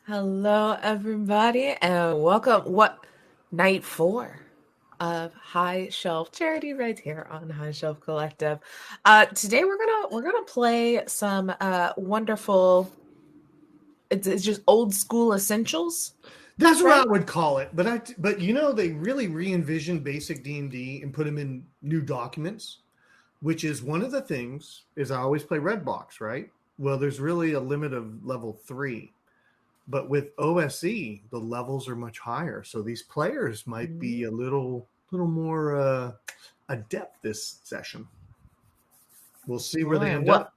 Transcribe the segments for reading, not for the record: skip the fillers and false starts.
Hello, everybody, and welcome. Night 4 of High Shelf Charity right here on High Shelf Collective. Today we're gonna play some wonderful. It's just old school essentials, That's what I right? would call it. But they really re-envisioned basic D&D and put them in new documents, which is one of the things is I always play red box, right? Well, there's really a limit of level 3. But with OSE, the levels are much higher. So these players might be a little more adept this session. We'll see where All they right. end up.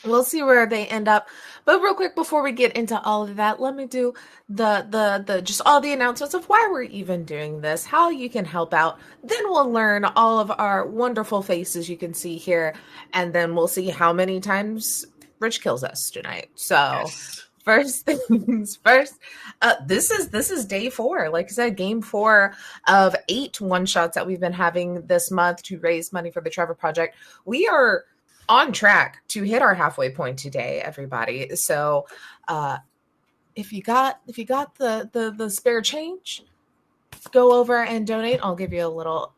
We'll see where they end up. But real quick, before we get into all of that, let me do the just all the announcements of why we're even doing this, how you can help out. Then we'll learn all of our wonderful faces you can see here, and then we'll see how many times Rich kills us tonight. So Yes. first things first, this is day 4. Like I said, game 4 of 8 one-shots that we've been having this month to raise money for the Trevor Project. We are on track to hit our halfway point today, everybody. So if you got the spare change, go over and donate. I'll give you a little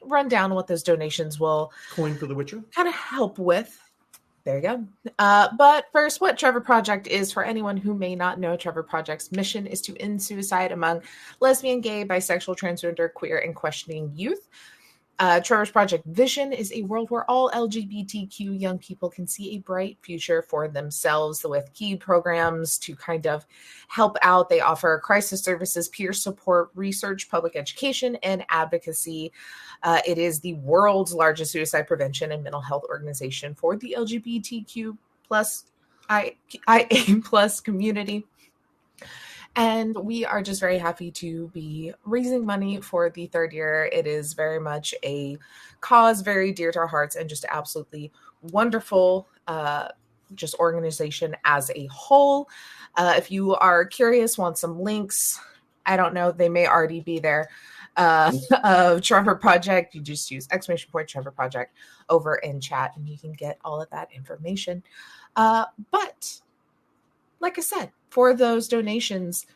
rundown on what those donations will Coin for the Witcher. kind of help with. There you go. But first, what Trevor Project is, for anyone who may not know, Trevor Project's mission is to end suicide among lesbian, gay, bisexual, transgender, queer, and questioning youth. Trevor's Project vision is a world where all LGBTQ young people can see a bright future for themselves with key programs to kind of help out. They offer crisis services, peer support, research, public education, and advocacy. It is the world's largest suicide prevention and mental health organization for the LGBTQ plus IA plus community. And we are just very happy to be raising money for the 3rd year. It is very much a cause very dear to our hearts and just absolutely wonderful just organization as a whole. If you are curious, want some links, I don't know, they may already be there. Of Trevor Project, you just use !point Trevor Project over in chat and you can get all of that information. But like I said, for those donations,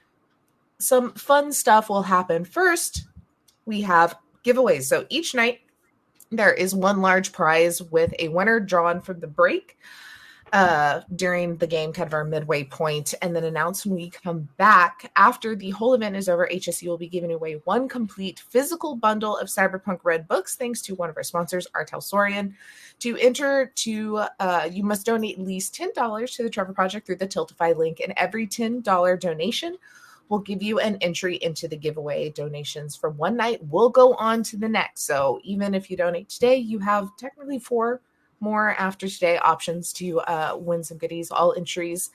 some fun stuff will happen. First, we have giveaways. So each night, there is one large prize with a winner drawn from the break during the game, kind of our midway point, and then announced when we come back. After the whole event is over, HSC will be giving away one complete physical bundle of Cyberpunk Red books, thanks to one of our sponsors, Artel Sorian. To enter, you must donate at least $10 to the Trevor Project through the Tiltify link, and every $10 donation will give you an entry into the giveaway. Donations from one night will go on to the next. So even if you donate today, you have technically 4 more after today options to win some goodies. All entries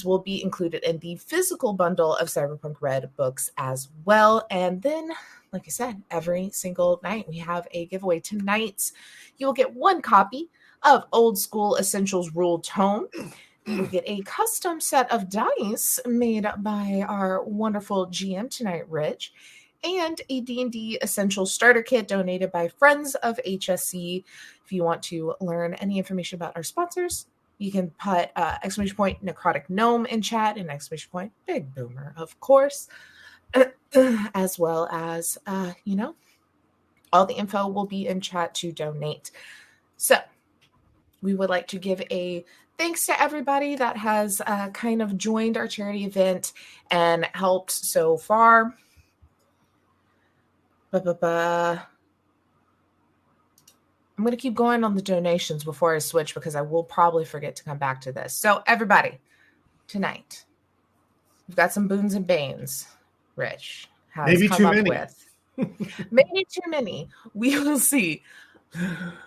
will be included in the physical bundle of Cyberpunk Red books as well. And then, like I said, every single night we have a giveaway. Tonight, you'll get one copy of Old School Essentials Rule Tome. You'll get a custom set of dice made by our wonderful GM tonight, Rich, and a D&D Essential Starter Kit donated by Friends of HSC. If you want to learn any information about our sponsors, you can put ! Necrotic Gnome in chat and ! Big Boomer, of course, as well as, all the info will be in chat to donate. So we would like to give a thanks to everybody that has kind of joined our charity event and helped so far. I'm going to keep going on the donations before I switch because I will probably forget to come back to this. So everybody, tonight, we've got some boons and banes. Rich has Maybe come too up many. with. Maybe too many. We will see.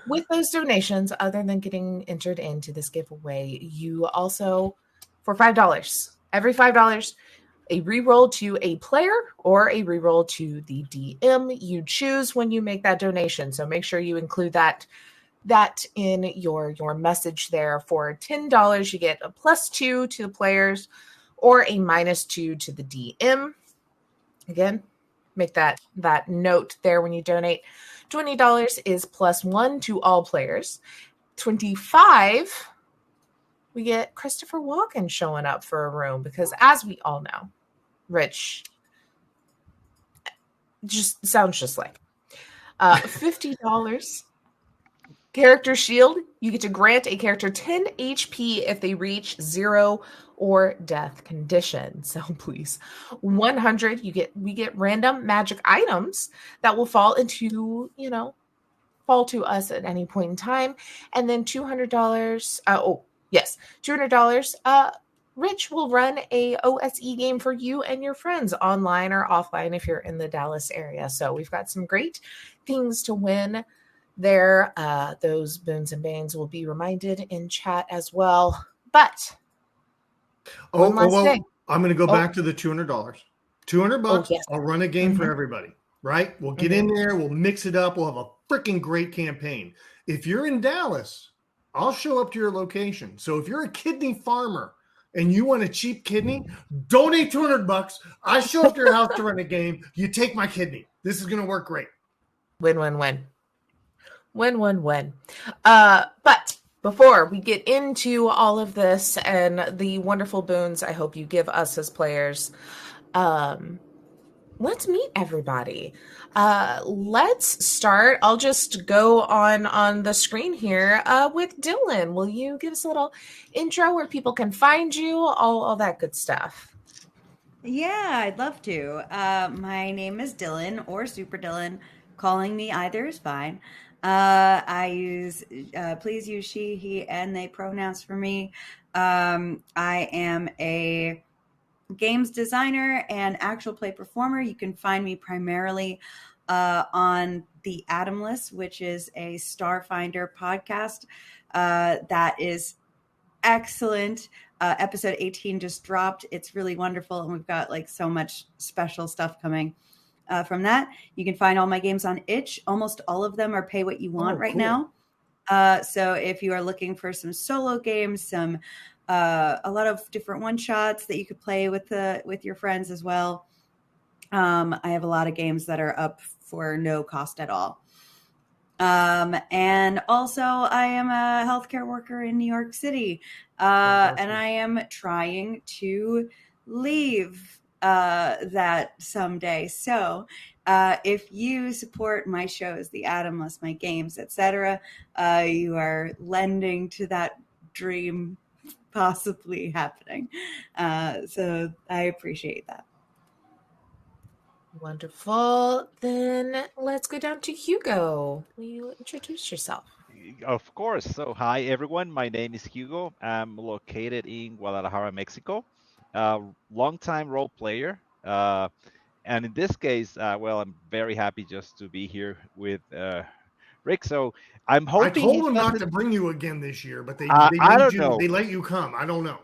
With those donations, other than getting entered into this giveaway, you also, for $5, every $5, a reroll to a player or a reroll to the DM. You choose when you make that donation. So make sure you include that in your message there. For $10, you get a +2 to the players or a -2 to the DM. Again, make that note there when you donate. $20 is +1 to all players. $25, we get Christopher Walken showing up for a room because, as we all know, Rich just sounds just like $50. Character shield, you get to grant a character 10 HP if they reach 0 or death condition. So please, 100, we get random magic items that will fall to us at any point in time. And then $200, $200, Rich will run a OSE game for you and your friends online or offline if you're in the Dallas area. So we've got some great things to win there. Those boons and banes will be reminded in chat as well. But I'm going to go back to the $200. $200. Yes. I'll run a game for everybody. Right? We'll get in there. We'll mix it up. We'll have a freaking great campaign. If you're in Dallas, I'll show up to your location. So if you're a kidney farmer and you want a cheap kidney, donate $200. I show up to your house to run a game. You take my kidney. This is going to work great. Win-win-win. Win-win-win. But before we get into all of this and the wonderful boons I hope you give us as players, let's meet everybody. Let's start. I'll just go on the screen here with Dylan. Will you give us a little intro where people can find you, all that good stuff? Yeah, I'd love to. My name is Dylan or Super Dylan. Calling me either is fine. I use please use she, he, and they pronouns for me. I am a games designer and actual play performer. You can find me primarily on the Atomless, which is a Starfinder podcast that is excellent. Episode 18 just dropped. It's really wonderful, and we've got like so much special stuff coming from that. You can find all my games on itch. Almost all of them are pay what you want right now. So if you are looking for some solo games, some a lot of different one shots that you could play with your friends as well. I have a lot of games that are up for no cost at all. And also I am a healthcare worker in New York City. And I am trying to leave that someday. So if you support my shows, The Atomless, my games, etc., you are lending to that dream possibly happening. So I appreciate that. Wonderful. Then let's go down to Hugo. Will you introduce yourself? Of course. So, hi everyone. My name is Hugo. I'm located in Guadalajara, Mexico. Longtime role player. And in this case, I'm very happy just to be here with Rick. So I'm hoping. I told him not to bring you again this year, but they let you come. I don't know.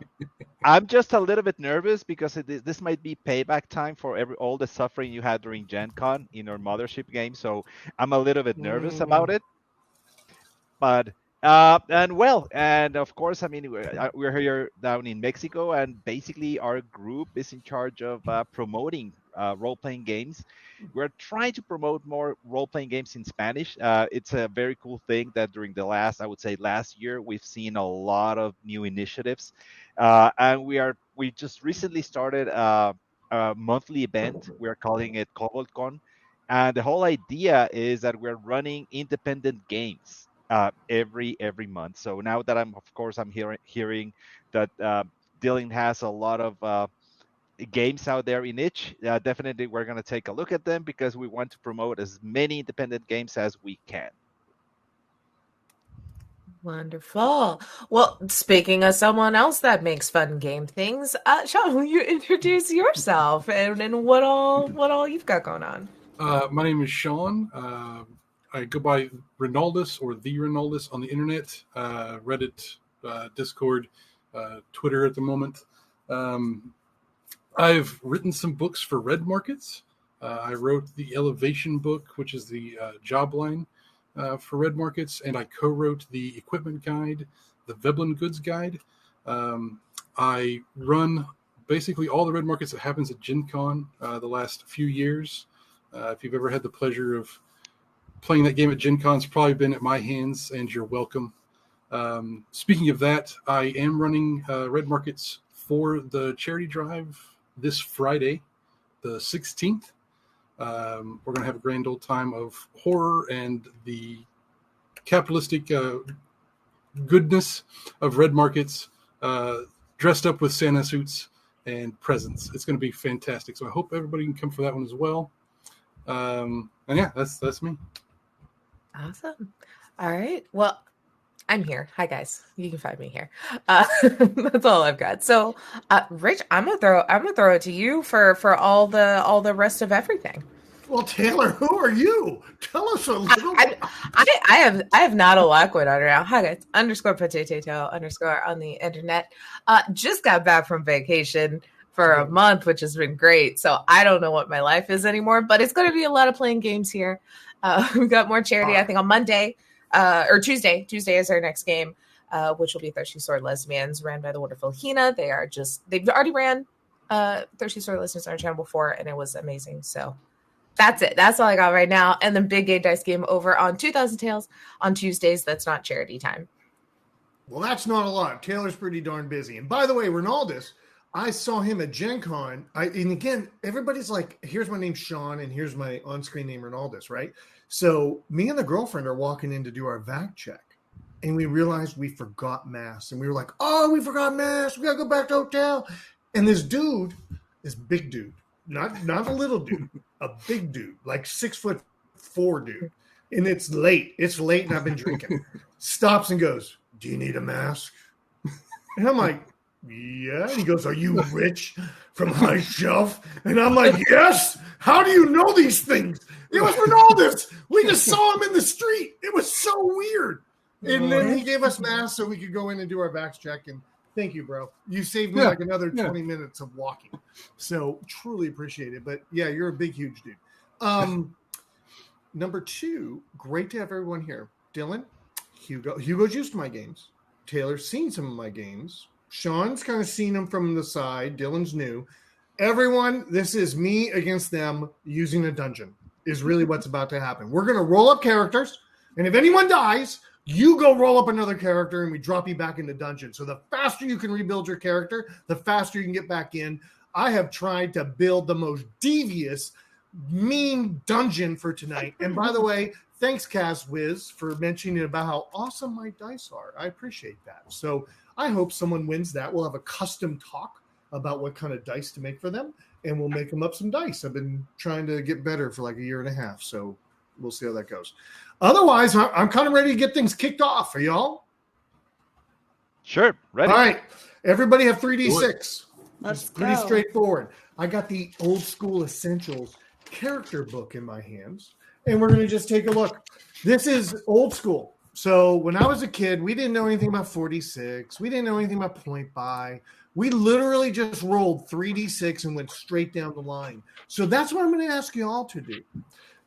I'm just a little bit nervous because this might be payback time for all the suffering you had during Gen Con in our mothership game. So I'm a little bit nervous about it. But and of course, I mean, we're here down in Mexico, and basically our group is in charge of promoting role-playing games. We're trying to promote more role-playing games in Spanish. It's a very cool thing that during the last year, we've seen a lot of new initiatives, and we just recently started a monthly event. We're calling it CoboldCon, and the whole idea is that we're running independent games every month. So now that I'm hearing that Dylan has a lot of games out there in itch, definitely we're going to take a look at them because we want to promote as many independent games as we can. Wonderful. Well, speaking of someone else that makes fun game things, Sean, will you introduce yourself and what all you've got going on? My name is Sean. I go by Ronaldus or the Ronaldus on the internet, Reddit, Discord, Twitter at the moment. I've written some books for Red Markets. I wrote the Elevation book, which is the job line for Red Markets, and I co-wrote the Equipment Guide, the Veblen Goods Guide. I run basically all the Red Markets that happens at Gen Con the last few years. If you've ever had the pleasure of playing that game at Gen Con, it's probably been at my hands, and you're welcome. Speaking of that, I am running Red Markets for the charity drive this Friday, the 16th. We're going to have a grand old time of horror and the capitalistic goodness of Red Markets, dressed up with Santa suits and presents. It's going to be fantastic. So I hope everybody can come for that one as well. And yeah, that's me. Awesome. All right. Well, I'm here. Hi guys. You can find me here. That's all I've got. So, Rich, I'm gonna throw it to you for all the rest of everything. Well, Taylor, who are you? Tell us a little. I have not a lot going on right now. Hi guys. _potato_ on the internet. Just got back from vacation for a month, which has been great. So I don't know what my life is anymore, but it's going to be a lot of playing games here. We've got more charity, I think, on Monday. Or Tuesday. Tuesday is our next game, which will be Thirsty Sword Lesbians, ran by the wonderful Hina. They've already ran Thirsty Sword Lesbians on our channel before, and it was amazing. So that's it. That's all I got right now. And then Big Gay Dice game over on 2000 Tales on Tuesdays. That's not charity time. Well, that's not a lot. Taylor's pretty darn busy. And by the way, Ronaldus, I saw him at Gen Con. And again, everybody's like, here's my name, Sean, and here's my on-screen name, Ronaldus, right? So me and the girlfriend are walking in to do our VAC check, and we realized we forgot masks. And we were like, oh, we forgot masks. We got to go back to the hotel. And this big dude, not a little dude, a big dude, like 6'4" dude. And it's late. And I've been drinking. Stops and goes, do you need a mask? And I'm like, yeah. And he goes, are you rich from my shelf? And I'm like, yes. How do you know these things? It was Ronaldus. We just saw him in the street. It was so weird. And then he gave us masks so we could go in and do our vax check. And thank you, bro. You saved me like another 20 minutes of walking. So truly appreciate it. But yeah, you're a big, huge dude. Number 2, great to have everyone here. Dylan, Hugo's used to my games. Taylor's seen some of my games. Sean's kind of seen them from the side. Dylan's new. Everyone, this is me against them using a dungeon is really what's about to happen. We're going to roll up characters, and if anyone dies, you go roll up another character, and we drop you back into dungeon. So the faster you can rebuild your character, the faster you can get back in. I have tried to build the most devious, mean dungeon for tonight. And by the way, thanks, CazWiz, for mentioning about how awesome my dice are. I appreciate that. So I hope someone wins that. We'll have a custom talk about what kind of dice to make for them, and we'll make them up some dice. I've been trying to get better for like a year and a half, so we'll see how that goes. Otherwise, I'm kind of ready to get things kicked off. Are y'all? Sure, ready. All right. Everybody have 3d6. Let's It's pretty go. straightforward. I got the Old School Essentials character book in my hands, and we're going to just take a look. This is old school. So when I was a kid, we didn't know anything about 46. We didn't know anything about point buy. We literally just rolled 3d6 and went straight down the line. So that's what I'm going to ask you all to do.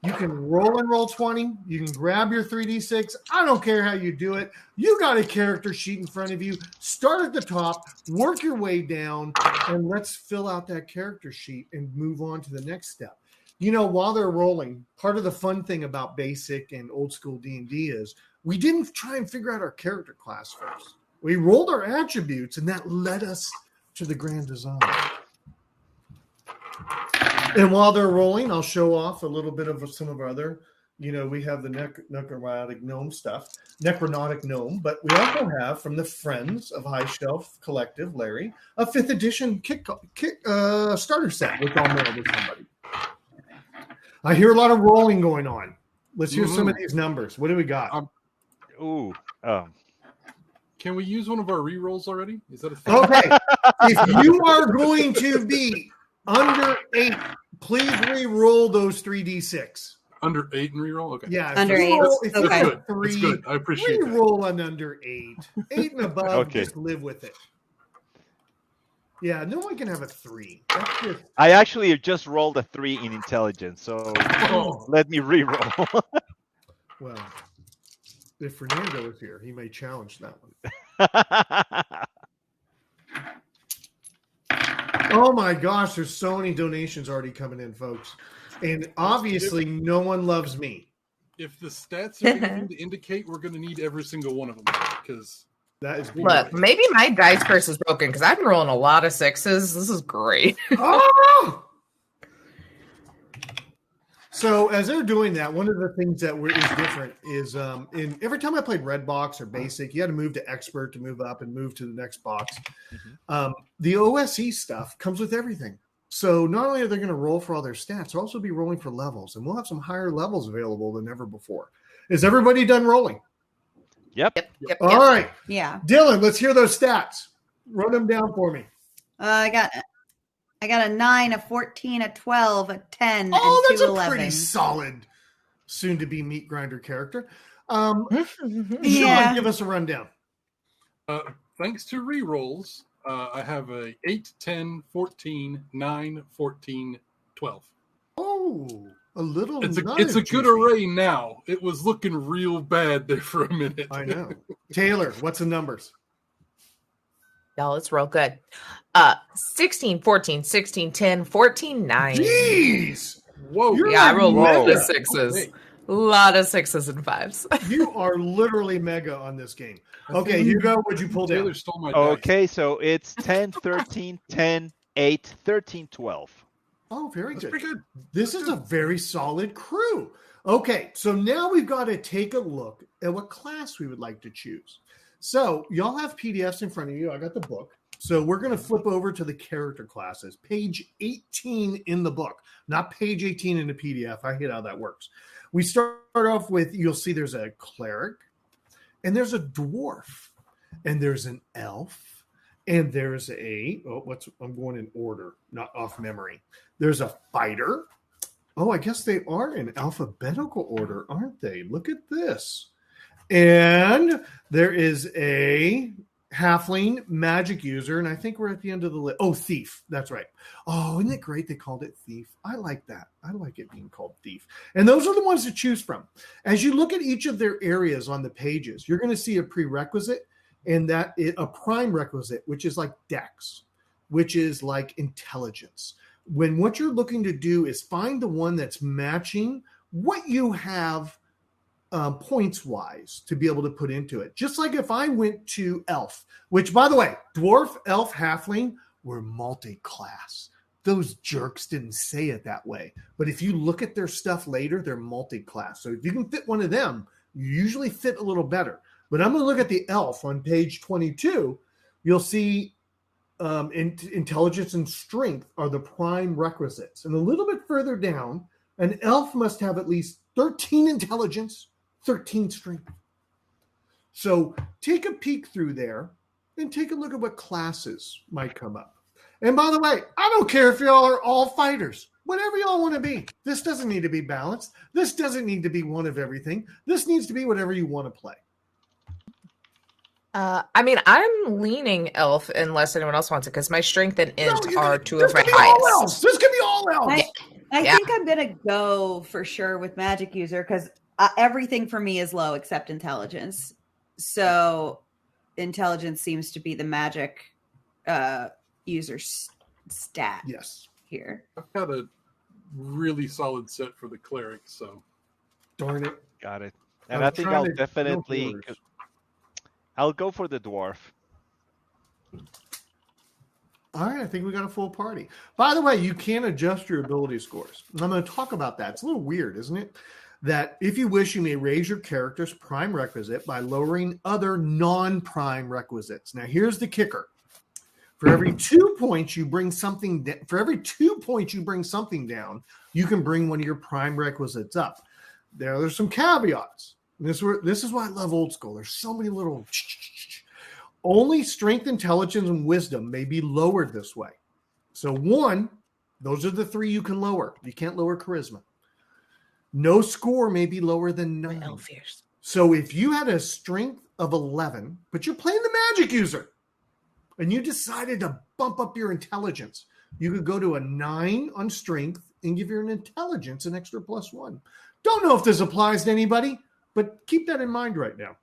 You can roll 20. You can grab your 3d6. I don't care how you do it. You got a character sheet in front of you. Start at the top, work your way down, and let's fill out that character sheet and move on to the next step. You know, while they're rolling, part of the fun thing about basic and old school D&D is we didn't try and figure out our character class first. We rolled our attributes, and that led us to the grand design. And while they're rolling, I'll show off a little bit of some of our other, we have the Necrotic Gnome stuff, Necrotic Gnome, but we also have from the Friends of High Shelf Collective, Larry, a 5th edition starter set, which I'll mail to somebody. I hear a lot of rolling going on. Let's hear some of these numbers. What do we got? Can we use one of our re-rolls already? Is that a thing? Okay. If you are going to be under 8, please re-roll those 3d6. Under 8 and re-roll? Okay. Yeah. Under 8. If Okay. you That's roll good. 3, That's good. I appreciate that. re-roll on under 8. 8 and above, Okay. just live with it. Yeah, no one can have a 3. That's just... I actually just rolled a 3 in intelligence, so let me re-roll. Well, if Fernando is here, he may challenge that one. Oh my gosh, there's so many donations already coming in, folks. And obviously, no one loves me. If the stats are anything to indicate, we're going to need every single one of them. because That is Look, maybe my dice purse is broken because I've been rolling a lot of 6s. This is great. Oh! So as they're doing that, one of the things that is different is in every time I played Red Box or Basic, you had to move to Expert to move up and move to the next box. The OSE stuff comes with everything. So not only are they going to roll for all their stats, they'll also be rolling for levels, and we'll have some higher levels available than ever before. Is everybody done rolling? Yep. All right. Yeah. Dylan, let's hear those stats. Run them down for me. I got a 9, a 14, a 12, a 10, Oh, and that's two a 11s. pretty solid soon-to-be meat grinder character. Sean, Yeah. give us a rundown. thanks to rerolls, I have a 8, 10, 14, 9, 14, 12. Oh, a little. It's not a as good juicy. array now. It was looking real bad there for a minute. I know. Taylor, what's the numbers? Y'all, it's real good. 16, 14, 16, 10, 14, 9. Jeez. Whoa. You're Yeah, I like rolled a lot mega. of 6s. Okay. A lot of 6s and 5s. You are literally mega on this game. Okay, Hugo, what'd you pull down? Taylor stole my dice. Okay, so it's 10, 13, 10, 8, 13, 12. Oh, very That's good. pretty good. This is a very solid crew. Okay, so now we've got to take a look at what class we would like to choose. So y'all have PDFs in front of you. I got the book. So we're going to flip over to the character classes, page 18 in the book, not page 18 in the PDF. I hate how that works. We start off with, you'll see there's a cleric, and there's a dwarf, and there's an elf, and there's I'm going in order, not off memory. There's a fighter. Oh, I guess they are in alphabetical order, aren't they? Look at this. And there is a halfling magic user, and I think we're at the end of the list. Oh, thief. That's right. Oh, isn't it great they called it thief? I like that. I like it being called thief. And those are the ones to choose from. As you look at each of their areas on the pages, you're going to see a prerequisite and that is a prime requisite, which is like dex, which is like intelligence. When what you're looking to do is find the one that's matching what you have points wise to be able to put into it. Just like if I went to elf, which by the way, dwarf, elf, halfling were multi-class. Those jerks didn't say it that way. But if you look at their stuff later, they're multi-class. So if you can fit one of them, you usually fit a little better. But I'm going to look at the elf on page 22. You'll see intelligence and strength are the prime requisites. And a little bit further down, an elf must have at least 13 intelligence, 13 strength. So take a peek through there and take a look at what classes might come up. And by the way, I don't care if y'all are all fighters. Whatever y'all want to be. This doesn't need to be balanced. This doesn't need to be one of everything. This needs to be whatever you want to play. I mean, I'm leaning elf unless anyone else wants it because my strength and int are two of my This could be all highest. elves. This could be all elves. I Yeah. think I'm going to go for sure with magic user because everything for me is low except intelligence. So intelligence seems to be the magic user stat Yes. here. I've got a really solid set for the cleric, so Darn it. Got it. And I'm I think trying I'll to definitely, go first. I'll go for the dwarf. All right, I think we got a full party. By the way, you can adjust your ability scores. And I'm going to talk about that. It's a little weird, isn't it? That if you wish, you may raise your character's prime requisite by lowering other non-prime requisites. Now, here's the kicker. For every 2 points you bring something down, you can bring one of your prime requisites up. There's some caveats. This is why I love old school. There's so many little. Only strength, intelligence, and wisdom may be lowered this way. So 1, those are the 3 you can lower. You can't lower charisma. No score may be lower than 9. Elf ears. So if you had a strength of 11, but you're playing the magic user, and you decided to bump up your intelligence, you could go to a 9 on strength and give your intelligence an extra +1. Don't know if this applies to anybody, but keep that in mind right now.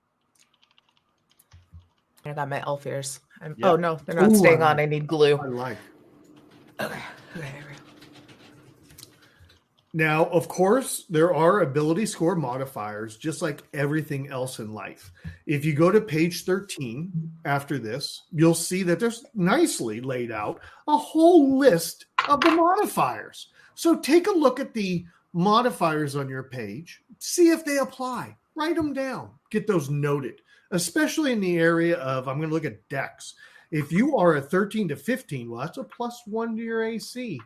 I got my elf ears. Yep. Oh, no, they're not Ooh, staying I on. I need glue. I like. Okay. Now, of course, there are ability score modifiers, just like everything else in life. If you go to page 13 after this, you'll see that there's nicely laid out a whole list of the modifiers. So take a look at the modifiers on your page, see if they apply, write them down, get those noted, especially in the area of, I'm going to look at dex. If you are a 13 to 15, well, that's a +1 to your AC.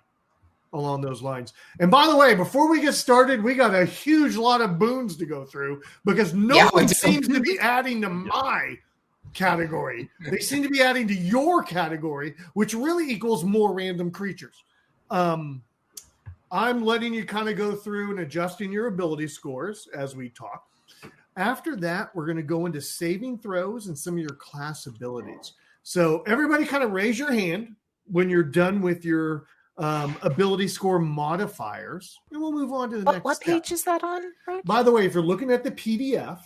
Along those lines. And by the way, before we get started, we got a huge lot of boons to go through because no one seems to be adding to my category. They seem to be adding to your category, which really equals more random creatures. I'm letting you kind of go through and adjusting your ability scores as we talk. After that, we're going to go into saving throws and some of your class abilities. So everybody kind of raise your hand when you're done with your ability score modifiers, and we'll move on to the next What step. page is that on, Rich? By the way, if you're looking at the PDF,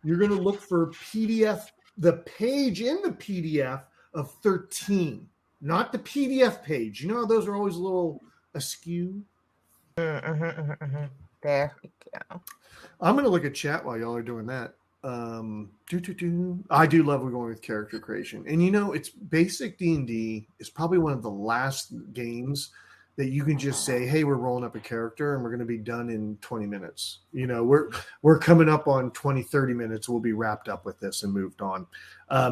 you're going to look for PDF, the page in the PDF of 13, not the PDF page. You know how those are always a little askew? There we go. I'm going to look at chat while y'all are doing that. I do love going with character creation, and it's basic D&D is probably one of the last games that you can just say, hey, we're rolling up a character and we're going to be done in 20 minutes. We're coming up on 20-30 minutes. We'll be wrapped up with this and moved on.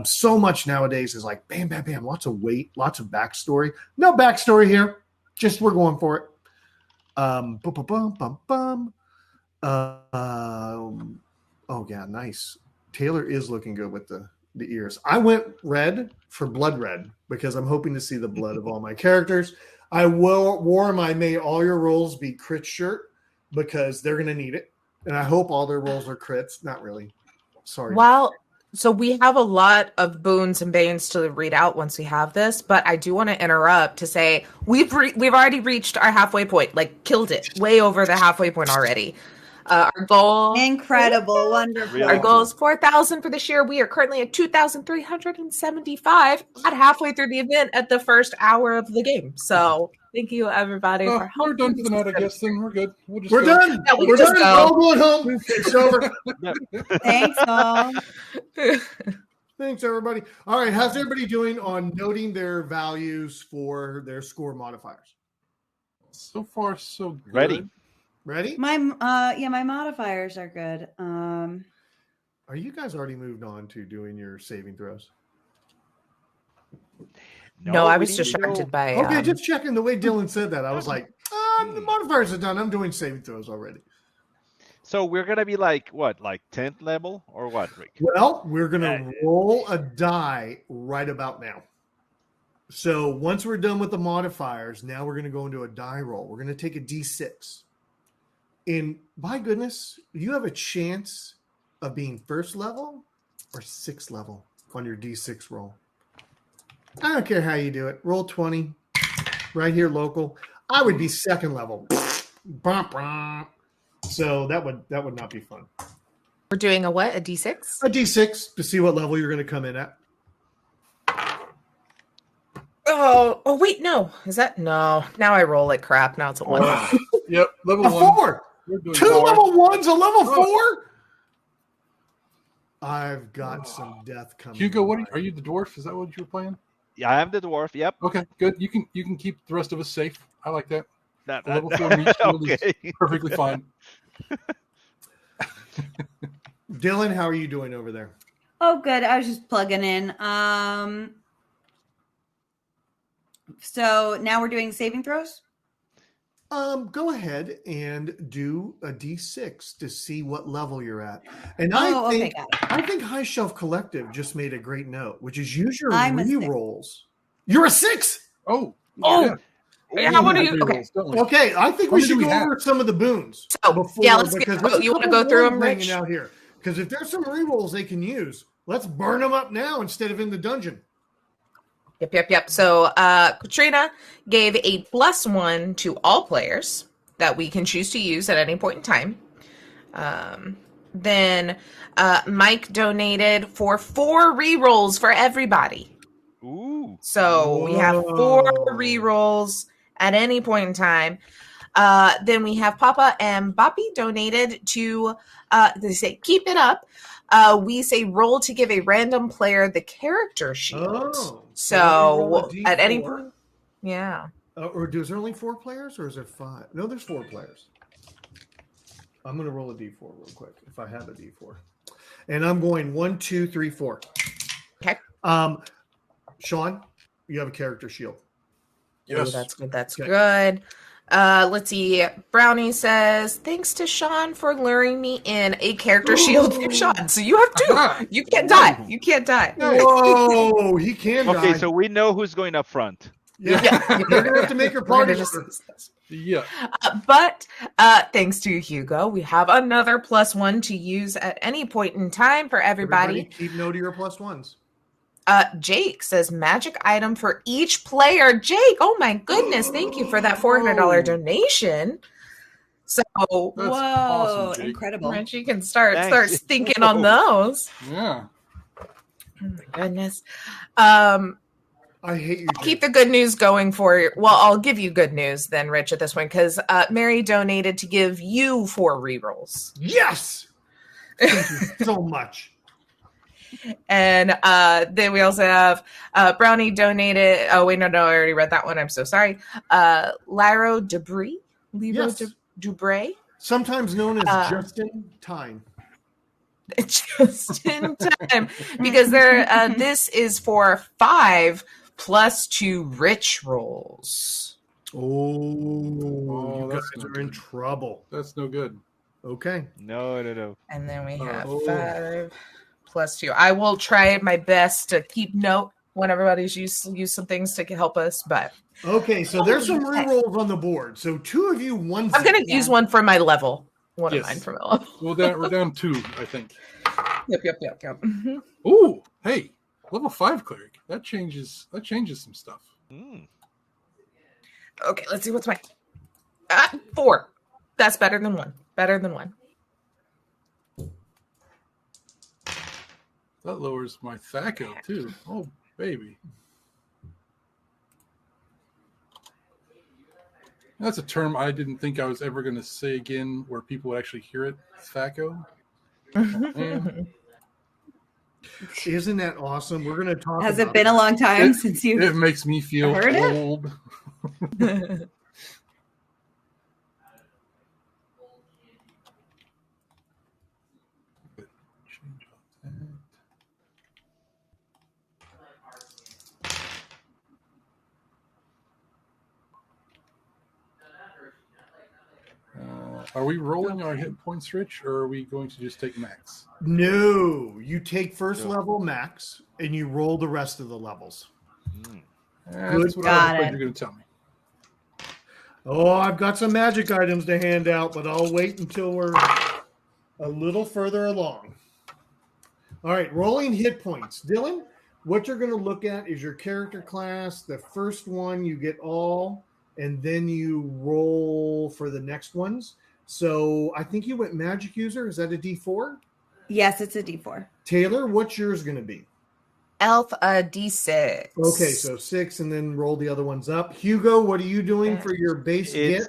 So much nowadays is like bam bam bam, lots of weight, lots of backstory. No backstory here, just we're going for it. Oh, yeah, nice. Taylor is looking good with the ears. I went red for blood red because I'm hoping to see the blood of all my characters. I wore my May All Your Rolls Be Crit shirt because they're going to need it. And I hope all their rolls are crits. Not really. Sorry. Well, so we have a lot of boons and banes to read out once we have this, but I do want to interrupt to say we've already reached our halfway point, like killed it, way over the halfway point already. Our goal, incredible, wonderful. Really our goal is 4,000 for this year. We are currently at 2,375 at halfway through the event at the first hour of the game. So thank you, everybody, for helping. We're done for the night, I guess. Then we're good. We're done. Yeah, we're done. We're all going home. It's over. Thanks, all. Thanks, everybody. All right, how's everybody doing on noting their values for their score modifiers? So far, so good. Ready? My modifiers are good. Are you guys already moved on to doing your saving throws? No, I was distracted by. Okay, just checking. The way Dylan said that, I was like, the modifiers are done. I'm doing saving throws already. So we're gonna be like 10th level or what, Rick? Well, we're gonna roll a die right about now. So once we're done with the modifiers, now we're gonna go into a die roll. We're gonna take a D6. And by goodness, you have a chance of being first level or sixth level on your D6 roll. I don't care how you do it. Roll 20 right here local. I would be second level. So that would not be fun. We're doing a what? A D6? A D6 to see what level you're going to come in at. Oh, wait, no. Is that? No. Now I roll like crap. Now it's a 1. Yep, level a 1. 4. Two 4. level 1s, a level 4? I've got some death coming. Hugo, are you the dwarf? Is that what you were playing? Yeah, I am the dwarf. Yep. Okay, good. You can keep the rest of us safe. I like that. Level 4 meat shield is perfectly fine. Dylan, how are you doing over there? Oh, good. I was just plugging in. So now we're doing saving throws? Go ahead and do a D6 to see what level you're at. And got it. I think High Shelf Collective just made a great note, which is use your I'm a 6. re-rolls. You're a 6? Oh. Oh. Yeah. How do you? Okay. Okay, I think we should go over some of the boons. Let's get. You want to go through them, Rich? Out here, because if there's some re-rolls they can use, let's burn them up now instead of in the dungeon. Yep. So Katrina gave a +1 to all players that we can choose to use at any point in time. Then Mike donated for 4 re-rolls for everybody. Ooh. So we have 4 re-rolls at any point in time. Then we have Papa and Boppy donated to, they say, keep it up. We say roll to give a random player the character shield. Oh, so let me roll a at any D4. point, yeah. Or is there only 4 players, or is there 5? No, there's 4 players. I'm going to roll a D4 real quick if I have a D4, and I'm going 1, 2, 3, 4. Okay. Sean, you have a character shield. Yes. Ooh, that's good. That's Okay. good. Let's see. Brownie says, thanks to Sean for luring me in a character shield for Sean. So you have 2. You can't die. You can't die. Whoa, he can die. Okay, so we know who's going up front. Yeah. You're going to have to make your party. Yeah. But thanks to Hugo, we have another +1 to use at any point in time for everybody. Keep note of your +1s. Jake says magic item for each player. Jake, oh my goodness, thank you for that $400 donation. So That's Whoa, awesome, Jake. incredible. Reggie can start Thanks. thinking on those. Yeah. Oh my goodness. I hate you. I'll keep the good news going for you. Well, I'll give you good news then, Rich, at this point, because Mary donated to give you 4 rerolls. Yes. Thank you so much. And then we also have Brownie donated. Oh, wait, no, I already read that one. I'm so sorry. Lyro Debris. Yes. Dubray. Sometimes known as just in time. Just in time. Because this is for 5 plus 2 rich rolls. Oh, you that's guys no are in good. trouble. That's no good. Okay. No. And then we have Oh. 5 plus 2. I will try my best to keep note when everybody's use some things to help us, but Okay, so there's some rerolls on the board. So 2 of you, one. I'm going to use one for my level. One Yes. of mine for my level. Well, we're down 2, I think. Yep. Mhm. Ooh, hey, level 5 cleric. That changes some stuff. Mm. Okay, let's see what's mine. 4. That's better than 1. Better than 1. That lowers my THACO too. Oh, baby. That's a term I didn't think I was ever going to say again where people would actually hear it. THACO. Man. Isn't that awesome? We're going to talk Has about it been a long time since you It makes me feel heard it? old. Change all that. Are we rolling our hit points, Rich, or are we going to just take max? No, you take first level max and you roll the rest of the levels. Mm. That's what Got I was it. you're going to tell me. Oh, I've got some magic items to hand out, but I'll wait until we're a little further along. All right, rolling hit points. Dylan, what you're going to look at is your character class. The first one, you get all, and then you roll for the next ones. So I think you went magic user. Is that a D4? Yes, it's a D4. Taylor, what's yours going to be? Elf a D6. Okay, so 6, and then roll the other ones up. Hugo, what are you doing for your base hit?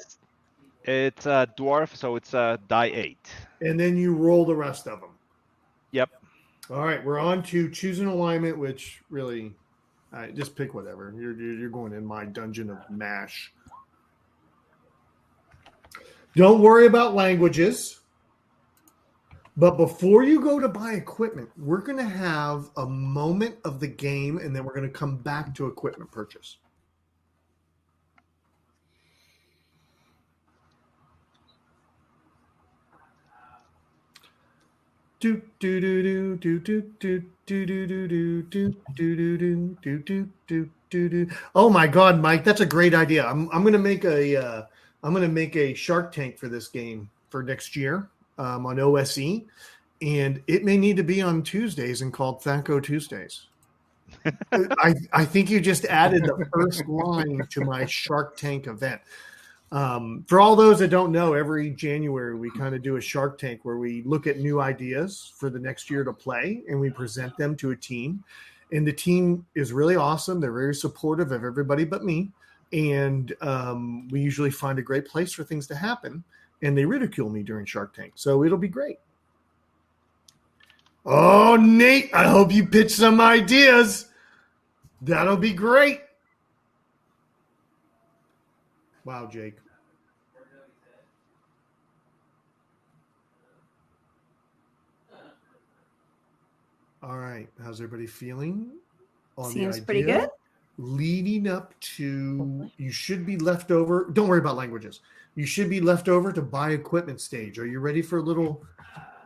It's a dwarf, so it's a die 8. And then you roll the rest of them. Yep. All right, we're on to choose an alignment, which really, just pick whatever. You're going in my dungeon of MASH. Don't worry about languages. But before you go to buy equipment, we're going to have a moment of the game, and then we're going to come back to equipment purchase. Oh my God, Mike, that's a great idea. I'm going to make a Shark Tank for this game for next year on OSE, and it may need to be on Tuesdays and called THACO Tuesdays. I think you just added the first line to my Shark Tank event. For all those that don't know, every January we kind of do a Shark Tank where we look at new ideas for the next year to play and we present them to a team. And the team is really awesome. They're very supportive of everybody but me. And we usually find a great place for things to happen, and they ridicule me during Shark Tank. So it'll be great. Oh, Nate, I hope you pitch some ideas. That'll be great. Wow, Jake. All right. How's everybody feeling on Seems the idea? pretty good. Leading up to, you should be left over. Don't worry about languages. You should be left over to buy equipment stage. Are you ready for a little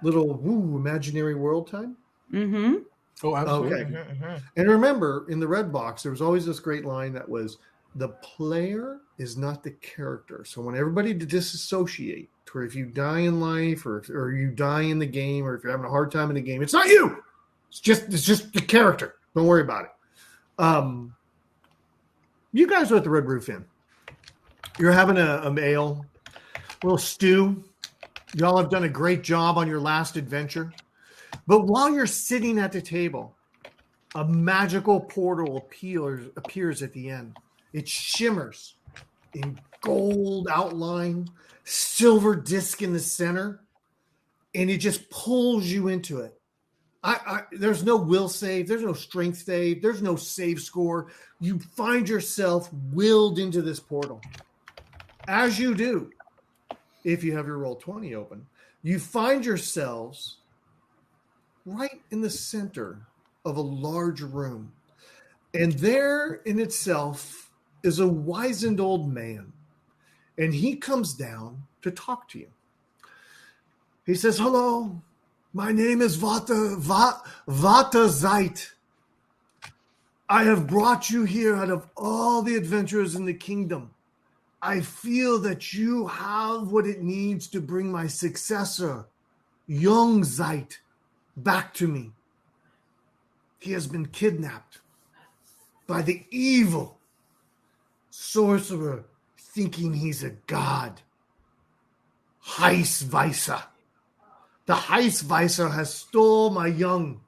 imaginary world time? Mm-hmm. Oh, absolutely. Okay. And remember, in the red box, there was always this great line that was, the player is not the character. So when everybody disassociate, or if you die in life, or you die in the game, or if you're having a hard time in the game, it's not you. It's just the character. Don't worry about it. You guys are at the Red Roof Inn. You're having a meal, a little stew. Y'all have done a great job on your last adventure. But while you're sitting at the table, a magical portal appears at the end. It shimmers in gold outline, silver disc in the center, and it just pulls you into it. There's no will save. There's no strength save. There's no save score. You find yourself willed into this portal. As you do, if you have your Roll20 open, you find yourselves right in the center of a large room. And there in itself is a wizened old man. And he comes down to talk to you. He says, hello, my name is Vata Zeit. I have brought you here out of all the adventurers in the kingdom. I feel that you have what it needs to bring my successor, young Zeit, back to me. He has been kidnapped by the evil sorcerer thinking he's a god. Heisweiser. The Heisweiser has stole my young.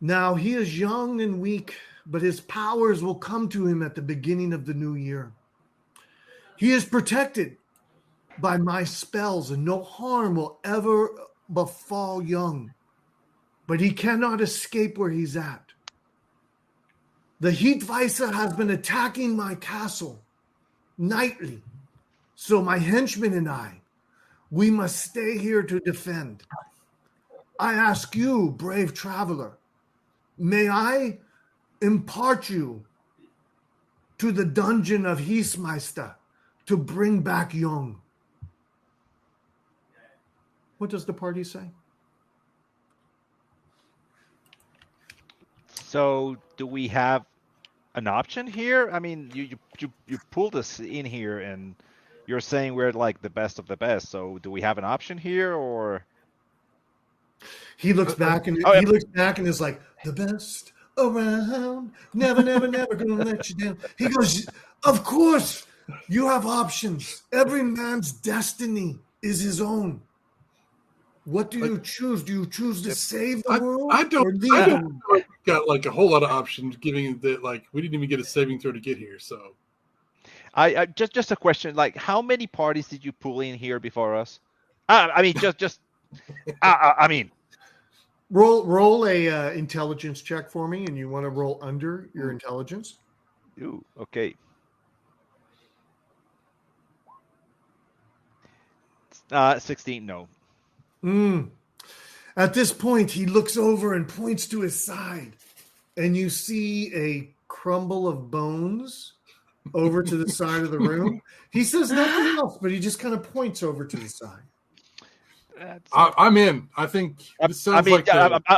Now he is young and weak, but his powers will come to him at the beginning of the new year. He is protected by my spells, and no harm will ever befall young. But he cannot escape where he's at. The Heatweiser has been attacking my castle nightly. So my henchmen and I, we must stay here to defend. I ask you, brave traveler, may I impart you to the dungeon of Heismeister to bring back Young? What does the party say? So do we have an option here? I mean, you pulled us in here and you're saying we're like the best of the best. So do we have an option here, or? He looks back and he looks back and is like, the best around, never, never, never gonna let you down. He goes, of course, you have options. Every man's destiny is his own. What do you choose? Do you choose to save the world? I don't got like a whole lot of options, giving that like we didn't even get a saving throw to get here. So, I just a question: like, how many parties did you pull in here before us? I mean, I mean, roll a intelligence check for me, and you want to roll under your intelligence. Ooh, okay. 16, no. At this point, he looks over and points to his side, and you see a crumble of bones over to the side of the room. He says nothing else, but he just kind of points over to the side. I'm in. I think this sounds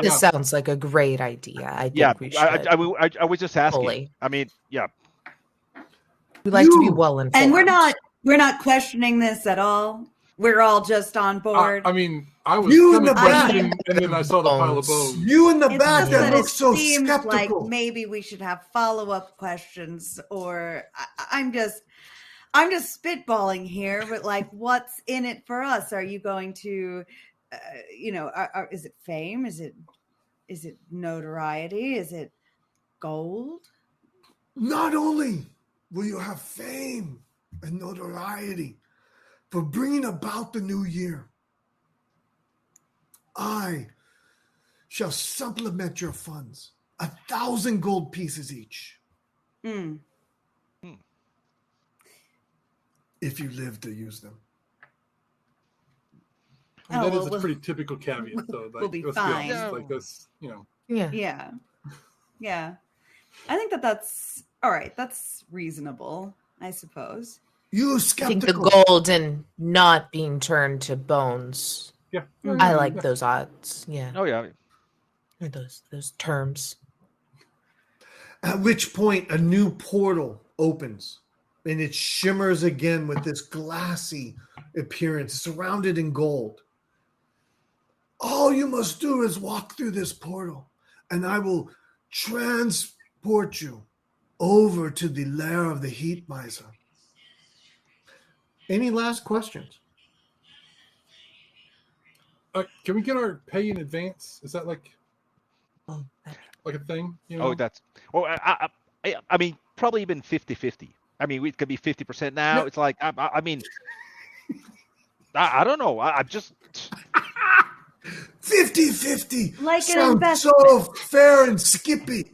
this sounds like a great idea. I think we should. I was just asking. Fully. I mean, yeah. We like to be well informed, and we're not questioning this at all. We're all just on board. I mean, I was you in the back, and then I saw the pile of bones. You in the back that looks so skeptical. Like maybe we should have follow-up questions, or I'm just spitballing here. But like, what's in it for us? Are you going to, is it fame? Is it notoriety? Is it gold? Not only will you have fame and notoriety for bringing about the new year. I shall supplement your funds, 1,000 gold pieces each. Mm. If you live to use them. I mean, that is a we'll- pretty typical caveat, though. we'll be let's fine. Be honest. Like that's, you know. Yeah. Yeah. Yeah. I think that's all right. That's reasonable, I suppose. You I think the skeptical. gold and not being turned to bones. Yeah. I like those odds. Yeah. Oh yeah. Or those terms. At which point a new portal opens and it shimmers again with this glassy appearance, surrounded in gold. All you must do is walk through this portal, and I will transport you over to the lair of the heat miser. Any last questions? Can we get our pay in advance? Is that like Oh, a thing? You know? Oh, that's. Well, I mean, probably even 50-50. I mean, it could be 50% now. Yeah. It's like, I mean, I don't know. I'm just. 50-50. Like an Sounds investment. so fair and skippy.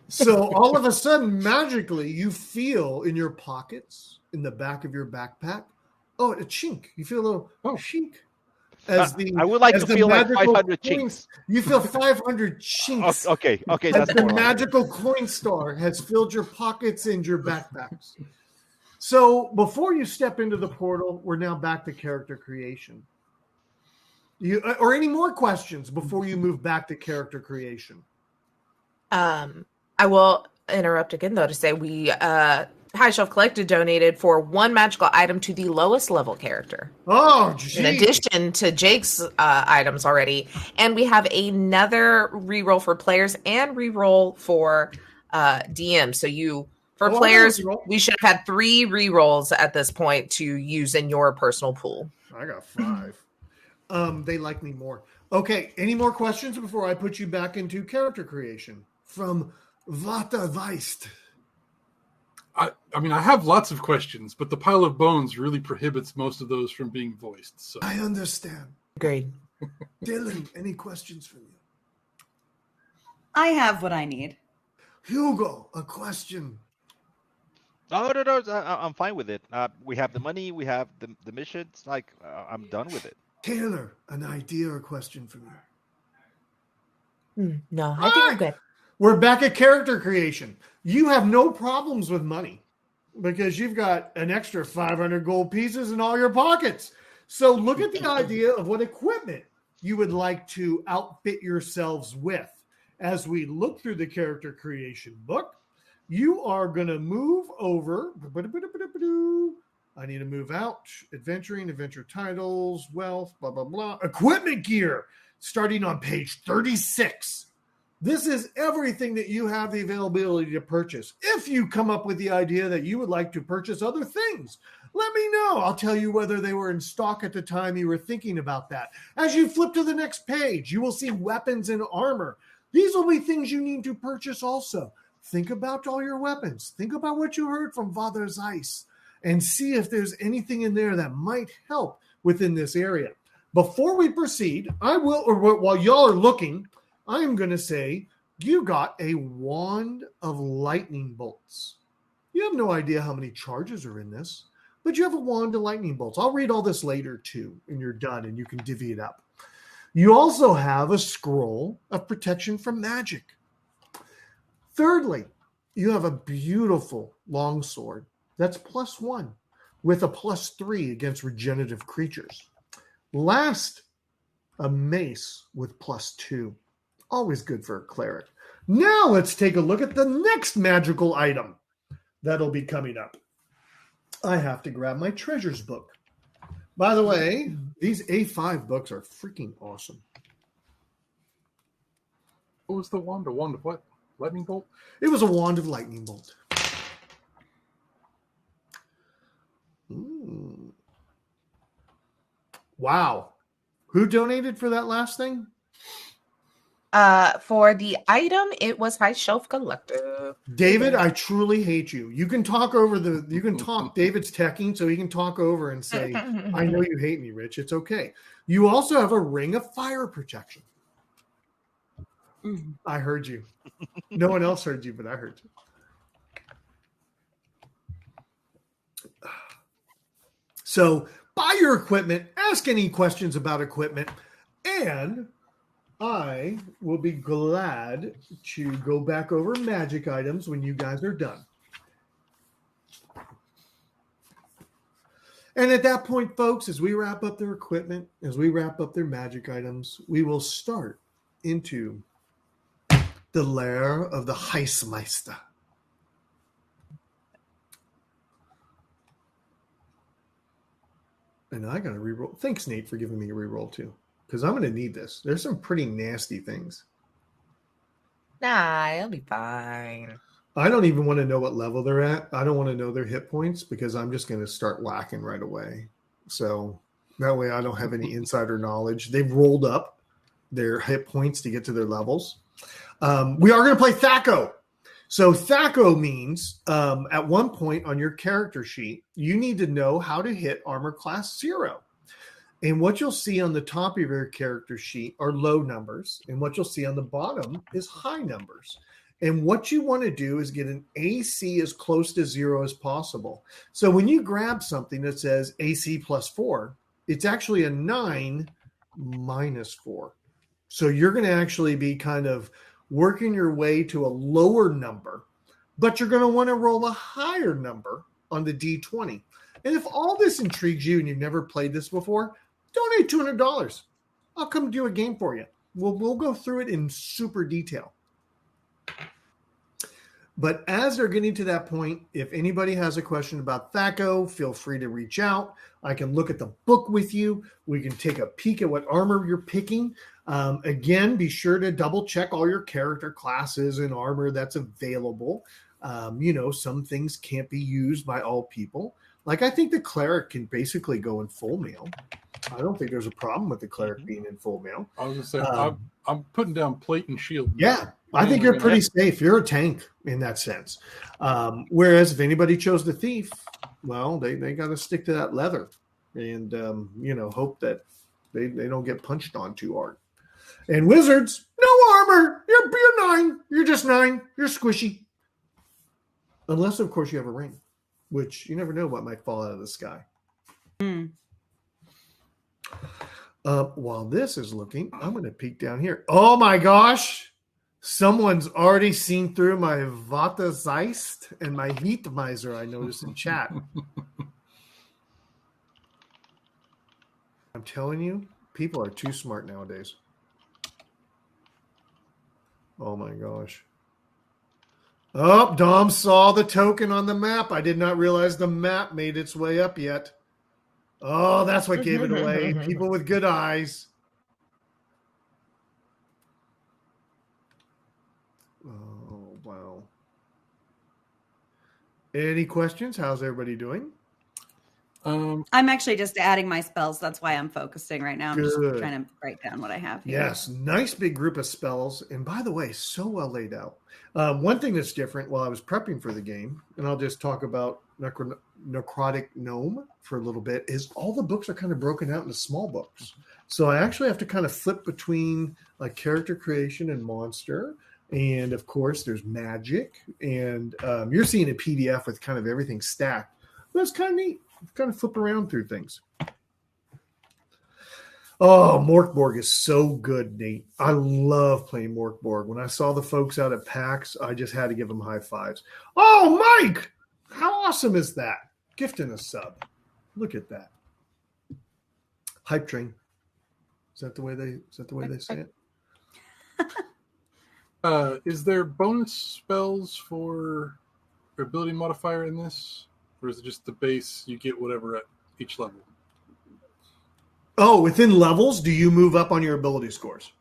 So all of a sudden, magically, you feel in your pockets, in the back of your backpack, a chink. You feel a little chink. I would like to feel like 500 coins, chinks. You feel 500 chinks. Okay, As that's the more like it. magical coin star has filled your pockets and your backpacks. So before you step into the portal, we're now back to character creation. Or any more questions before you move back to character creation? I will interrupt again, though, to say we High Shelf Collected donated for one magical item to the lowest level character. Oh, geez. In addition to Jake's items already. And we have another reroll for players and reroll for DM. So players, we should have had 3 rerolls at this point to use in your personal pool. I got 5. They like me more. Okay, any more questions before I put you back into character creation? From Vata Weist. I mean, I have lots of questions, but the pile of bones really prohibits most of those from being voiced. So I understand. Agreed. Dylan, any questions from you? I have what I need. Hugo, a question. Oh, no, I'm fine with it. We have the money, we have the missions. Like, I'm done with it. Taylor, an idea or question from you? No, I think I'm good. We're back at character creation. You have no problems with money because you've got an extra 500 gold pieces in all your pockets. So look at the idea of what equipment you would like to outfit yourselves with. As we look through the character creation book, you are going to move over. I need to move out. Adventuring, adventure titles, wealth, blah, blah, blah. Equipment gear, starting on page 36. This is everything that you have the availability to purchase. If you come up with the idea that you would like to purchase other things, let me know. I'll tell you whether they were in stock at the time you were thinking about that. As you flip to the next page, you will see weapons and armor. These will be things you need to purchase also. Think about all your weapons. Think about what you heard from Father Zeiss and see if there's anything in there that might help within this area. Before we proceed, while y'all are looking, I'm going to say you got a wand of lightning bolts. You have no idea how many charges are in this, but you have a wand of lightning bolts. I'll read all this later too, and you're done, and you can divvy it up. You also have a scroll of protection from magic. Thirdly, you have a beautiful longsword that's +1 with a +3 against regenerative creatures. Last, a mace with +2. Always good for a cleric. Now let's take a look at the next magical item that'll be coming up. I have to grab my treasures book. By the way, these A5 books are freaking awesome. what was the wand? A wand of what? Lightning bolt? It was a wand of lightning bolt. Ooh. Wow. Who donated for that last thing? For the item, it was High Shelf Collective. David, I truly hate you. You can talk David's teching, so he can talk over and say, I know you hate me, Rich. It's okay. You also have a Ring of Fire protection. I heard you. No one else heard you, but I heard you. So buy your equipment, ask any questions about equipment, and I will be glad to go back over magic items when you guys are done. And at that point, folks, as we wrap up their equipment, as we wrap up their magic items, we will start into the lair of the Heissmeister. And I got to reroll. Thanks, Nate, for giving me a reroll too, because I'm going to need this. There's some pretty nasty things. Nah, it'll be fine. I don't even want to know what level they're at. I don't want to know their hit points because I'm just going to start whacking right away. So that way I don't have any insider knowledge. They've rolled up their hit points to get to their levels. We are going to play Thaco. So Thaco means at one point on your character sheet, you need to know how to hit armor class 0. And what you'll see on the top of your character sheet are low numbers. And what you'll see on the bottom is high numbers. And what you want to do is get an AC as close to 0 as possible. So when you grab something that says AC +4, it's actually a 9 -4. So you're going to actually be kind of working your way to a lower number, but you're going to want to roll a higher number on the D20. And if all this intrigues you and you've never played this before, donate $200. I'll come do a game for you. We'll go through it in super detail. But as they're getting to that point, if anybody has a question about Thaco, feel free to reach out. I can look at the book with you. We can take a peek at what armor you're picking. Again, be sure to double check all your character classes and armor that's available. Some things can't be used by all people. Like I think the cleric can basically go in full mail. I don't think there's a problem with the cleric being in full mail. I was going to say, I'm putting down plate and shield. Yeah, I think you're pretty safe. You're a tank in that sense. Whereas if anybody chose the thief, well, they got to stick to that leather and, hope that they don't get punched on too hard. And wizards, no armor. You're 9. You're just 9. You're squishy. Unless, of course, you have a ring, which you never know what might fall out of the sky. While this is looking, I'm going to peek down here. Oh, my gosh. Someone's already seen through my Vata Zeist and my Heat Miser, I noticed in chat. I'm telling you, people are too smart nowadays. Oh my gosh. Oh, Dom saw the token on the map. I did not realize the map made its way up yet. Oh, that's what gave it away. People with good eyes. Oh, wow. Any questions? How's everybody doing? I'm actually just adding my spells. That's why I'm focusing right now. I'm just Good. trying to write down what I have here. Yes, nice big group of spells. And by the way, so well laid out. One thing that's different while I was prepping for the game, and I'll just talk about Necrotic Gnome for a little bit, is all the books are kind of broken out into small books. So I actually have to kind of flip between like character creation and monster. And of course, there's magic. And you're seeing a PDF with kind of everything stacked. That's kind of neat. Kind of flip around through things. Oh, Morkborg is so good, Nate. I love playing Morkborg. When I saw the folks out at PAX, I just had to give them high fives. Oh, Mike! How awesome is that? Gifting a sub. Look at that. Hype train. Is that the way they say it? Is there bonus spells for ability modifier in this? Or is it just the base, you get whatever at each level? Oh, within levels, do you move up on your ability scores?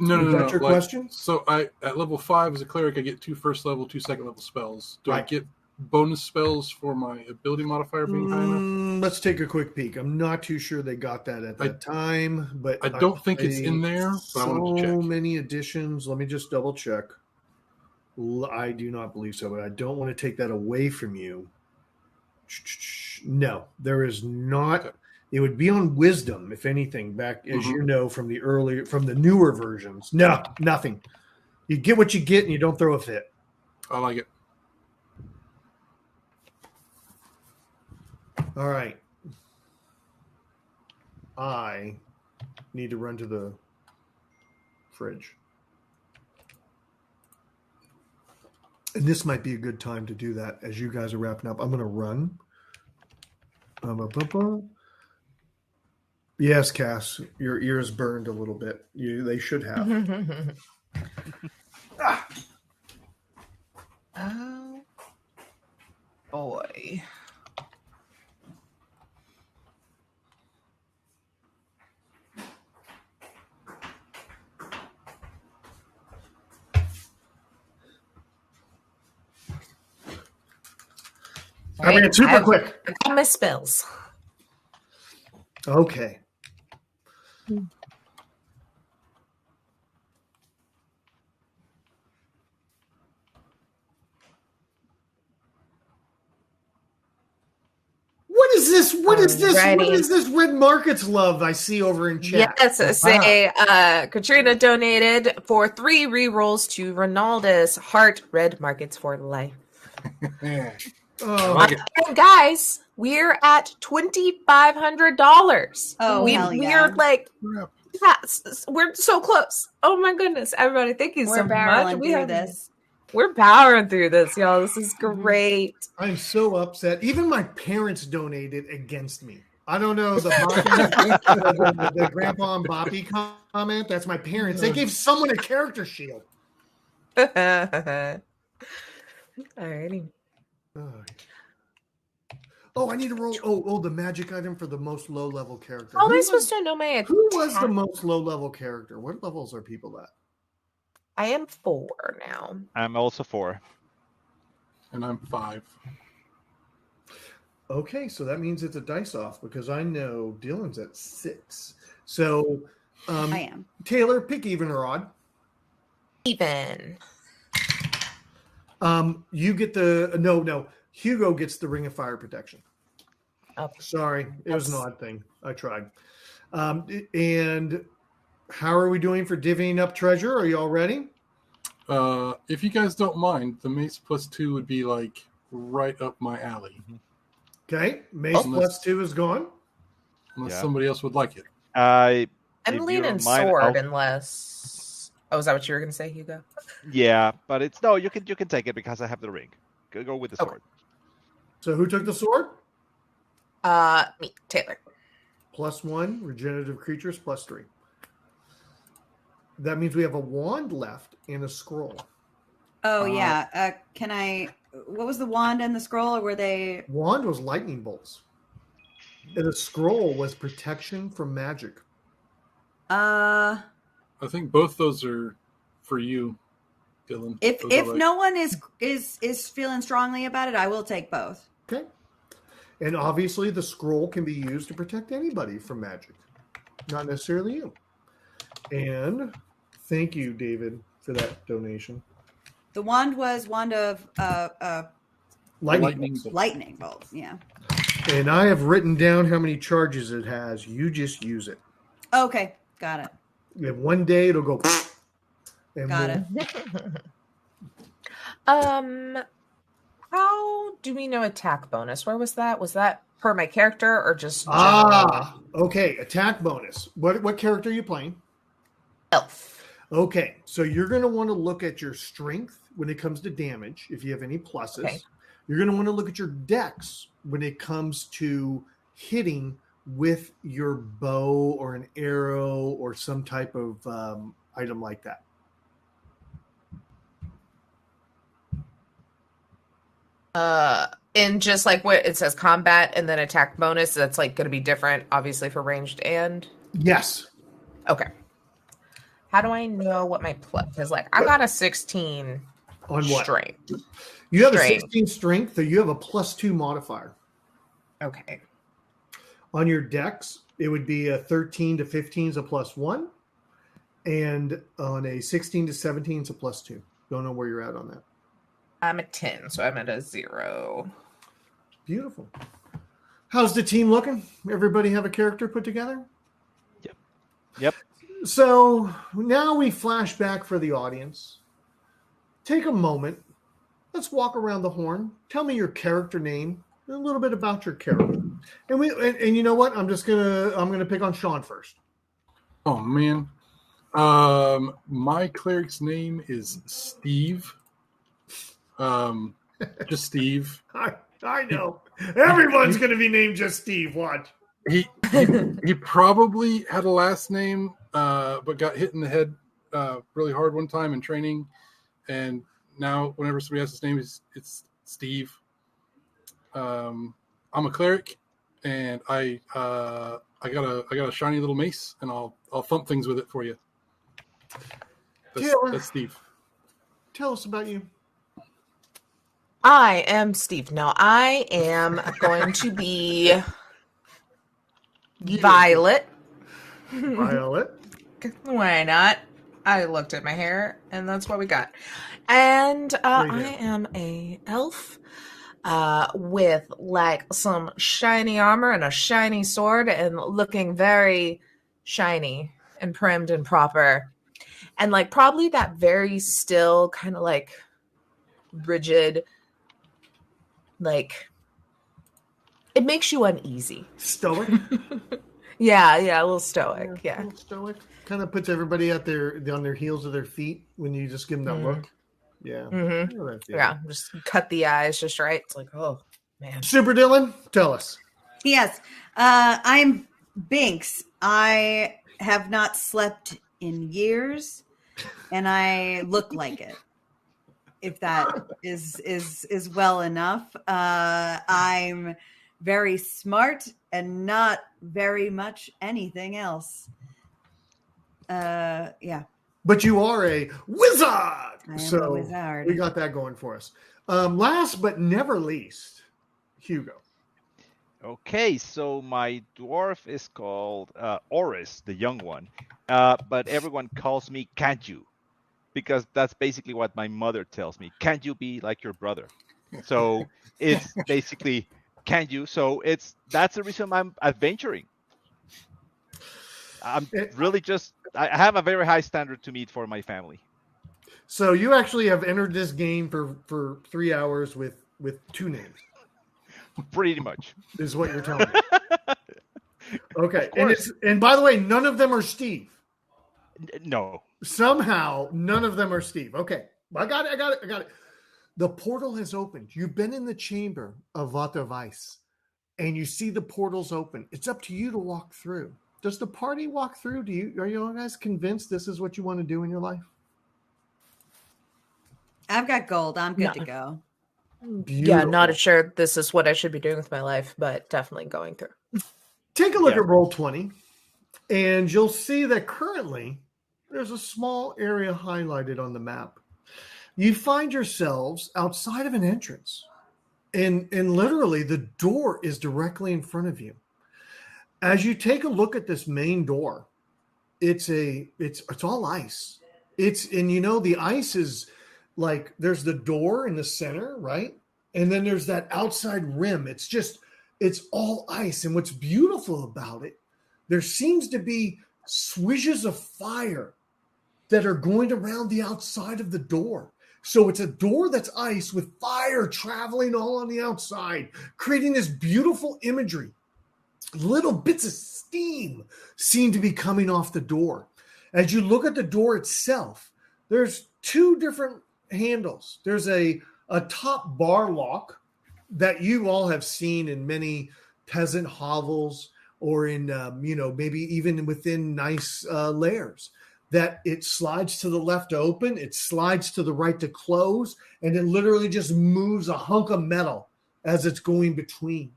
No. Is that your question? So at level 5 as a cleric, I get 2 first level, 2 second level spells. Do I get bonus spells for my ability modifier being high enough? Let's take a quick peek. I'm not too sure they got that at that time, but I don't think it's in there, but I wanted to so check. many additions. Let me just double check. I do not believe so, but I don't want to take that away from you. No, there is not. Okay. It would be on wisdom, if anything, back as Mhm. you know from the newer versions. No, nothing. You get what you get, and you don't throw a fit. I like it. All right. I need to run to the fridge. And this might be a good time to do that as you guys are wrapping up. I'm going to run. Yes, Cass, your ears burned a little bit. They should have. Oh boy. I ran super quick. I got my spells. Okay. What is this? What is this? What Alrighty. is this Red Markets love I see over in chat? Yes, say Katrina donated for 3 rerolls to Ronaldus. Heart Red Markets for life. Oh, like it. And guys, we're at $2,500. Oh, hell yeah. We're like, Crap. yes, we're so close. Oh my goodness, everybody! Thank you We're so much. barreling through this. We're powering through this, y'all. This is great. I'm so upset. Even my parents donated against me. I don't know the Grandpa and Boppy comment. That's my parents. They gave someone a character shield. Alrighty. Oh, I need to roll. Oh, the magic item for the most low level character. How am I supposed to know my Who was the attack? most low level character? What levels are people at? I am 4 now. I'm also 4. And I'm 5. Okay, so that means it's a dice off because I know Dylan's at 6. So, I am. Taylor, pick even or odd. Even. You get the no. Hugo gets the Ring of Fire protection. Oh. Sorry, it was an odd thing. I tried. And how are we doing for divvying up treasure? Are you all ready? If you guys don't mind, the Mace +2 would be like right up my alley. Okay, Mace +2 is gone. Unless somebody else would like it. I'm If you leaning don't mind, sword I'll- unless. Oh, is that what you were going to say, Hugo? Yeah, but it's no. You can take it because I have the ring. Go with the Okay. sword. So who took the sword? Me, Taylor. +1, regenerative creatures +3. That means we have a wand left and a scroll. Oh, yeah. Can I... What was the wand and the scroll? Or were they... Wand was lightning bolts. And the scroll was protection from magic. Uh... I think both those are for you, Dylan. If Those are like- no one is feeling strongly about it, I will take both. Okay. And obviously the scroll can be used to protect anybody from magic. Not necessarily you. And thank you, David, for that donation. The wand was wand of Lightning. lightning bolt. Yeah. And I have written down how many charges it has. You just use it. Okay, got it. And one day it'll go. And Got it. How do we know attack bonus? Where was that? Was that per my character or just general? Okay. Attack bonus. What character are you playing? Elf? Okay, so you're going to want to look at your strength when it comes to damage, if you have any pluses. Okay. You're going to want to look at your dex when it comes to hitting with your bow or an arrow or some type of item like that. And just like what it says, combat and then attack bonus. That's like going to be different, obviously, for ranged and. Yes. Okay. How do I know what my plus is? Like, I got a 16 On what? Strength. You have Strength. a 16 strength, so you have a +2 modifier. Okay. On your dex, it would be a 13 to 15 is a +1. And on a 16 to 17 is a +2. Don't know where you're at on that. I'm at 10, so I'm at a 0. Beautiful. How's the team looking? Everybody have a character put together? Yep. So now we flash back for the audience. Take a moment. Let's walk around the horn. Tell me your character name and a little bit about your character. And you know what? I'm gonna pick on Sean first. Oh man. My cleric's name is Steve. Just Steve. I know. Everyone's gonna be named just Steve. Watch. He probably had a last name, but got hit in the head really hard one time in training, and now whenever somebody asks his name, it's Steve. I'm a cleric, and I got a shiny little mace, and I'll thump things with it for you. That's Steve. Tell us about you. I am Steve. Now, I am going to be Violet. Violet. Why not? I looked at my hair, and that's what we got. And I am a elf with like some shiny armor and a shiny sword, and looking very shiny and primed and proper, and like probably that very still kind of like rigid, like it makes you uneasy. Stoic. Yeah, a little stoic. Yeah. A little stoic. Kind of puts everybody on their heels of their feet when you just give them that look. Yeah. Mm-hmm. Yeah. Just cut the eyes just right. It's like, oh man. Super Dylan, tell us. Yes. I'm Binks. I have not slept in years, and I look like it. If that is well enough. I'm very smart and not very much anything else. Yeah. But you are a wizard. I am a wizard. We got that going for us. Last but never least, Hugo. Okay, so my dwarf is called Oris, the young one, but everyone calls me "Can't you?" because that's basically what my mother tells me. Can't you be like your brother? So it's basically, can you? So that's the reason I'm adventuring. I'm really I have a very high standard to meet for my family. So you actually have entered this game for 3 hours with 2 names. Pretty much. Is what you're telling me. Okay. And by the way, none of them are Steve. No. Somehow, none of them are Steve. Okay. I got it. The portal has opened. You've been in the chamber of Vater Weiss, and you see the portals open. It's up to you to walk through. Does the party walk through? Are you guys convinced this is what you want to do in your life? I've got gold. I'm good to go. Beautiful. Yeah, not sure this is what I should be doing with my life, but definitely going through. Take a look at Roll20, and you'll see that currently there's a small area highlighted on the map. You find yourselves outside of an entrance, and literally the door is directly in front of you. As you take a look at this main door, it's all ice. The ice is like there's the door in the center, right? And then there's that outside rim. It's all ice. And what's beautiful about it, there seems to be swishes of fire that are going around the outside of the door. So it's a door that's ice with fire traveling all on the outside, creating this beautiful imagery. Little bits of steam seem to be coming off the door. As you look at the door itself, there's 2 different handles. There's a top bar lock that you all have seen in many peasant hovels or in, maybe even within nice lairs, that it slides to the left to open, it slides to the right to close, and it literally just moves a hunk of metal as it's going between.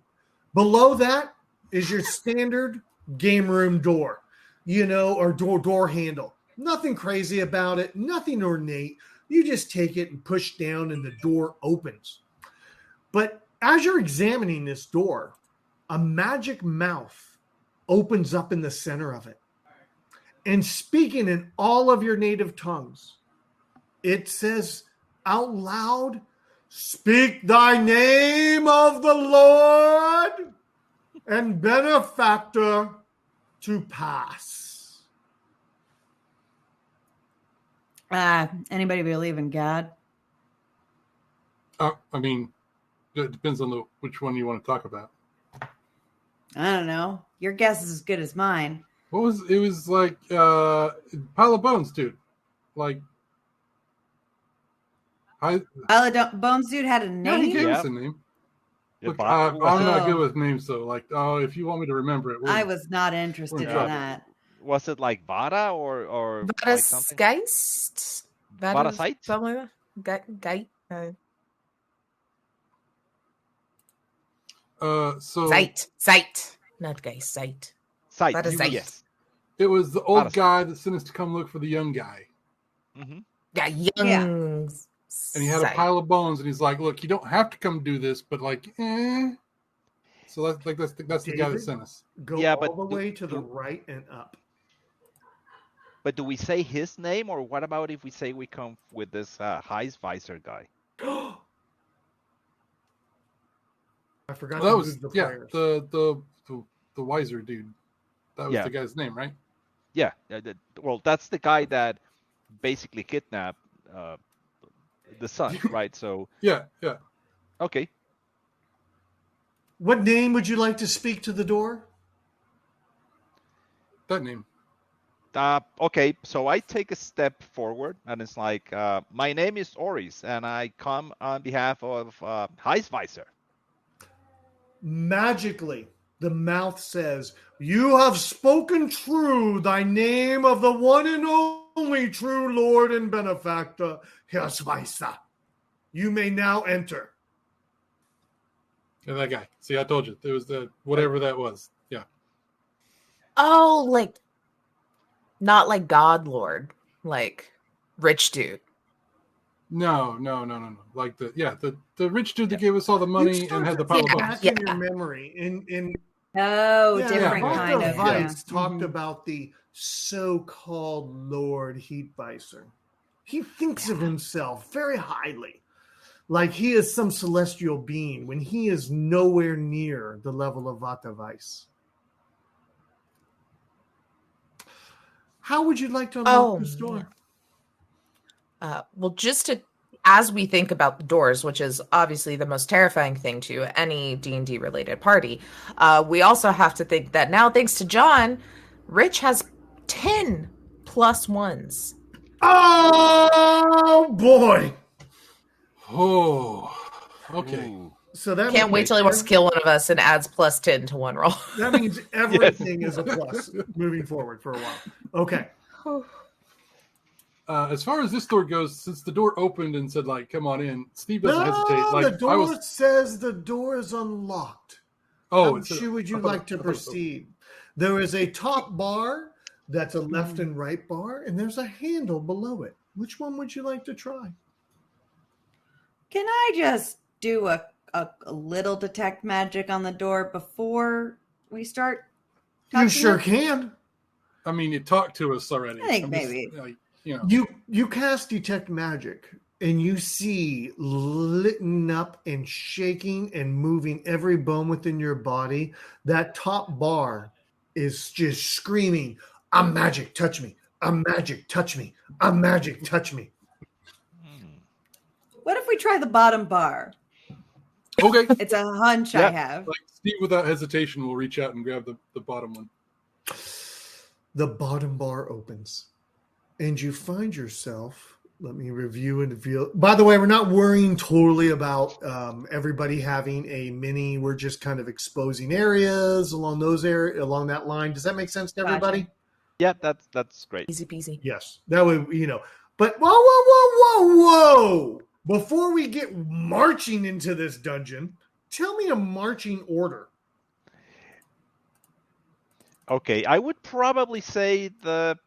Below that is your standard game room door, or door handle. Nothing crazy about it, nothing ornate, You just take it and push down, and the door opens. But as you're examining this door, a magic mouth opens up in the center of it. And speaking in all of your native tongues, it says out loud, "Speak thy name of the Lord and benefactor to pass." Anybody believe in God? I mean, it depends on which one you want to talk about. I don't know. Your guess is as good as mine. It was like pile of bones, dude. Like Bones Dude had a yeah, name? he gave us a name. Yeah, Look, Bot- I'm not good with names though. Like, if you want me to remember it, I was not interested in that. Was it like Vada or like something? Geist? Vada Sight? Something like that? Geist? So Sight. Not Geist, Sight. Sight. Vada Sight. Yes. it was the old Vada guy that sent us to come look for the young guy, Mm-hmm. Yeah, young. Yeah. and he had a pile of bones, and he's like, "Look, you don't have to come do this, but like, eh." So that's the guy that David? sent us. Go Yeah, all but the way to the right and up. But do we say his name, or what about if we say we come with this Heisvisor guy? I forgot Well, that to was move the yeah, players. the wiser dude. That was Yeah. the guy's name, right? Yeah. Well, that's the guy that basically kidnapped the son, right? So Yeah. okay. What name would you like to speak to the door? That name. Okay, so I take a step forward, and it's like, my name is Oris, and I come on behalf of Heisvisor. Magically, the mouth says, "You have spoken true, thy name of the one and only true Lord and benefactor, Hersweisa. You may now enter." Yeah, that guy. See, I told you. It was the whatever that was. Yeah. Oh, like, not like God Lord, like rich dude. No. Like the rich dude that gave us all the money and had the pile of bones. Back in your memory. In Oh, yeah, different yeah, kind Dr. of. Weiss Yeah. talked about the so-called Lord Heatweiser. He thinks of himself very highly, like he is some celestial being, when he is nowhere near the level of Vata Weiss. How would you like to unlock this door? Well, as we think about the doors, which is obviously the most terrifying thing to any D&D related party, we also have to think that now, thanks to John, Rich has 10 plus ones. Oh boy! Oh, okay. Ooh. So that Can't wait means till he wants to kill one of us and adds plus 10 to one roll. that means everything is a plus moving forward for a while. Okay. As far as this door goes, since the door opened and said, like, "Come on in," Steve doesn't No, hesitate. Like, the door says the door is unlocked. How it said- would you I thought- like to I thought it was proceed? There is a top bar that's a left and right bar, and there's a handle below it. Which one would you like to try? Can I just do a little detect magic on the door before we start? You sure it? can. I mean, it talked to us already. I think I'm just, maybe. like, you know. You cast detect magic, and you see litten up and shaking and moving every bone within your body. That top bar is just screaming, "I'm magic, touch me. I'm magic, touch me. I'm magic, touch me." What if we try the bottom bar? Okay. It's a hunch I have. Like Steve, without hesitation, will reach out and grab the bottom one. The bottom bar opens, and you find yourself. Let me review and reveal. By the way, we're not worrying totally about everybody having a mini. We're just kind of exposing areas along along that line. Does that make sense to everybody? Gotcha. Yeah, that's great. Easy peasy. Yes, that way But whoa! Before we get marching into this dungeon, tell me a marching order. Okay, I would probably say the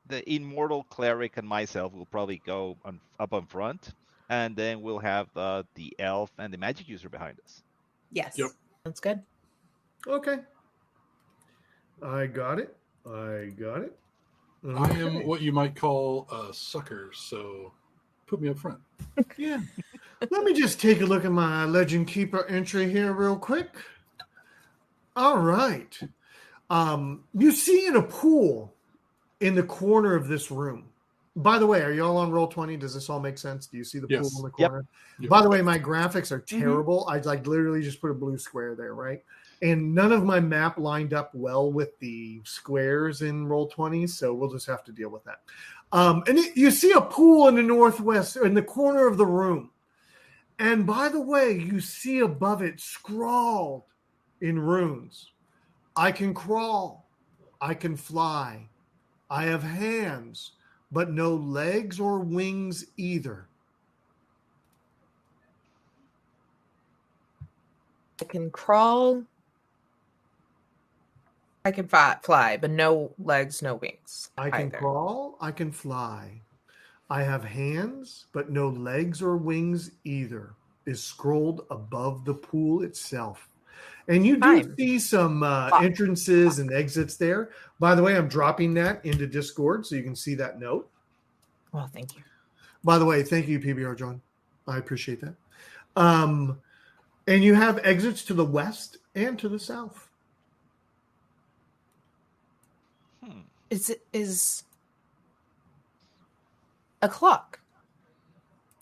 the immortal cleric and myself will probably go up on front, and then we'll have the elf and the magic user behind us. Yes. Yep. That's good. Okay. I got it. I Okay. am what you might call a sucker, so put me up front. Yeah. Let me just take a look at my Legend Keeper entry here real quick. All right. You see in a pool in the corner of this room. By the way, are you all on Roll20? Does this all make sense? Do you see the pool Yes. in the corner? Yep. By the way, my graphics are terrible. I literally just put a blue square there, right? And none of my map lined up well with the squares in Roll20, so we'll just have to deal with that. You see a pool in the northwest, in the corner of the room. And by the way, you see above it scrawled in runes, I can crawl, I can fly, I have hands, but no legs or wings either. I can crawl. I can fly, but no legs, no wings. I can either. crawl, I can fly. I have hands, but no legs or wings either, is scrolled above the pool itself. And you do see some entrances and exits there. By the way, I'm dropping that into Discord so you can see that note. Well, thank you. By the way, thank you, PBR John. I appreciate that. And you have exits to the west and to the south. Is a clock.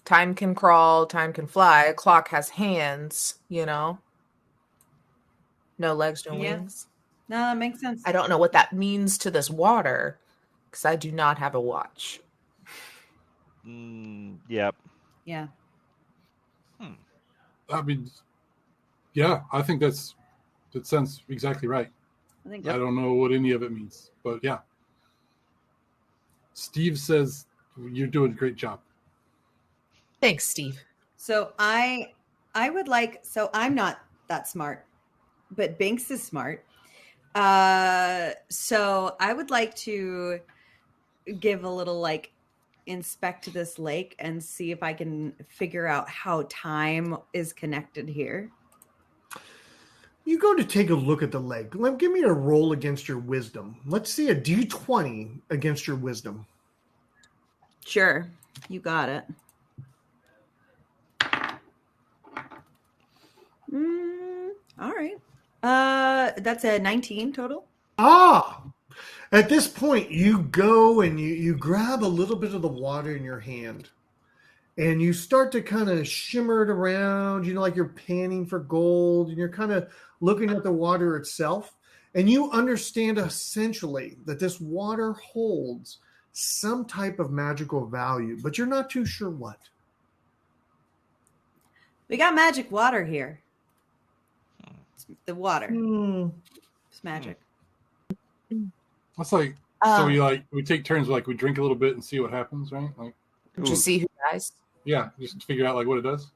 Time can crawl, time can fly. A clock has hands, No legs, no wings. No, that makes sense. I don't know what that means to this water because I do not have a watch. Yep. Yeah. I mean, yeah, I think that sounds exactly right. I think I don't know what any of it means, but yeah. Steve says you're doing a great job. Thanks, Steve. So I would like. So I'm not that smart, but Binks is smart. So I would like to give a little inspect this lake and see if I can figure out how time is connected here. You go to take a look at the lake. Give me a roll against your wisdom. Let's see a D20 against your wisdom. Sure. You got it. All right. That's a 19 total. At this point, you go and you grab a little bit of the water in your hand. And you start to kind of shimmer it around, like you're panning for gold. And you're kind of looking at the water itself. And you understand essentially that this water holds some type of magical value. But you're not too sure what. We got magic water here. It's the water. It's magic. That's like, so we take turns, we drink a little bit and see what happens, right? Did you see who dies? Yeah, just to figure out what it does.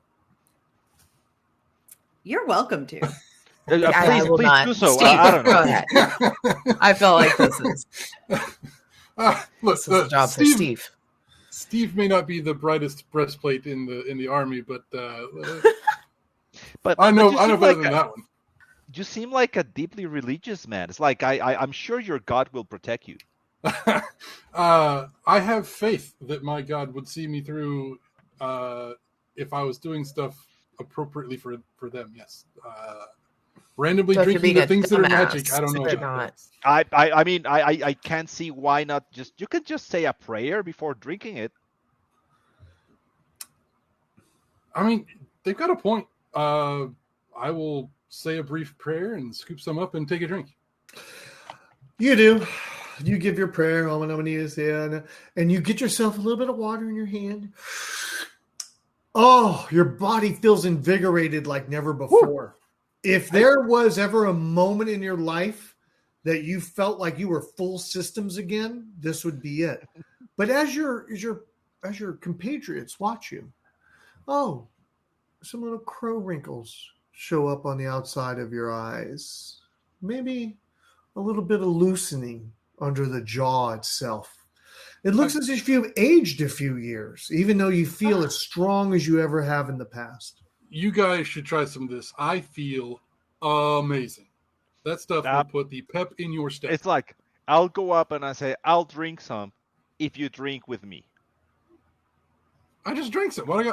You're welcome to. I will please not. do so. Steve, I don't know. Go ahead. I feel like this is Look, a job for Steve. Steve may not be the brightest breastplate in the army, but but I know better than that one. You seem like a deeply religious man. It's like I'm sure your God will protect you. I have faith that my God would see me through if I was doing stuff appropriately for them. Yes. Randomly So drinking the things that are magic, I don't know about that. I mean, I can't see why not you could just say a prayer before drinking it. I mean, they've got a point. I will say a brief prayer and scoop some up and take a drink. You do. You give your prayer, and you get yourself a little bit of water in your hand. Oh, your body feels invigorated like never before. If there was ever a moment in your life that you felt like you were full systems again, this would be it. But as your compatriots watch you, some little crow wrinkles show up on the outside of your eyes. Maybe a little bit of loosening under the jaw itself. It looks as if you've aged a few years, even though you feel as strong as you ever have in the past. You guys should try some of this. I feel amazing. That stuff will put the pep in your step. It's like, I'll go up and I say, I'll drink some if you drink with me. I just drank some. What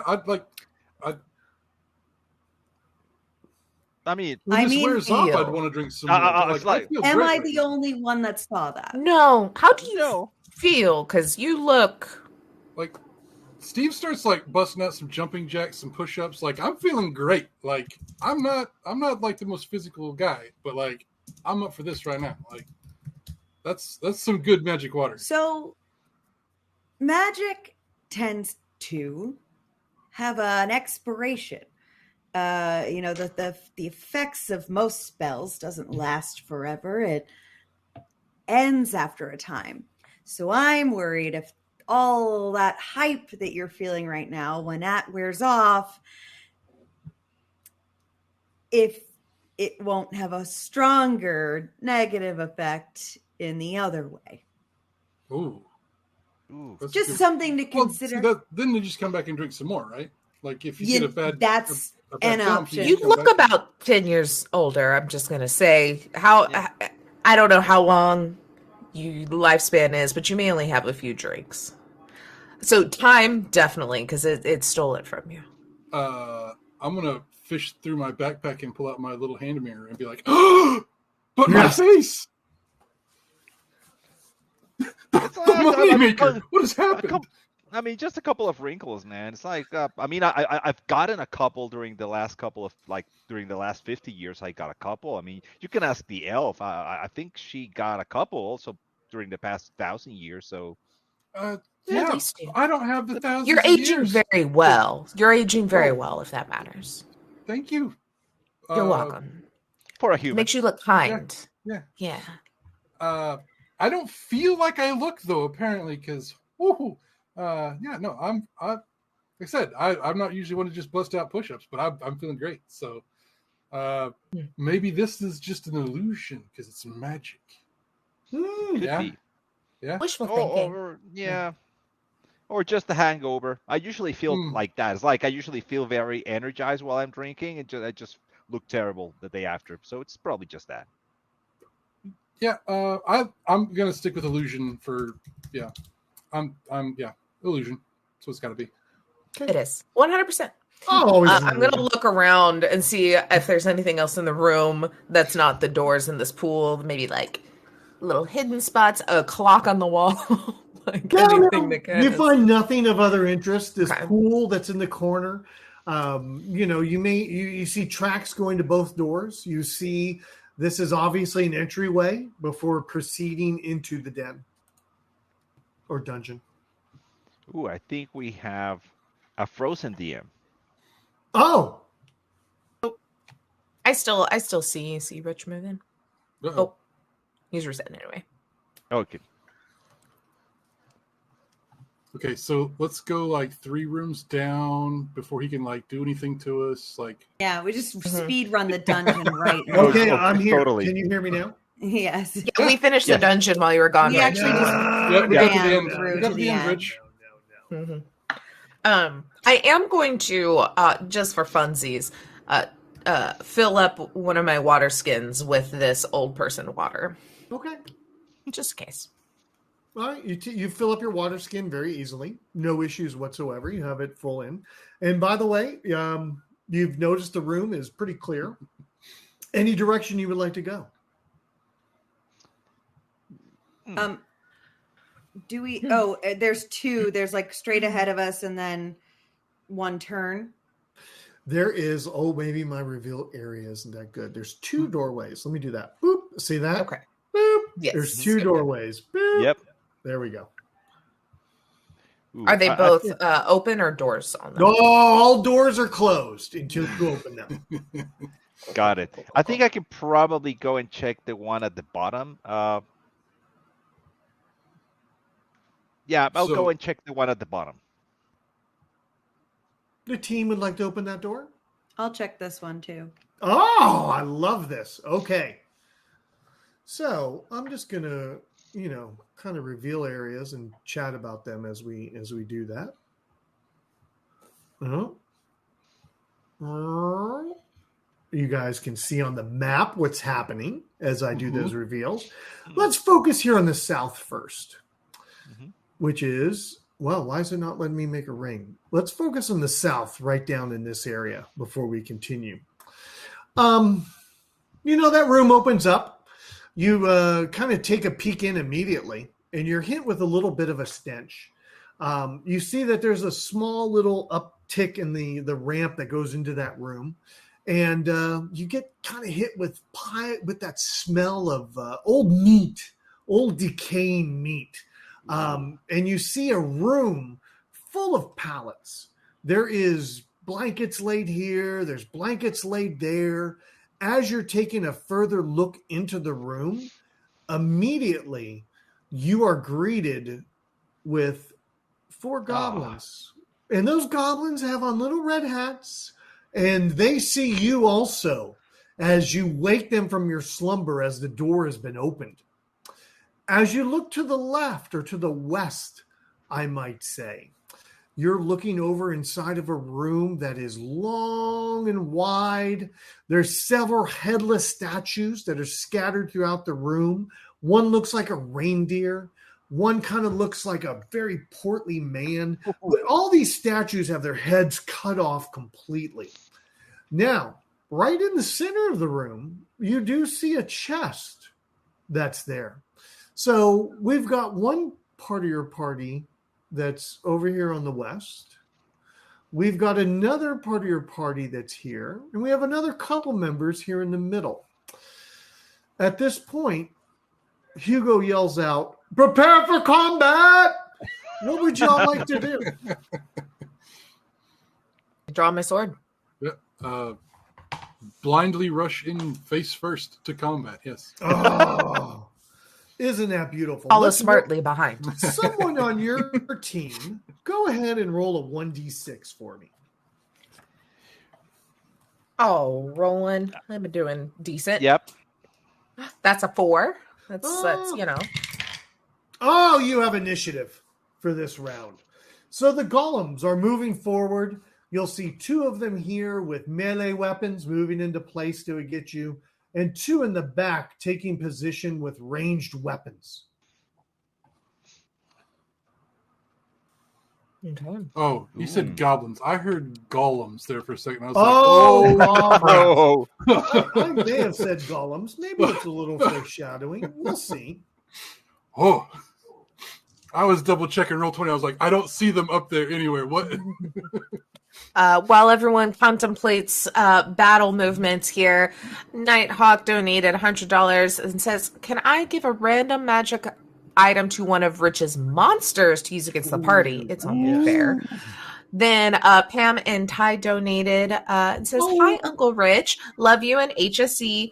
I mean, when this wears off, I'd want to drink some more. Am I the only one that saw that? No. How do you feel? Because you look like Steve starts like busting out some jumping jacks, some push-ups. Like I'm feeling great. Like I'm not like the most physical guy, but like I'm up for this right now. Like that's some good magic water. So magic tends to have an expiration. The effects of most spells doesn't last forever. It ends after a time. So I'm worried if all that hype that you're feeling right now, when that wears off, if it won't have a stronger negative effect in the other way. Ooh. Just something to consider. Well, then you just come back and drink some more, right? Like if you get a bad, that's a bad an jump, option. You look about 10 years older. I'm just going to say I don't know how long your lifespan is, but you may only have a few drinks. So time, definitely, because it stole it from you. I'm going to fish through my backpack and pull out my little hand mirror and be like, oh, but my face! The moneymaker! What has happened? I mean, just a couple of wrinkles, man. It's like, I've gotten a couple during the last 50 years. I got a couple. I mean, you can ask the elf. I think she got a couple also during the past 1,000 years. So, yeah, I don't have the 1,000. You're aging very well. You're aging very well, if that matters. Thank you. You're welcome. For a human, makes you look kind. Yeah. I don't feel like I look though. Apparently, because I'm like I said, I'm not usually one to just bust out push-ups, but I'm feeling great. So maybe this is just an illusion because it's magic. Could be. Yeah. Wishful thinking. Or just a hangover. I usually feel like that. It's like I usually feel very energized while I'm drinking, and I just look terrible the day after. So it's probably just that. Yeah, I'm gonna stick with illusion for illusion. So it's got to be. Okay. It is 100%. I'm gonna look around and see if there's anything else in the room that's not the doors in this pool. Maybe like little hidden spots, a clock on the wall. You find nothing of other interest. This pool that's in the corner. You see tracks going to both doors. You see. This is obviously an entryway before proceeding into the den or dungeon. Ooh, I think we have a frozen DM. Oh, I still see Rich moving. Oh, he's resetting anyway. Okay. Okay, so let's go like 3 rooms down before he can like do anything to us. Like, yeah, we just speed run the dungeon right now. Okay, I'm here. Totally. Can you hear me now? Yes. Yeah, we finished the dungeon while you were gone. We actually just we got to the ran end. through We got to to the end, Rich. I am going to just for funsies fill up one of my water skins with this old person water. Okay. Just in case. All right, you fill up your water skin very easily. No issues whatsoever. You have it full in. And by the way, you've noticed the room is pretty clear. Any direction you would like to go? Do we? Oh, there's 2. There's like straight ahead of us and then one turn. There is, maybe my reveal area isn't that good. There's 2 doorways. Let me do that. Boop. See that? Okay. Boop. Yes. There's 2 doorways. Boop. Yep. There we go. Ooh, are they both open or doors on them? No, all doors are closed until you open them. Got it. I think I can probably go and check the one at the bottom. I'll go and check the one at the bottom. The team would like to open that door? I'll check this one too. Oh, I love this. Okay. So I'm just going to kind of reveal areas and chat about them as we do that. You guys can see on the map what's happening as I do those reveals. Let's focus here on the south first, which is, well, why is it not letting me make a ring? Let's focus on the south right down in this area before we continue. That room opens up. You kind of take a peek in immediately, and you're hit with a little bit of a stench. You see that there's a small little uptick in the ramp that goes into that room. And you get kind of hit with that smell of old meat, old decaying meat. And you see a room full of pallets. There is blankets laid here. There's blankets laid there. As you're taking a further look into the room, immediately you are greeted with 4 goblins. And those goblins have on little red hats. And they see you also as you wake them from your slumber as the door has been opened. As you look to the left or to the west, I might say, you're looking over inside of a room that is long and wide. There's several headless statues that are scattered throughout the room. One looks like a reindeer. One kind of looks like a very portly man. But all these statues have their heads cut off completely. Now, right in the center of the room, you do see a chest that's there. So we've got one part of your party that's over here on the west. We've got another part of your party that's here. And we have another couple members here in the middle. At this point, Hugo yells out, "Prepare for combat!" What would y'all like to do? Draw my sword. Blindly rush in face first to combat. Yes. Oh, isn't that beautiful? Follow smartly behind. Someone on your team, go ahead and roll a 1d6 for me. Oh, rolling. I'm doing decent. Yep. That's a 4. That's Oh, you have initiative for this round. So the golems are moving forward. You'll see 2 of them here with melee weapons moving into place to get you, and 2 in the back taking position with ranged weapons. Okay. Oh, you said goblins. I heard golems there for a second. I was Oh, like, I may have said golems. Maybe it's a little foreshadowing. We'll see. oh. I was double checking Roll20. I was like, I don't see them up there anywhere. What? While everyone contemplates battle movements here, Nighthawk donated $100 and says, "Can I give a random magic item to one of Rich's monsters to use against the party? It's only fair." Then Pam and Ty donated and says, "Hi, Uncle Rich. Love you and HSC.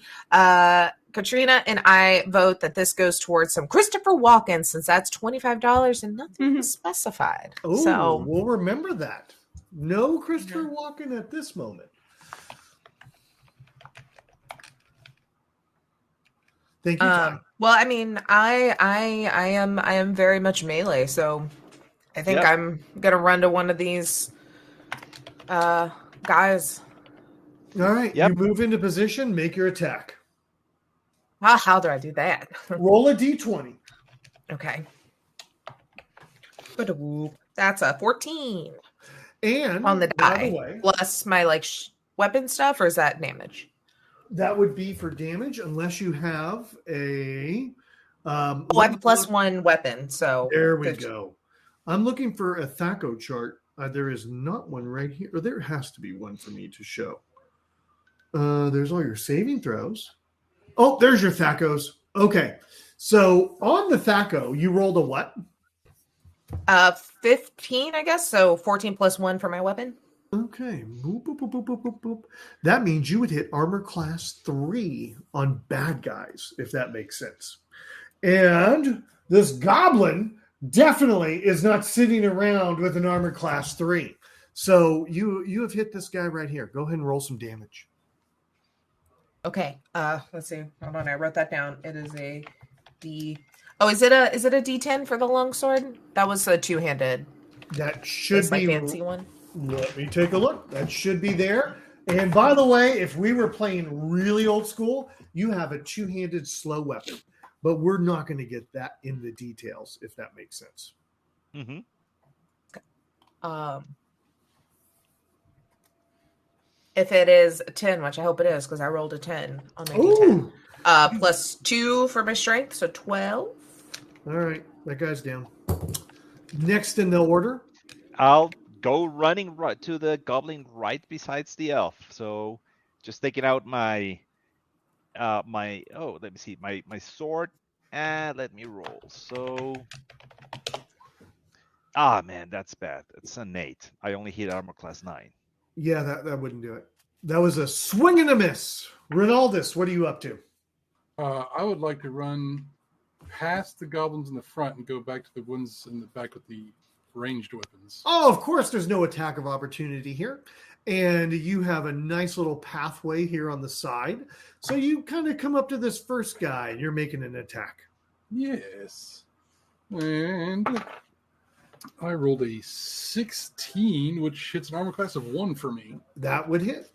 Katrina and I vote that this goes towards some Christopher Walken, since that's $25 and nothing was specified." Oh, so we'll remember that. No Christopher Walken at this moment. Thank you, Ty. well, I mean, I am very much melee, so I think I'm gonna run to one of these guys. All right, you move into position, make your attack. How do I do that? Roll a d20. Okay. That's a 14. And on the by die, the way, plus my weapon stuff, or is that damage? That would be for damage, unless you have a. I have a +1 weapon, so there we go. I'm looking for a THACO chart. There is not one right here, or there has to be one for me to show. There's all your saving throws. Oh, there's your THACOs. Okay, so on the THACO, you rolled a what? 15, I guess. So 14 +1 for my weapon. Okay. Boop, boop, boop, boop, boop, boop, boop. That means you would hit armor class 3 on bad guys, if that makes sense. And this goblin definitely is not sitting around with an armor class 3. So you have hit this guy right here. Go ahead and roll some damage. Okay. Let's see. Hold on. I wrote that down. It is a D. Oh, is it a D10 for the longsword? That was a two-handed. That should My be fancy one. Let me take a look. That should be there. And by the way, if we were playing really old school, you have a two-handed slow weapon. But we're not going to get that in the details, if that makes sense. Mm-hmm. If it is a 10, which I hope it is, because I rolled a 10 on my D10. Plus 2 for my strength, so 12. All right, that guy's down. Next in the order. I'll go running right to the goblin right besides the elf. So just taking out my let me see, my sword, and let me roll. So man, that's bad. It's an 8. I only hit armor class 9. Yeah, that wouldn't do it. That was a swing and a miss. Ronaldus, what are you up to? I would like to run past the goblins in the front and go back to the ones in the back with the ranged weapons. Oh, of course, there's no attack of opportunity here. And you have a nice little pathway here on the side. So you kind of come up to this first guy and you're making an attack. Yes. And I rolled a 16, which hits an armor class of 1 for me. That would hit.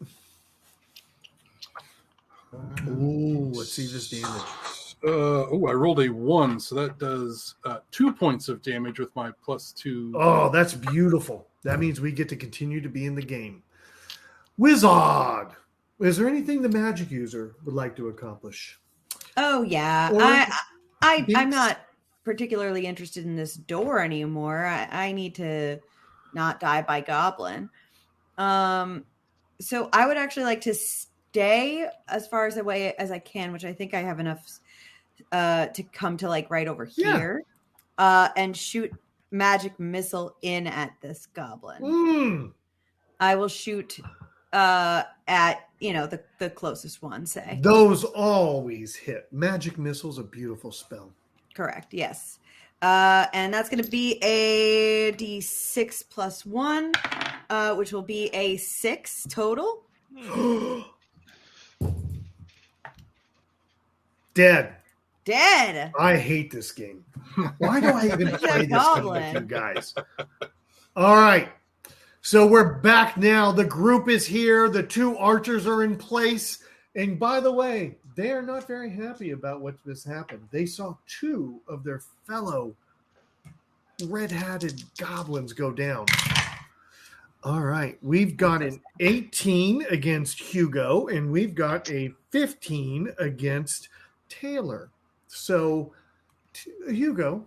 Ooh, let's see this damage. I rolled a 1, so that does 2 points of damage with my +2. Oh, that's beautiful. That means we get to continue to be in the game. Wizard, is there anything the magic user would like to accomplish? Oh yeah, Or I'm not particularly interested in this door anymore. I need to not die by goblin. So I would actually like to stay as far away as I can, which I think I have enough to come to like right over here, and shoot magic missile in at this goblin. I will shoot at the closest one. Say those always hit. Magic missile's a beautiful spell. Correct. Yes, and that's going to be a D6 plus 1, which will be a 6 total. Dead. I hate this game. Why do I even play this game with you guys? All right. So we're back now. The group is here. The 2 archers are in place. And by the way, they are not very happy about what just happened. They saw 2 of their fellow red-hatted goblins go down. All right. We've got an 18 against Hugo, and we've got a 15 against Taylor. So, Hugo,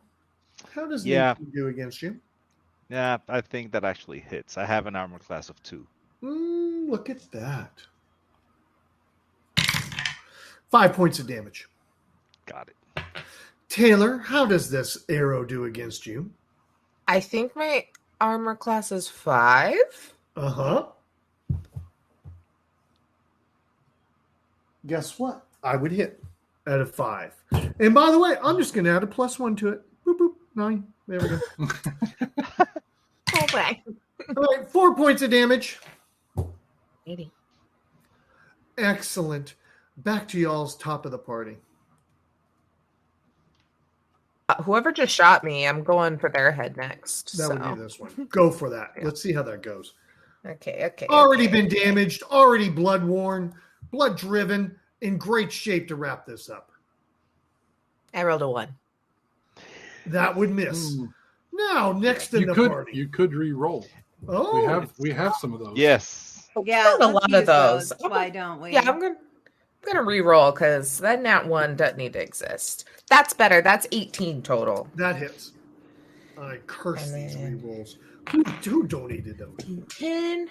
how does Nathan do against you? Yeah, I think that actually hits. I have an armor class of 2. Look at that. 5 points of damage. Got it. Taylor, how does this arrow do against you? I think my armor class is 5. Uh-huh. Guess what? I would hit at a 5. And by the way, I'm just going to add a +1 to it. Boop, boop, 9. There we go. Okay. All right, 4 points of damage. 80. Excellent. Back to y'all's top of the party. Whoever just shot me, I'm going for their head next. That would be this one. Go for that. Let's see how that goes. Okay. Already been damaged, already blood worn, blood driven, in great shape to wrap this up. I rolled a 1. That would miss. Now, next in the party. You could re-roll. Oh. We have some of those. Yes. Yeah, a lot of those. Why don't we? Yeah, I'm gonna re-roll because that nat 1 doesn't need to exist. That's better. That's 18 total. That hits. I curse these re-rolls. Who donated those? 10,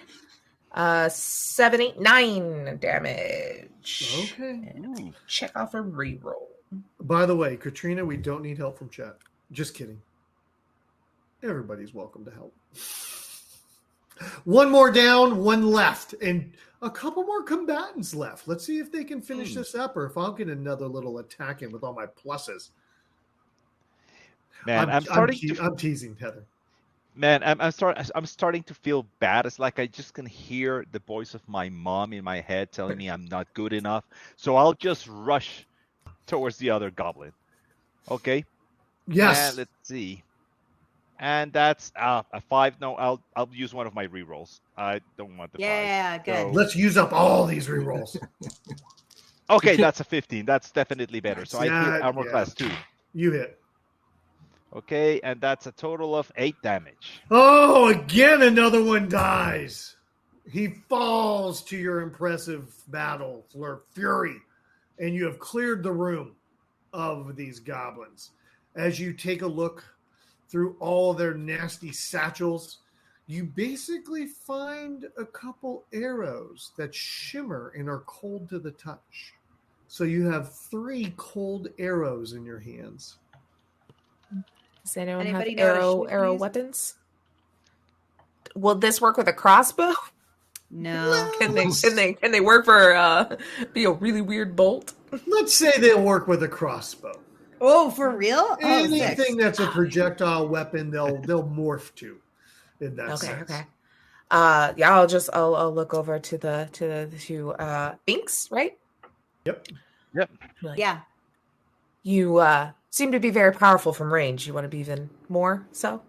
7, 8, 9 damage. Okay. And check off a re-roll. By the way, Katrina, we don't need help from chat. Just kidding. Everybody's welcome to help. One more down, one left, and a couple more combatants left. Let's see if they can finish this up, or if I'll get another little attack in with all my pluses. Man, I'm teasing, Heather. Man, I'm starting to feel bad. It's like I just can hear the voice of my mom in my head telling me I'm not good enough. So I'll just rush towards the other goblin. Okay. Yes. And let's see. And that's a 5. No, I'll use one of my rerolls. I don't want the 5. Yeah, good. So, Let's use up all these rerolls. okay, that's a 15. That's definitely better. So I hit Yeah, armor yeah. class 2. You hit. Okay, and that's a total of 8 damage. Oh, again, another one dies. He falls to your impressive battle, fury, and you have cleared the room of these goblins. As you take a look through all their nasty satchels, you basically find a couple arrows that shimmer and are cold to the touch. So you have 3 cold arrows in your hands. Does anyone Anybody have know how to shoot arrow these? weapons? Will this work with a crossbow? No. Can they work for be a really weird bolt? Let's say they'll work with a crossbow. Oh, for real? Anything that's a projectile weapon, they'll morph to. In that sense. Okay. Yeah, I'll look over to the two Binks, right? Yep. Like, Yeah. You seem to be very powerful from range. You want to be even more so?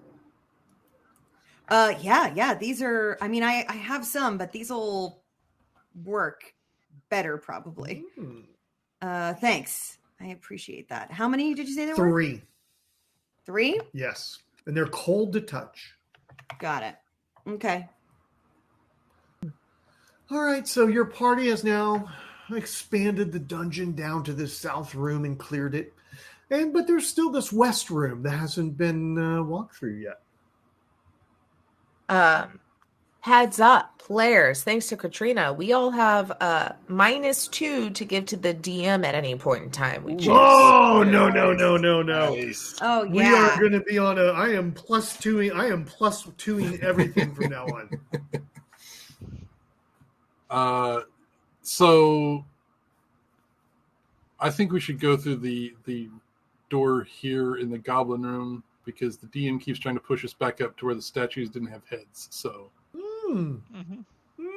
Yeah. These are, I mean, I have some, but these will work better probably. Thanks. I appreciate that. How many did you say there were? 3. 3? Yes. And they're cold to touch. Got it. Okay. All right, so your party has now expanded the dungeon down to this south room and cleared it. But there's still this west room that hasn't been walked through yet. Heads up, players. Thanks to Katrina, we all have -2 to give to the DM at any point in time. We choose. Oh, no. Nice. Oh, yeah. We are going to be on I am plus 2ing everything from now on. So I think we should go through the door here in the goblin room because the DM keeps trying to push us back up to where the statues didn't have heads. So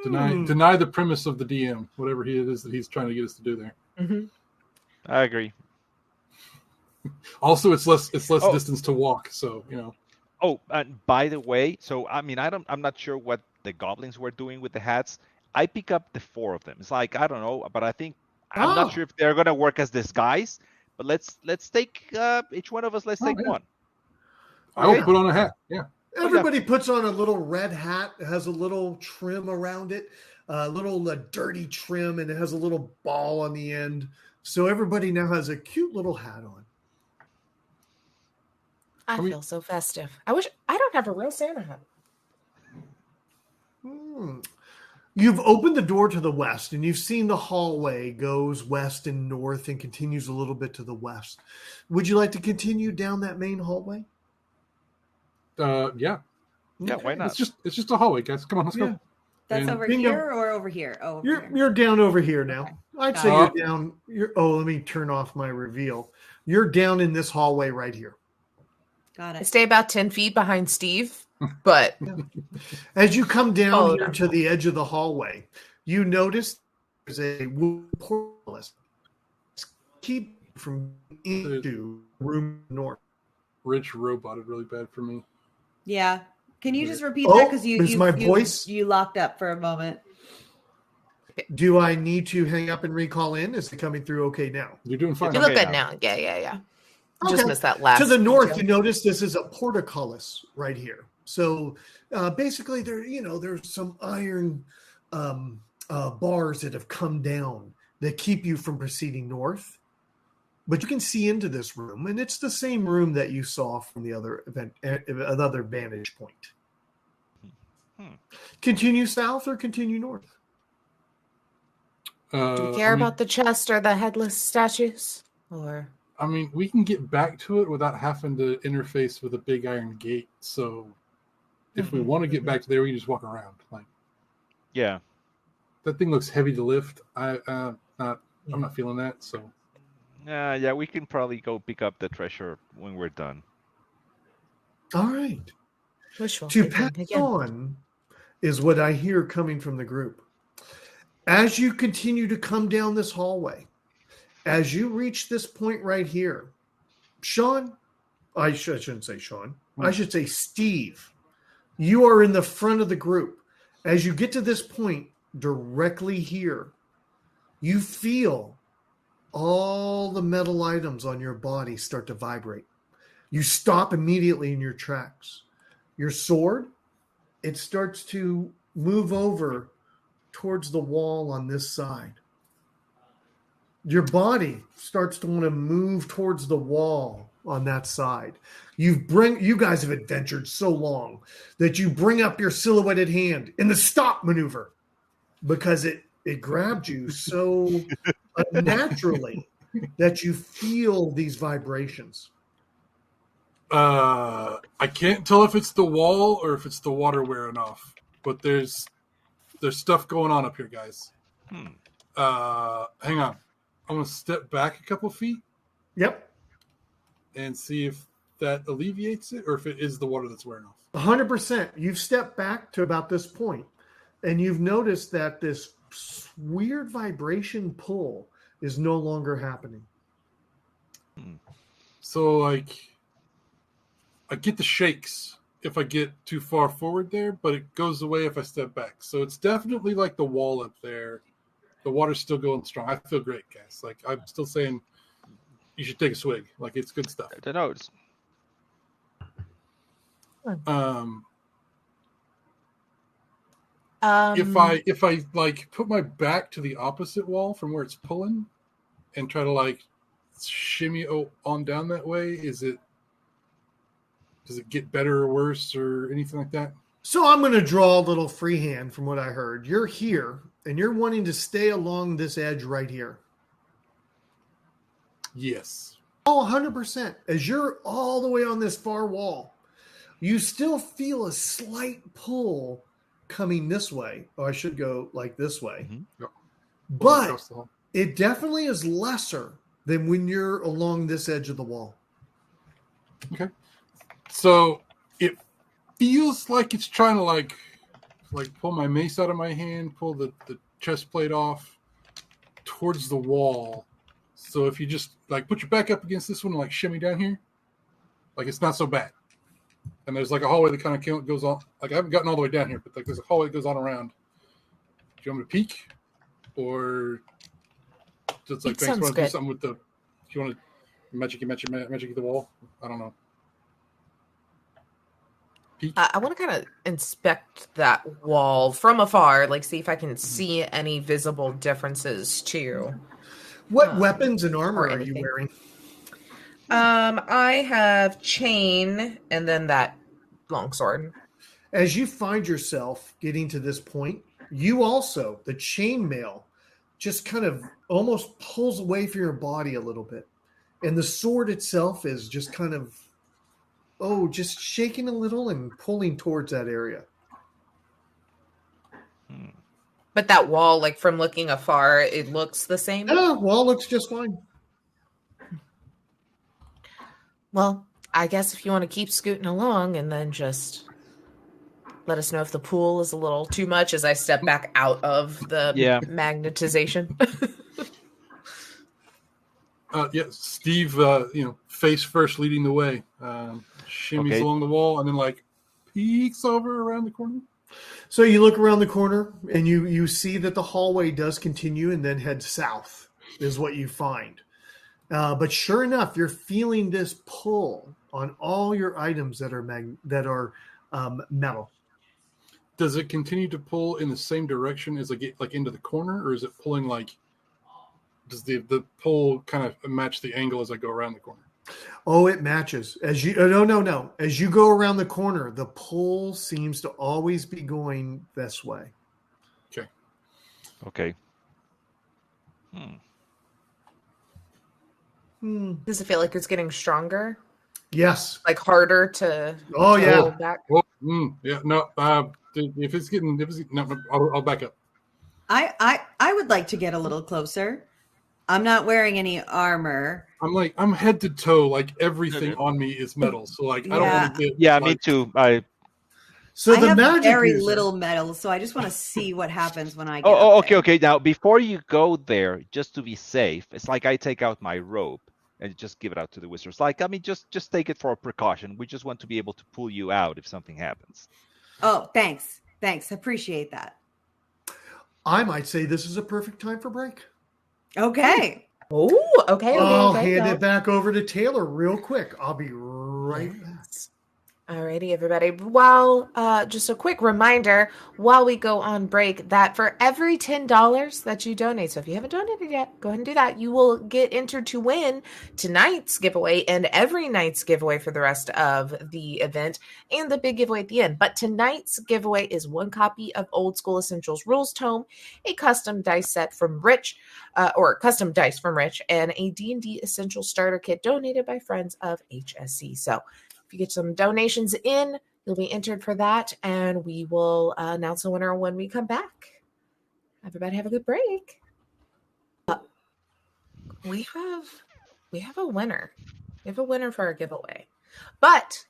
deny the premise of the DM, whatever it is that he's trying to get us to do there. I agree. Also, it's less distance to walk, so you know. Oh, and by the way, so I mean, I'm not sure what the goblins were doing with the hats. I pick up the 4 of them. It's like I don't know, but I think I'm not sure if they're gonna work as disguise. But let's take each one of us. Let's take one. I will put on a hat. Yeah. Everybody puts on a little red hat. It has a little trim around it, a little dirty trim, and it has a little ball on the end. So everybody now has a cute little hat on. I feel so festive. I wish I don't have a real Santa hat. You've opened the door to the west, and you've seen the hallway goes west and north and continues a little bit to the west. Would you like to continue down that main hallway? Yeah. Yeah, why not? It's just a hallway, guys. Come on, let's go. That's And over bingo. here or over here? Oh, over here. You're down over here now. Okay. I'd say you're down. Let me turn off my reveal. You're down in this hallway right here. Got I it. stay about 10 feet behind Steve, but As you come down here to the edge of the hallway, you notice there's a portal. Keep from into room north. Rich roboted really bad for me. Yeah. Can you just repeat that? Because voice? you locked up for a moment. Do I need to hang up and recall in? Is it coming through okay now? You're doing fine. you look Okay good now. Yeah. Okay. Just missed that last. To the north, detail. you notice this is a portcullis right here. So basically, there's some iron bars that have come down that keep you from proceeding north. But you can see into this room, and it's the same room that you saw from the other vantage point. Continue south or continue north? Do you care about the chest or the headless statues? Or I mean, we can get back to it without having to interface with a big iron gate. So, if we want to get back to there, we can just walk around. Yeah. That thing looks heavy to lift. I'm not feeling that. So, Yeah, we can probably go pick up the treasure when we're done. All right. wishful To thinking pass again. on is what I hear coming from the group. As you continue to come down this hallway, as you reach this point right here, Sean, I shouldn't say Sean. I should say Steve. You are in the front of the group. As you get to this point, directly here, you feel all the metal items on your body start to vibrate. You stop immediately in your tracks. Your sword, it starts to move over towards the wall on this side. Your body starts to want to move towards the wall on that side. You guys have adventured so long that you bring up your silhouetted hand in the stop maneuver because it grabbed you so unnaturally that you feel these vibrations. I can't tell if it's the wall or if it's the water wearing off, but there's stuff going on up here, guys. Hang on. I'm going to step back a couple feet. Yep. And see if that alleviates it or if it is the water that's wearing off. 100%. You've stepped back to about this point, and you've noticed that this weird vibration pull is no longer happening. So, like, I get the shakes if I get too far forward there, but it goes away if I step back. So it's definitely like the wall up there. The water's still going strong. I feel great, guys. Like, I'm still saying you should take a swig. Like, it's good stuff. I don't know. If I like put my back to the opposite wall from where it's pulling and try to like shimmy on down that way, does it get better or worse or anything like that? So I'm going to draw a little freehand from what I heard. You're here, and you're wanting to stay along this edge right here. Yes. Oh, 100%. As you're all the way on this far wall, you still feel a slight pull coming this way. Oh, I should go like this way. Mm-hmm. Yep. But it definitely is lesser than when you're along this edge of the wall. Okay. So it feels like it's trying to like pull my mace out of my hand, pull the chest plate off towards the wall. So if you just like put your back up against this one and like shimmy down here, like it's not so bad. And there's like a hallway that kind of goes on. Like I haven't gotten all the way down here, but like there's a hallway that goes on around. Do you want me to peek, or just like thanks want to do something with the? Do you want to magic the wall? I don't know. Peek. I want to kind of inspect that wall from afar, like see if I can see any visible differences too. What weapons and armor are you wearing? I have chain and then that longsword. As you find yourself getting to this point, you also, the chainmail just kind of almost pulls away from your body a little bit. And the sword itself is just kind of, just shaking a little and pulling towards that area. But that wall, like from looking afar, it looks the same? Yeah, wall looks just fine. Well, I guess if you want to keep scooting along and then just let us know if the pool is a little too much as I step back out of the magnetization. Steve, face first leading the way. Shimmies along the wall and then like peeks over around the corner. So you look around the corner and you see that the hallway does continue and then head south is what you find. But sure enough, you're feeling this pull on all your items that are metal. Does it continue to pull in the same direction as I get like into the corner, or is it pulling like? Does the pull kind of match the angle as I go around the corner? Oh, it matches. As you no. As you go around the corner, the pull seems to always be going this way. Okay. Does it feel like it's getting stronger? Yes. Like harder to hold back? Yeah, no. If it's no, I'll back up. I would like to get a little closer. I'm not wearing any armor. I'm head to toe, like everything on me is metal. So like I don't want to get me too. So I the have magic very user, little metal, so I just want to see what happens when I get okay, there. okay. Now, before you go there, just to be safe, it's like I take out my rope and just give it out to the wizards. Like, I mean, just take it for a precaution. We just want to be able to pull you out if something happens. Oh, thanks. Appreciate that. I might say this is a perfect time for break. Okay. Oh, okay. I'll hand it back over to Taylor real quick. I'll be right back. Alrighty, everybody. While just a quick reminder, while we go on break, that for every $10 that you donate, so if you haven't donated yet, go ahead and do that. You will get entered to win tonight's giveaway and every night's giveaway for the rest of the event and the big giveaway at the end. But tonight's giveaway is 1 copy of Old School Essentials Rules Tome, a custom dice set from Rich, or custom dice from Rich, and a D&D Essential Starter Kit donated by friends of HSC. So if you get some donations in, you'll be entered for that, and we will announce the winner when we come back. Everybody have a good break. We have a winner. We have a winner for our giveaway. But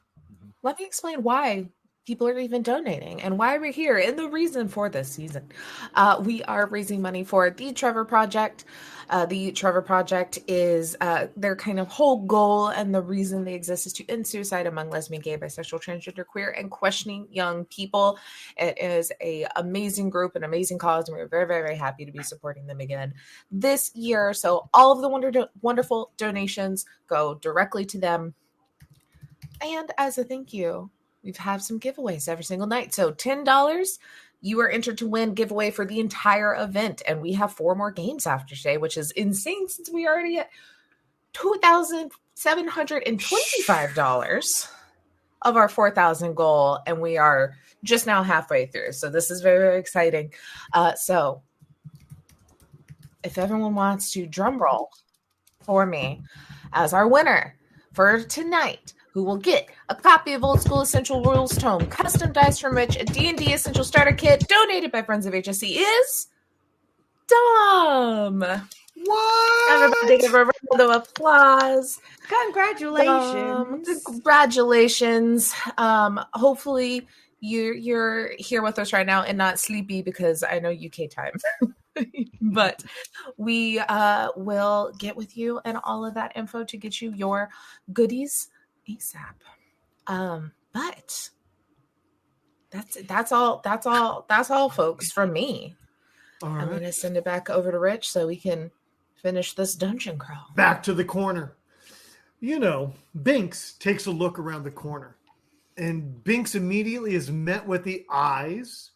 let me explain why people are even donating and why we're here and the reason for this season. We are raising money for the Trevor Project. The Trevor Project is their kind of whole goal, and the reason they exist is to end suicide among lesbian, gay, bisexual, transgender, queer, and questioning young people. It is an amazing group, an amazing cause, and we're very, very, very happy to be supporting them again this year. So all of the wonderful donations go directly to them. And as a thank you, we have some giveaways every single night. So $10, you are entered to win giveaway for the entire event. And we have 4 more games after today, which is insane since we already at $2,725 of our 4,000 goal. And we are just now halfway through. So this is very, very exciting. So if everyone wants to drum roll for me as our winner for tonight, who will get a copy of Old School Essential Rules Tome, custom dice from Rich, a D&D Essential Starter Kit donated by friends of HSC, is Dom. What? Everybody give a round of applause. Congratulations. Congratulations. Hopefully you're here with us right now and not sleepy, because I know UK time. But we will get with you and all of that info to get you your goodies ASAP. But that's all folks from me. All I'm right. gonna send it back over to Rich so we can finish this dungeon crawl. Back to the corner. You know, Binks takes a look around the corner, and Binks immediately is met with the eyes.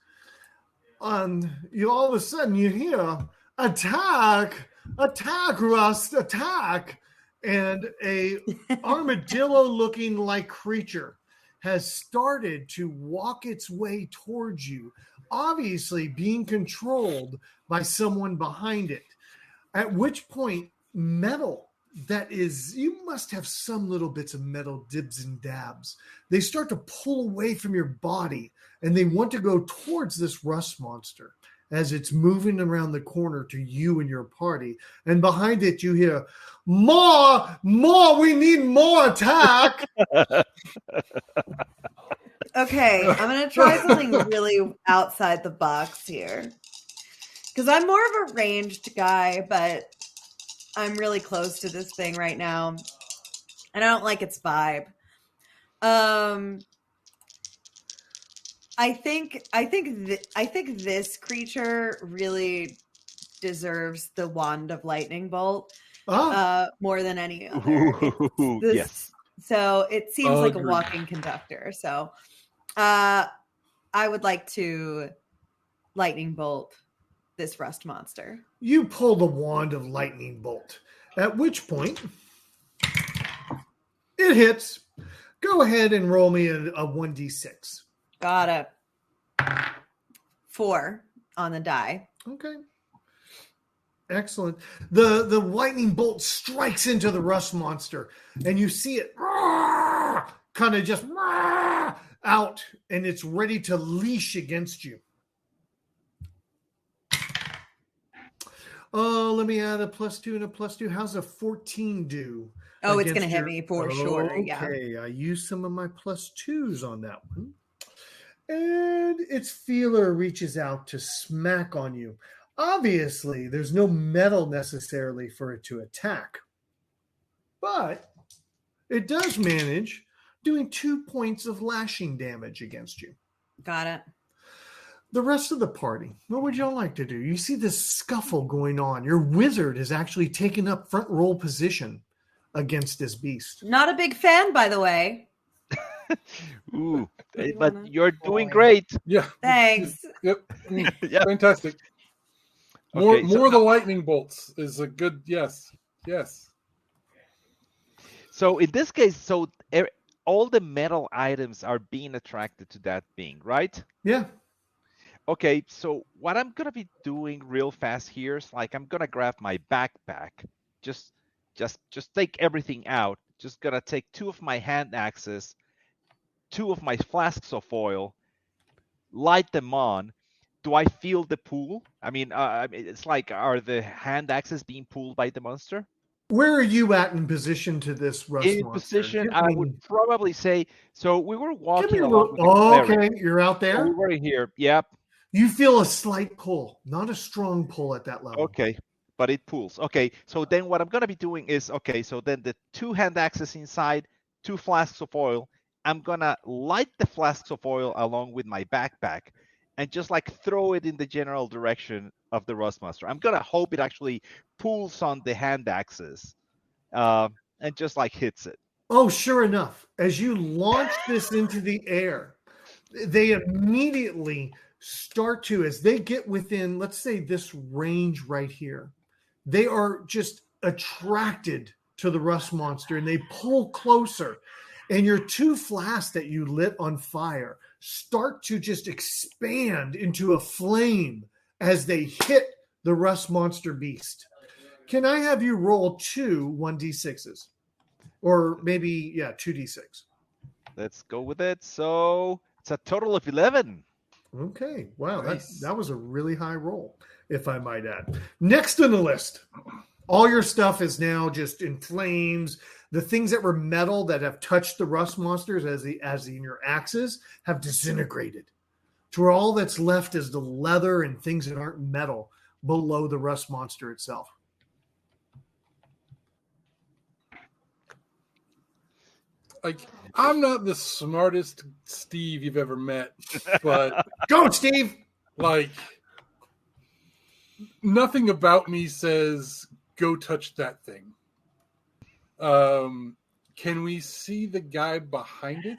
You all of a sudden you hear attack, Rust, attack. And a armadillo-looking like creature has started to walk its way towards you, obviously being controlled by someone behind it. At which point, metal that is, you must have some little bits of metal dibs and dabs. They start to pull away from your body, and they want to go towards this rust monster as it's moving around the corner to you and your party. And behind it, you hear, more, we need more attack. Okay, I'm going to try something really outside the box here. Because I'm more of a ranged guy, but I'm really close to this thing right now. And I don't like its vibe. I think this creature really deserves the wand of lightning bolt more than any other. Yes. So it seems like a walking conductor. So I would like to lightning bolt this rust monster. You pull the wand of lightning bolt, at which point it hits. Go ahead and roll me a 1d6. Got it. 4 on the die. Okay. Excellent. The lightning bolt strikes into the rust monster, and you see it kind of just out, and it's ready to leash against you. Let me add a +2 and a +2. How's a 14 do? Oh, it's going to hit me for sure. Yeah. Okay, I used some of my +2s on that one. And its feeler reaches out to smack on you. Obviously, there's no metal necessarily for it to attack. but it does manage doing 2 points of lashing damage against you. Got it. The rest of the party, what would y'all like to do? You see this scuffle going on. Your wizard has actually taken up front row position against this beast. Not a big fan, by the way. Ooh, but you're doing great. Yeah. Thanks. Yep. Yeah. Fantastic. More Okay, so of the lightning bolts is a good yes. Yes. So in this case, all the metal items are being attracted to that being, right? Yeah. Okay, so what I'm gonna be doing real fast here is like I'm gonna grab my backpack, just take everything out. Just gonna take 2 of my hand axes, 2 of my flasks of oil, light them on. Do I feel the pull? I mean, it's like, are the hand axes being pulled by the monster? Where are you at in position to this rust In monster? position, I would probably say. So we were walking along with the Oh, cleric. okay. You're out there? So we were here. Yep. You feel a slight pull, not a strong pull at that level. Okay, but it pulls. Okay, so then what I'm going to be doing is, okay, so then the 2 hand axes inside, 2 flasks of oil. I'm going to light the flasks of oil along with my backpack and just like throw it in the general direction of the rust monster. I'm going to hope it actually pulls on the hand axes and just like hits it. Oh, sure enough. As you launch this into the air, they immediately start to, as they get within, let's say, this range right here, they are just attracted to the rust monster and they pull closer. And your 2 flasks that you lit on fire start to just expand into a flame as they hit the rust monster beast. Can I have you roll 2 1d6s? Or maybe, 2d6. Let's go with it. So it's a total of 11. Okay. Wow. Nice. That was a really high roll, if I might add. Next on the list, all your stuff is now just in flames. The things that were metal that have touched the rust monsters as in your axes have disintegrated. To where all that's left is the leather and things that aren't metal below the rust monster itself. Like, I'm not the smartest Steve you've ever met, but Go, Steve! like, nothing about me says go touch that thing. Can we see the guy behind it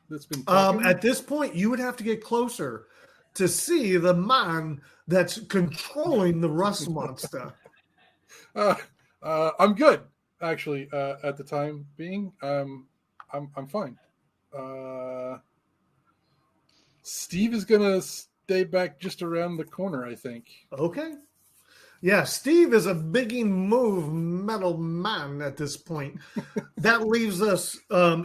that's been talking? At this point, you would have to get closer to see the man that's controlling the rust monster. I'm good, actually. At the time being, I'm fine. Steve is gonna stay back just around the corner, I think. Okay. Yeah, Steve is a biggie move metal man at this point. That leaves us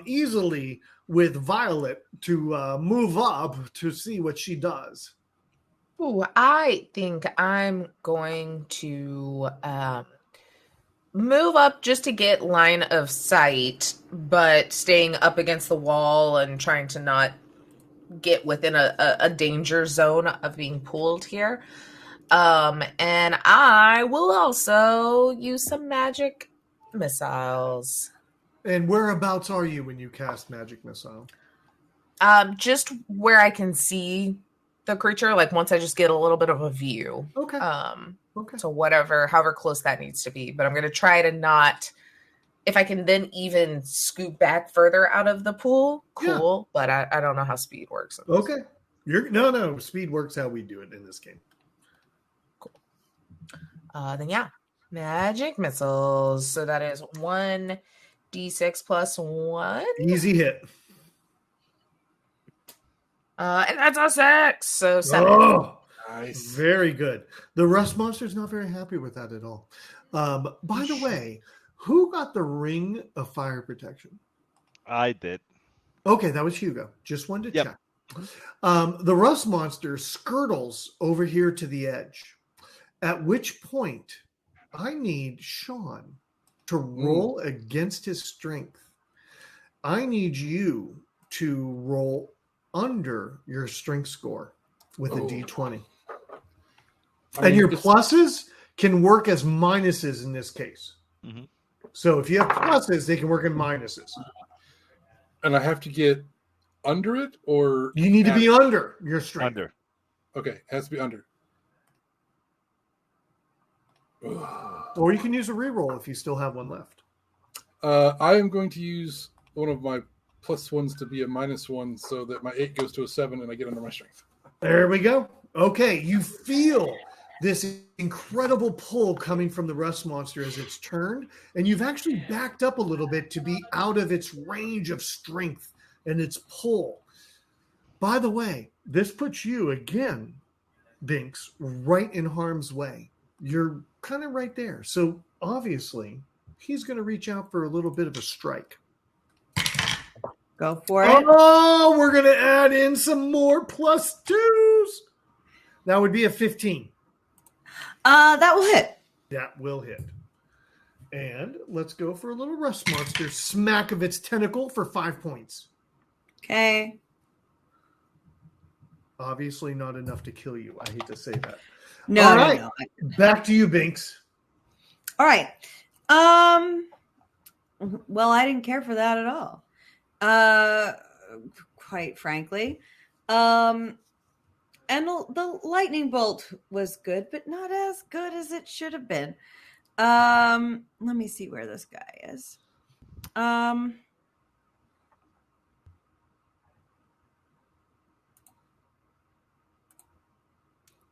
easily with Violet to move up to see what she does. Ooh, I think I'm going to move up just to get line of sight, but staying up against the wall and trying to not get within a danger zone of being pulled here. And I will also use some magic missiles. And whereabouts are you when you cast magic missile? Just where I can see the creature, like once I just get a little bit of a view. Okay. Okay. So however close that needs to be. But I'm going to try to not, if I can then even scoot back further out of the pool, cool. Yeah. But I don't know how speed works. Okay. No, speed works how we do it in this game. Then magic missiles. So that is 1d6 plus 1. Easy hit. And that's a 6. So 7. Oh, nice. Very good. The rust monster's not very happy with that at all. By the way, who got the ring of fire protection? I did. Okay, that was Hugo. Just wanted to check. The rust monster skirtles over here to the edge. At which point, I need Sean to roll against his strength. I need you to roll under your strength score with a D20. And your pluses can work as minuses in this case. Mm-hmm. So if you have pluses, they can work in minuses. And I have to get under it, or You need to be under your strength. Under. Okay, it has to be under. Or you can use a reroll if you still have one left. I am going to use one of my plus ones to be a -1 so that my 8 goes to a 7 and I get under my strength. There we go. Okay, you feel this incredible pull coming from the rust monster as it's turned, and you've actually backed up a little bit to be out of its range of strength and its pull. By the way, this puts you again, Binks, right in harm's way. You're kind of right there. So obviously, he's going to reach out for a little bit of a strike. Go for it. Oh, we're going to add in some more +2s. That would be a 15. That will hit. That will hit. And let's go for a little rust monster smack of its tentacle for 5 points. Okay. Obviously not enough to kill you. I hate to say that. No, All right. no. Back to you, Binks. All right. Well, I didn't care for that at all. Quite frankly. And the lightning bolt was good, but not as good as it should have been. Let me see where this guy is.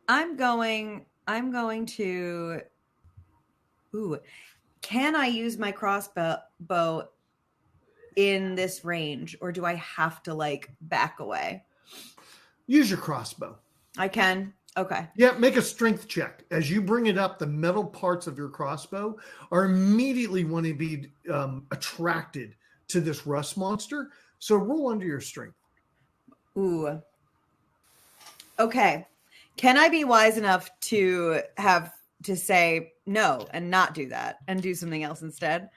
I'm going to. Ooh, can I use my crossbow in this range, or do I have to back away? Use your crossbow. I can. Okay. Yeah, make a strength check. As you bring it up, the metal parts of your crossbow are immediately want to be attracted to this rust monster. So roll under your strength. Ooh. Okay. Can I be wise enough to have to say no and not do that and do something else instead?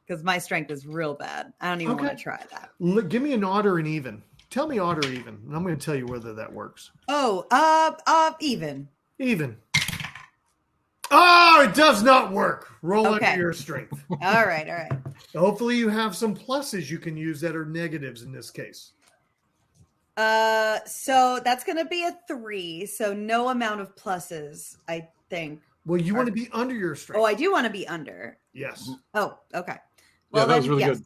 Because my strength is real bad. I don't even want to try that. Give me an odd or an even. Tell me odd or even, and I'm going to tell you whether that works. Oh, even. Even. Oh, it does not work. Roll under your strength. All right. Hopefully you have some pluses you can use that are negatives in this case. So that's going to be a 3. So no amount of pluses, I think. Well, you want to be under your strength. Oh, I do want to be under. Yes. Oh, okay. Well, that was really good.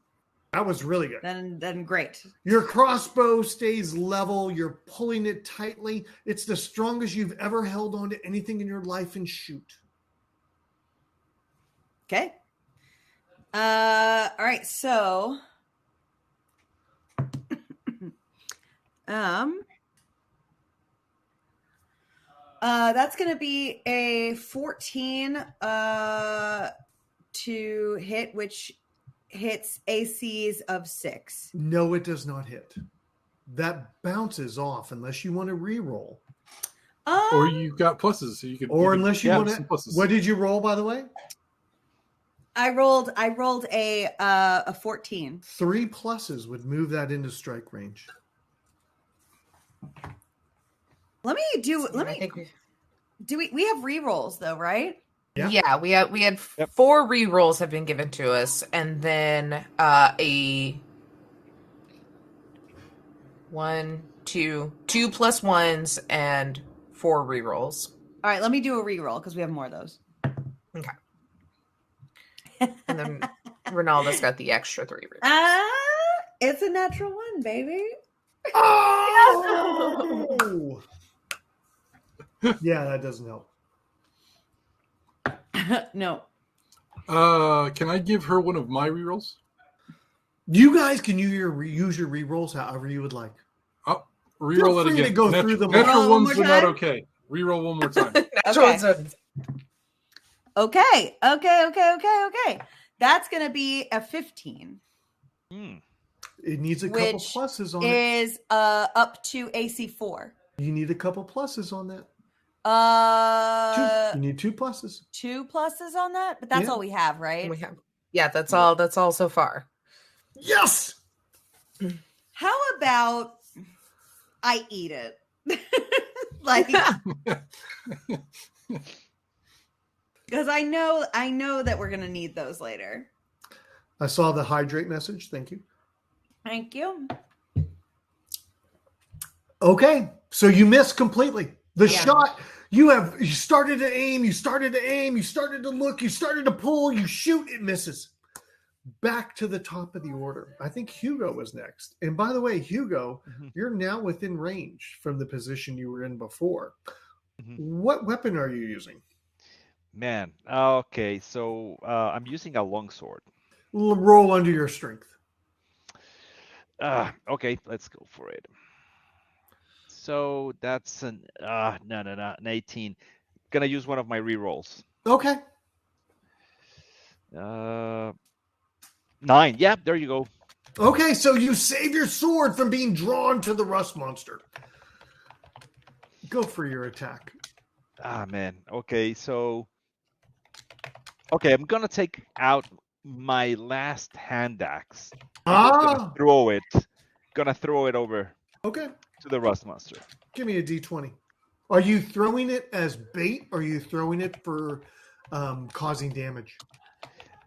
That was really good. Then great. Your crossbow stays level. You're pulling it tightly. It's the strongest you've ever held on to anything in your life and shoot. Okay. All right. So, that's going to be a 14 to hit, which hits ACs of 6. No, it does not hit. That bounces off unless you want to re-roll. Or you've got pluses, so you could. Or unless you want to. Pluses. What did you roll, by the way? I rolled a 14. 3 pluses would move that into strike range. We have re-rolls though, right? Yeah, we had 4 re-rolls have been given to us, and then a 1, 2 +1s and 4 re-rolls. All right, let me do a re-roll because we have more of those. Okay. And then Ronaldo's got the extra 3 re-rolls. It's a natural 1, baby. Oh! Yeah, that doesn't help. No. Can I give her one of my rerolls? You guys can use your rerolls however you would like. I'll reroll it again. To go through them. Natural ones are not okay. Reroll one more time. Okay. That's going to be a 15. It needs a couple pluses on it. Is up to AC 4. You need a couple pluses on that. You need 2 pluses. 2 pluses on that, but that's all we have, right? We have. Yeah, that's all. That's all so far. Yes. How about I eat it? Because I know that we're gonna need those later. I saw the hydrate message. Thank you. Thank you. Okay, so you missed completely. The Yeah. shot, you started to aim, you started to look, you started to pull, you shoot, it misses. Back to the top of the order. I think Hugo was next. And by the way, Hugo, you're now within range from the position you were in before. What weapon are you using? Man, okay, so I'm using a longsword. Roll under your strength. Okay, let's go for it. So that's an an 18. Gonna use one of my rerolls. Okay. 9. Yeah, there you go. Okay, so you save your sword from being drawn to the rust monster. Go for your attack. Man. Okay, so I'm gonna take out my last hand axe. Gonna throw it over. Okay. To the rust monster. Give me a d20. Are you throwing it as bait? Or are you throwing it for causing damage?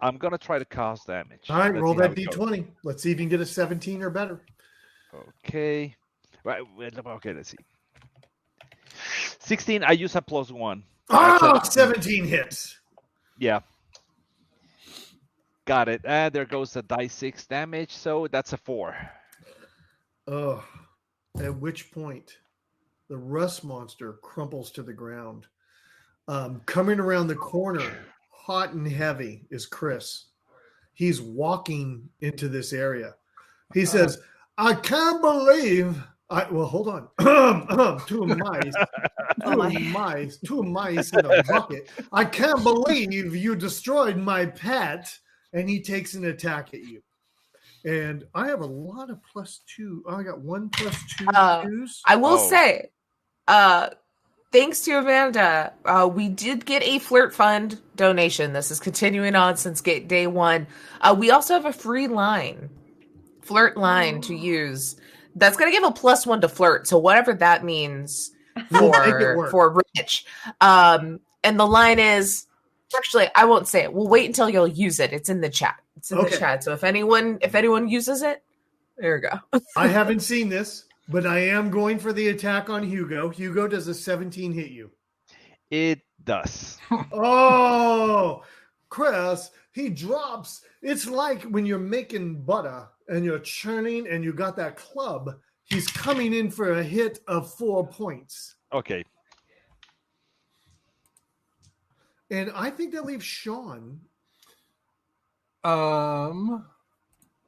I'm gonna try to cause damage. All right, roll that d20. Let's see if you can get a 17 or better. Okay. Right. Okay. Let's see. 16. I use a +1. 17 hits. Yeah. Got it. There goes the die 6 damage. So that's a 4. Oh. At which point, the rust monster crumples to the ground. Coming around the corner, hot and heavy, is Chris. He's walking into this area. He says, I can't believe... hold on. Two mice in a bucket. I can't believe you destroyed my pet. And he takes an attack at you. And I have a lot of +2. I got 1 +2 twos. I will say, thanks to Amanda, we did get a Flirt Fund donation. This is continuing on since day 1. We also have a free flirt line to use. That's going to give a +1 to flirt. So whatever that means for Rich. And the line is, actually, I won't say it. We'll wait until you'll use it. It's in the chat. It's in the chat. So if anyone uses it, there we go. I haven't seen this, but I am going for the attack on Hugo. Hugo, does a 17 hit you? It does. Oh, Chris, he drops. It's like when you're making butter and you're churning and you got that club. He's coming in for a hit of 4 points. Okay. And I think that leaves Sean. I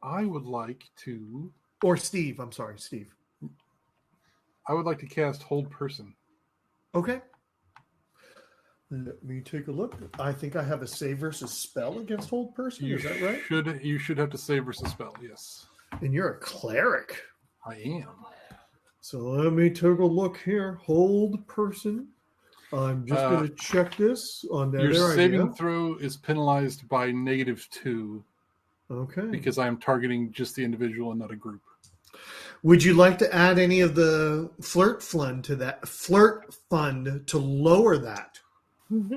would like to... Or Steve. I'm sorry, Steve. I would like to cast Hold Person. Okay. Let me take a look. I think I have a save versus spell against Hold Person. Is that right? You should have to save versus spell, yes. And you're a cleric. I am. So let me take a look here. Hold Person. I'm just going to check this on that. Your saving throw is penalized by -2. Okay. Because I'm targeting just the individual and not a group. Would you like to add any of the flirt fund to that? Flirt fund to lower that?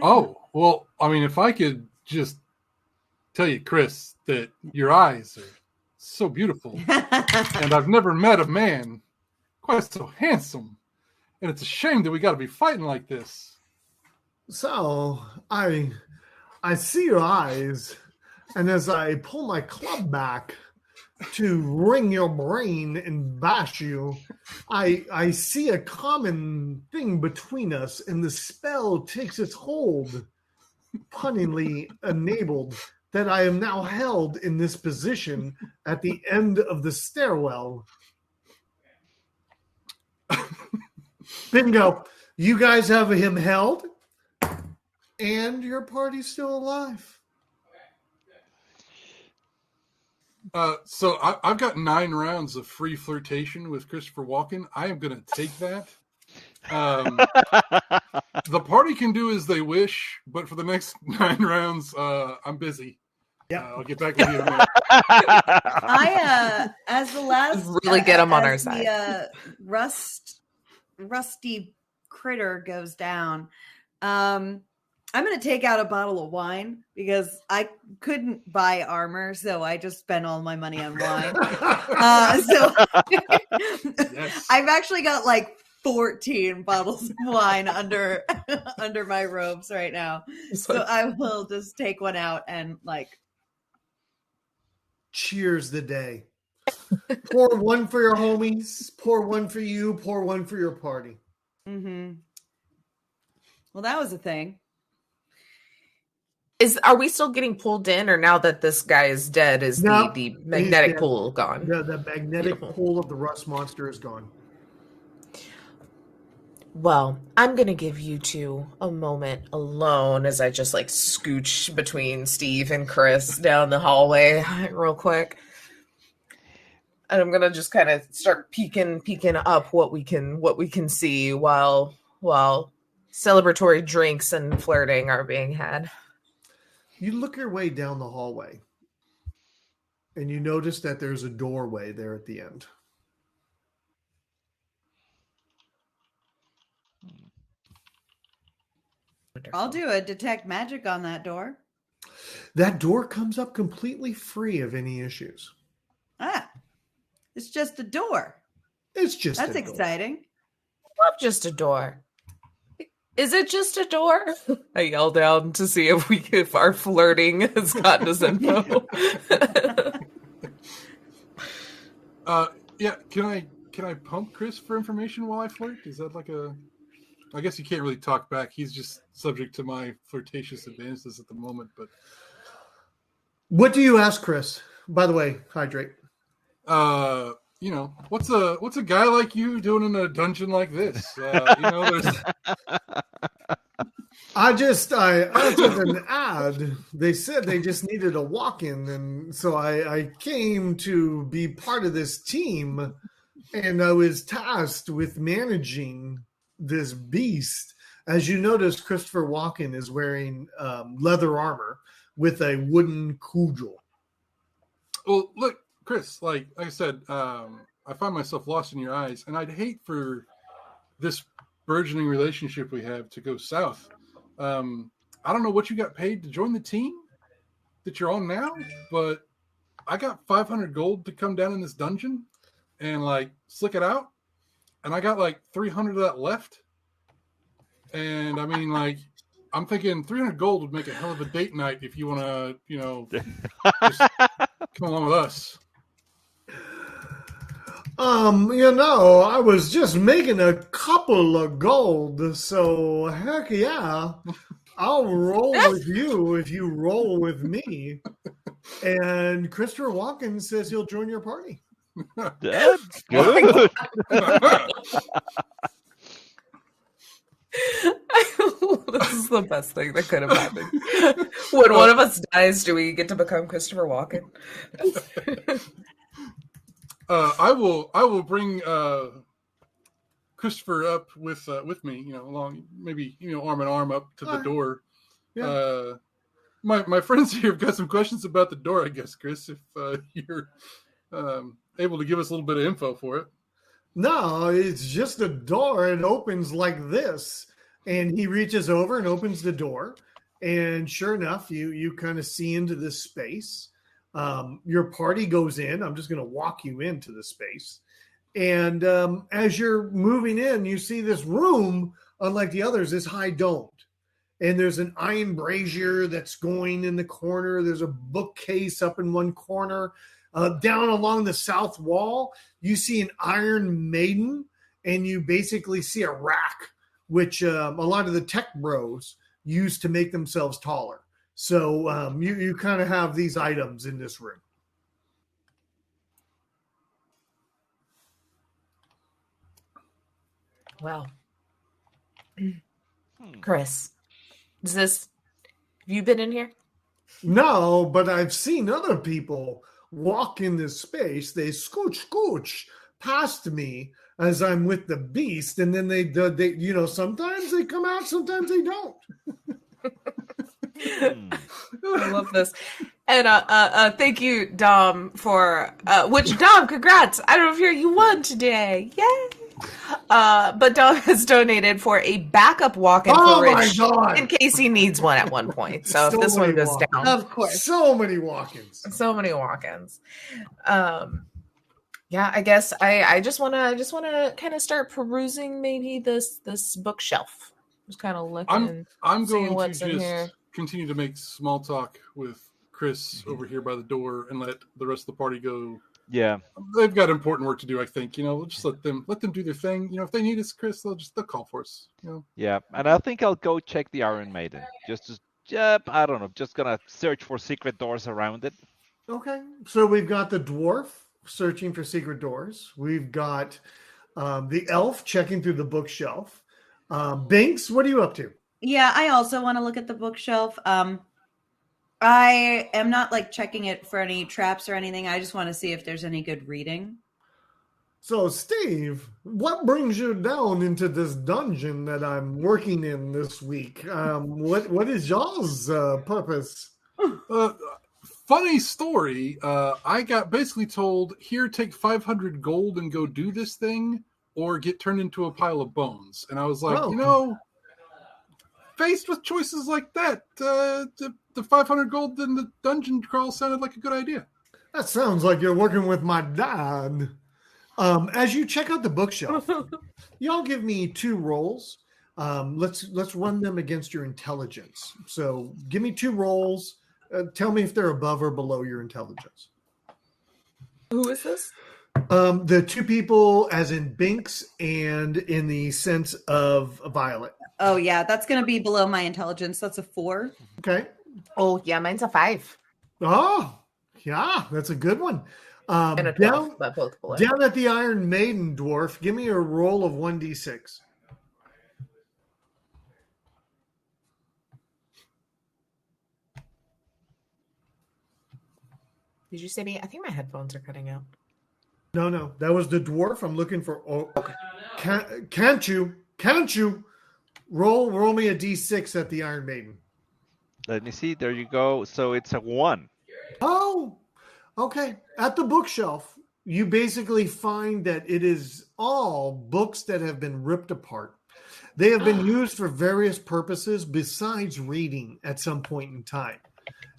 Oh, well, I mean, if I could just tell you, Chris, that your eyes are so beautiful. And I've never met a man quite so handsome. And it's a shame that we got to be fighting like this. So I see your eyes, and as I pull my club back to wring your brain and bash you, I see a common thing between us, and the spell takes its hold, punningly enabled, that I am now held in this position at the end of the stairwell. Bingo. You guys have him held, and your party's still alive. So I've got 9 rounds of free flirtation with Christopher Walken. I am going to take that. The party can do as they wish, but for the next 9 rounds, I'm busy. Yeah, I'll get back with you in a minute. I, as the last, really get him on our side. The rusty critter goes down. I I'm going to take out a bottle of wine because I couldn't buy armor, so I just spent all my money on wine. So Yes. I've actually got like 14 bottles of wine under my robes right now. So I will just take one out and like cheers the day. Pour one for your homies, pour one for you, pour one for your party. Mm-hmm. Well, that was a thing. Are we still getting pulled in, or now that this guy is dead, is No, the magnetic pull gone? The magnetic pull of the rust monster is gone. Well, I'm going to give you two a moment alone as I just like scooch between Steve and Chris down the hallway real quick. And I'm going to just kind of start peeking up what we can see while celebratory drinks and flirting are being had. You look your way down the hallway and you notice that there's a doorway there at the end. I'll do a detect magic on that door. That door comes up completely free of any issues. Ah, it's just a door. It's just That's a door. exciting. Love just a door. Is it just a door? I yell down to see if our flirting has gotten us info. Yeah, can I pump Chris for information while I flirt? Is that like a... I guess he can't really talk back. He's just subject to my flirtatious advances at the moment, but... What do you ask, Chris? By the way, hydrate. You know, what's a guy like you doing in a dungeon like this? There's... I took an ad. They said they just needed a walk-in, and so I came to be part of this team, and I was tasked with managing this beast. As you notice, Christopher Walken is wearing leather armor with a wooden cudgel. Well, look, Chris, like I said, I find myself lost in your eyes, and I'd hate for this burgeoning relationship we have to go south. I don't know what you got paid to join the team that you're on now, but I got 500 gold to come down in this dungeon and like slick it out. And I got like 300 of that left. And I mean, like, I'm thinking 300 gold would make a hell of a date night if you want to, just come along with us. I was just making a couple of gold, so heck yeah, I'll roll with you if you roll with me. And Christopher Walken says he'll join your party. That's good. This is the best thing that could have happened. When one of us dies, do we get to become Christopher Walken? I will bring Christopher up with me, along maybe arm in arm up to the door. Yeah. My friends here have got some questions about the door, I guess, Chris, if you're able to give us a little bit of info for it. No, it's just a door. It opens like this. And he reaches over and opens the door. And sure enough, you kind of see into this space. Your party goes in. I'm just going to walk you into the space. And as you're moving in, you see this room, unlike the others, is high domed. And there's an iron brazier that's going in the corner. There's a bookcase up in one corner. Down along the south wall, you see an iron maiden, and you basically see a rack, which a lot of the tech bros use to make themselves taller. So you kind of have these items in this room. Wow. Chris, have you been in here? No, but I've seen other people walk in this space. They scooch past me as I'm with the beast, and then they sometimes they come out, sometimes they don't. I love this. And thank you, Dom, for Dom, congrats. I don't know if you won today. Yay. But Dom has donated for a backup walk-in Oh for my Rich God. in case he needs one at one point. So if So this one many goes walk-ins. down, Of course. So many walk-ins. so many walk-ins. Yeah, I guess I just wanna kind of start perusing maybe this bookshelf. Just kind of looking. I'm seeing going to what's in just here. continue to make small talk with Chris over here by the door and let the rest of the party go. Yeah. They've got important work to do, I think. We'll just let them do their thing. If they need us, Chris, they'll call for us. Yeah, and I think I'll go check the Iron Maiden. I don't know, just gonna search for secret doors around it. Okay, so we've got the dwarf searching for secret doors. We've got the elf checking through the bookshelf. Binks, what are you up to? Yeah, I also want to look at the bookshelf. I am not like checking it for any traps or anything. I just want to see if there's any good reading. So, Steve, what brings you down into this dungeon that I'm working in this week? What is y'all's purpose? Funny story. I got basically told, here, take 500 gold and go do this thing, or get turned into a pile of bones. And I was like, faced with choices like that, the 500 gold in the dungeon crawl sounded like a good idea. That sounds like you're working with my dad. As you check out the bookshelf, y'all give me 2 rolls. Let's run them against your intelligence. So give me 2 rolls. Tell me if they're above or below your intelligence. Who is this? The 2 people, as in Binks and in the sense of Violet. Oh yeah, that's going to be below my intelligence. That's a 4. Okay. Oh yeah, mine's a 5. Oh, yeah, that's a good one. And a 12, but both below. Down at the Iron Maiden, dwarf, give me a roll of 1d6. Did you say me? I think my headphones are cutting out. No, that was the dwarf. I'm looking for. Oh, okay. Can't you roll me a d6 at the Iron Maiden? Let me see. There you go. So it's a 1. Oh, okay. At the bookshelf, you basically find that it is all books that have been ripped apart. They have been used for various purposes besides reading at some point in time.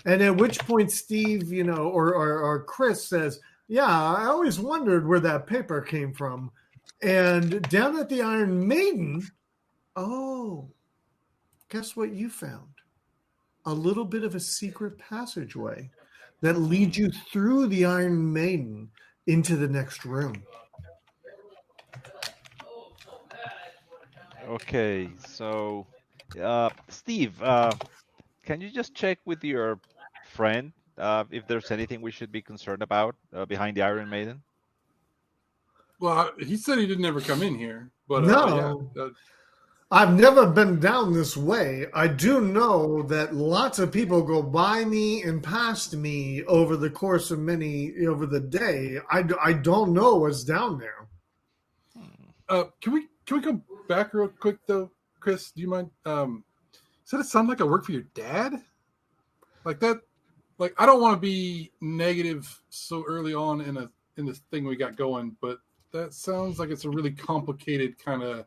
And at which point Steve, or Chris says, yeah, I always wondered where that paper came from. And down at the Iron Maiden, guess what you found? A little bit of a secret passageway that leads you through the Iron Maiden into the next room. Okay, so Steve, can you just check with your friend if there's anything we should be concerned about behind the Iron Maiden? Well, he said he didn't ever come in here, but No. I've never been down this way. I do know that lots of people go by me and past me over the course of over the day. I don't know what's down there. Can we go back real quick though, Chris? Do you mind? Does it sound like I work for your dad? Like that? Like I don't want to be negative so early on in this thing we got going, but that sounds like it's a really complicated kind of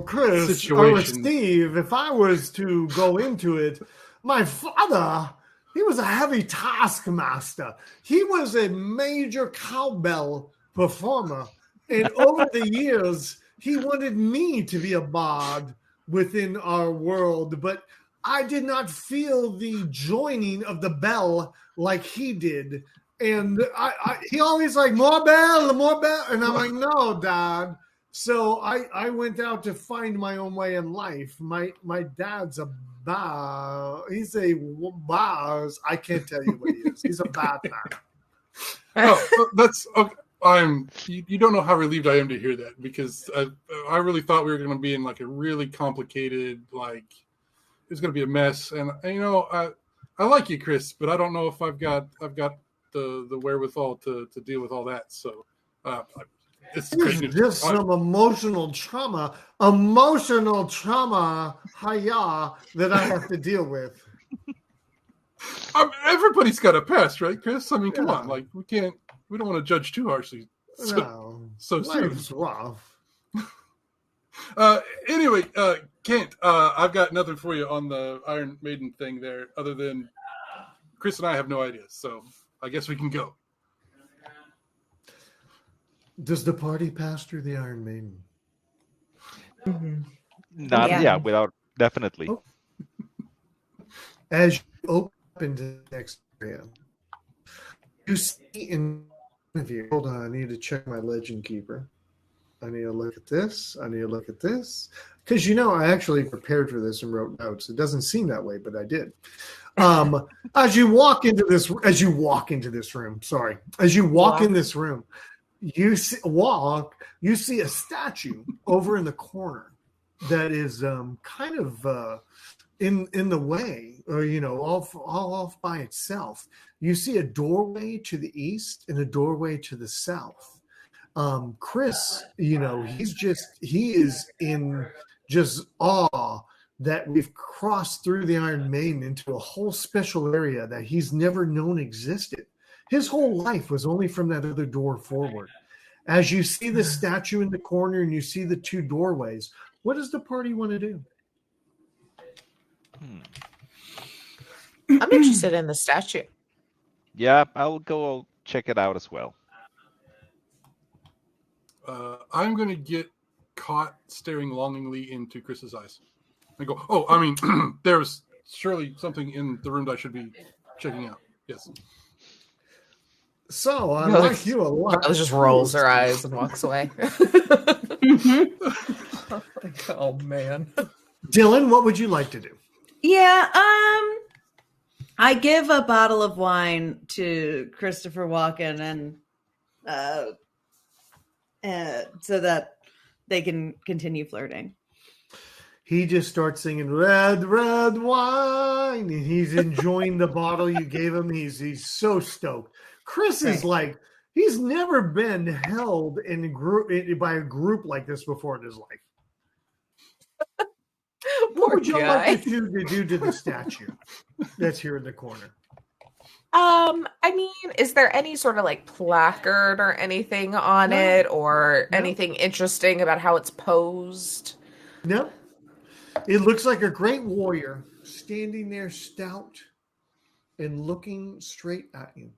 Chris situation. Or Steve. If I was to go into it, my father, he was a heavy taskmaster. He was a major cowbell performer, and over the years, he wanted me to be a bard within our world, but I did not feel the joining of the bell like he did. And he always like, more bell. And I'm like, no, Dad. So I went out to find my own way in life. My dad's a bar. He's a bars. I can't tell you what he is. He's a bad man. That's okay. You don't know how relieved I am to hear that, because I really thought we were going to be in like a really complicated, like it's going to be a mess. And I like you, Chris, but I don't know if I've got the wherewithal to deal with all that. So it's just some emotional trauma, that I have to deal with. Everybody's got a past, right, Chris? Come on, like we don't want to judge too harshly. So soon. Life's rough. Anyway, Kent, I've got nothing for you on the Iron Maiden thing there, other than Chris and I have no ideas. So I guess we can go. Does the party pass through the Iron Maiden? Not Yeah. without definitely. Oh. As you open into the next area, you see in front of you. Hold on, I need to check my legend keeper. I need to look at this. I need to look at this. Because I actually prepared for this and wrote notes. It doesn't seem that way, but I did. As you walk into this room, in this room, you see a statue over in the corner that is kind of in the way, or all off by itself. You see a doorway to the east and a doorway to the south. Chris, he is in just awe that we've crossed through the Iron Maiden into a whole special area that he's never known existed. His whole life was only from that other door forward. As you see the statue in the corner and you see the two doorways, what does the party want to do? I'm interested in the statue. Yeah, I'll go check it out as well. I'm going to get caught staring longingly into Chris's eyes. I go, oh, I mean, there's surely something in the room that I should be checking out. Yes. So I like you a lot. Carla just rolls her eyes and walks away. Oh man. Dylan, what would you like to do? Yeah, I give a bottle of wine to Christopher Walken and so that they can continue flirting. He just starts singing "Red, Red Wine," and he's enjoying the bottle you gave him. He's so stoked. Chris is like, he's never been held by a group like this before in his life. What would you like to do to the statue that's here in the corner? I mean, is there any sort of like placard or anything on it, or anything interesting about how it's posed? No. It looks like a great warrior standing there stout and looking straight at you.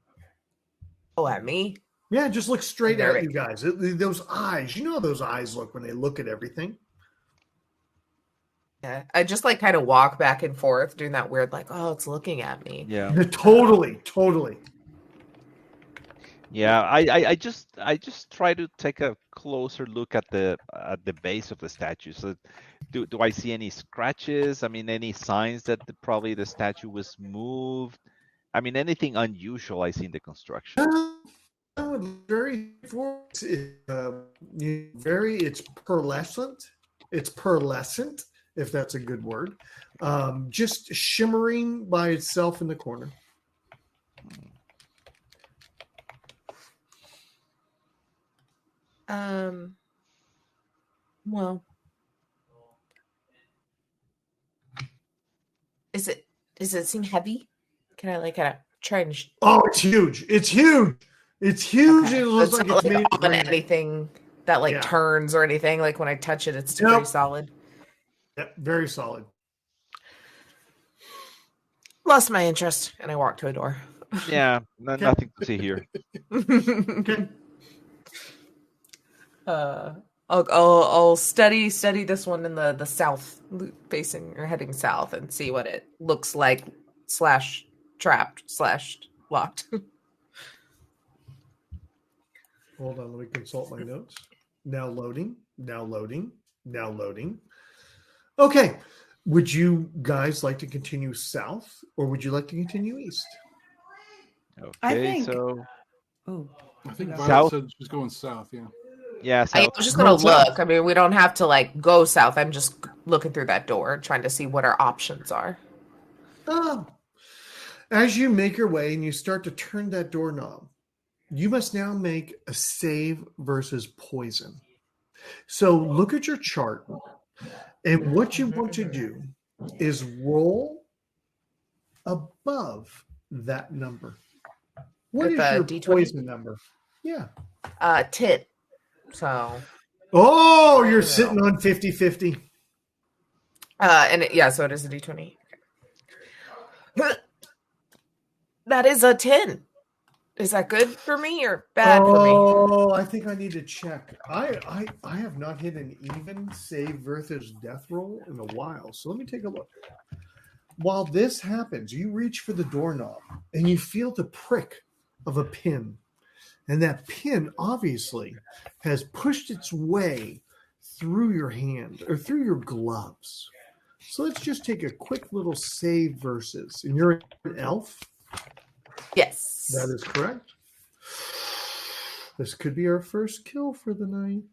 Oh, at me? Yeah, just look straight at you guys. Those eyes, you know how those eyes look when they look at everything. Yeah, I just like kind of walk back and forth doing that weird like, oh, it's looking at me. Yeah. Totally. Yeah, I just try to take a closer look at the base of the statue. So, do I see any scratches? I mean, any signs that probably the statue was moved? I mean, anything unusual I see in the construction? It's pearlescent. It's pearlescent, if that's a good word. Just shimmering by itself in the corner. Well, does it seem heavy? Can I like kind of try and? Oh, it's huge! It's huge! Okay. It looks like it's made of anything that like turns or anything. Like when I touch it, it's pretty solid. Yep, very solid. Lost my interest, and I walked to a door. Yeah, nothing to see here. Okay. I'll study this one in the south, facing or heading south, and see what it looks like / trapped / locked. Hold on, let me consult my notes. Now loading. Okay. Would you guys like to continue south, or would you like to continue east? Okay, I think Violet said she's going south, yeah. Yeah, I was just gonna look. I mean, we don't have to like go south. I'm just looking through that door, trying to see what our options are. Oh. As you make your way and you start to turn that doorknob, you must now make a save versus poison. So look at your chart, and what you want to do is roll above that number. What is your D20? poison number? Yeah. Tit. So Oh, you're sitting on 50-50. So it is a D20. Okay. That is a 10. Is that good for me or bad for me? Oh, I think I need to check. I have not hit an even save versus death roll in a while. So let me take a look. While this happens, you reach for the doorknob and you feel the prick of a pin. And that pin obviously has pushed its way through your hand or through your gloves. So let's just take a quick little save versus. And you're an elf? Yes. That is correct. This could be our first kill for the night.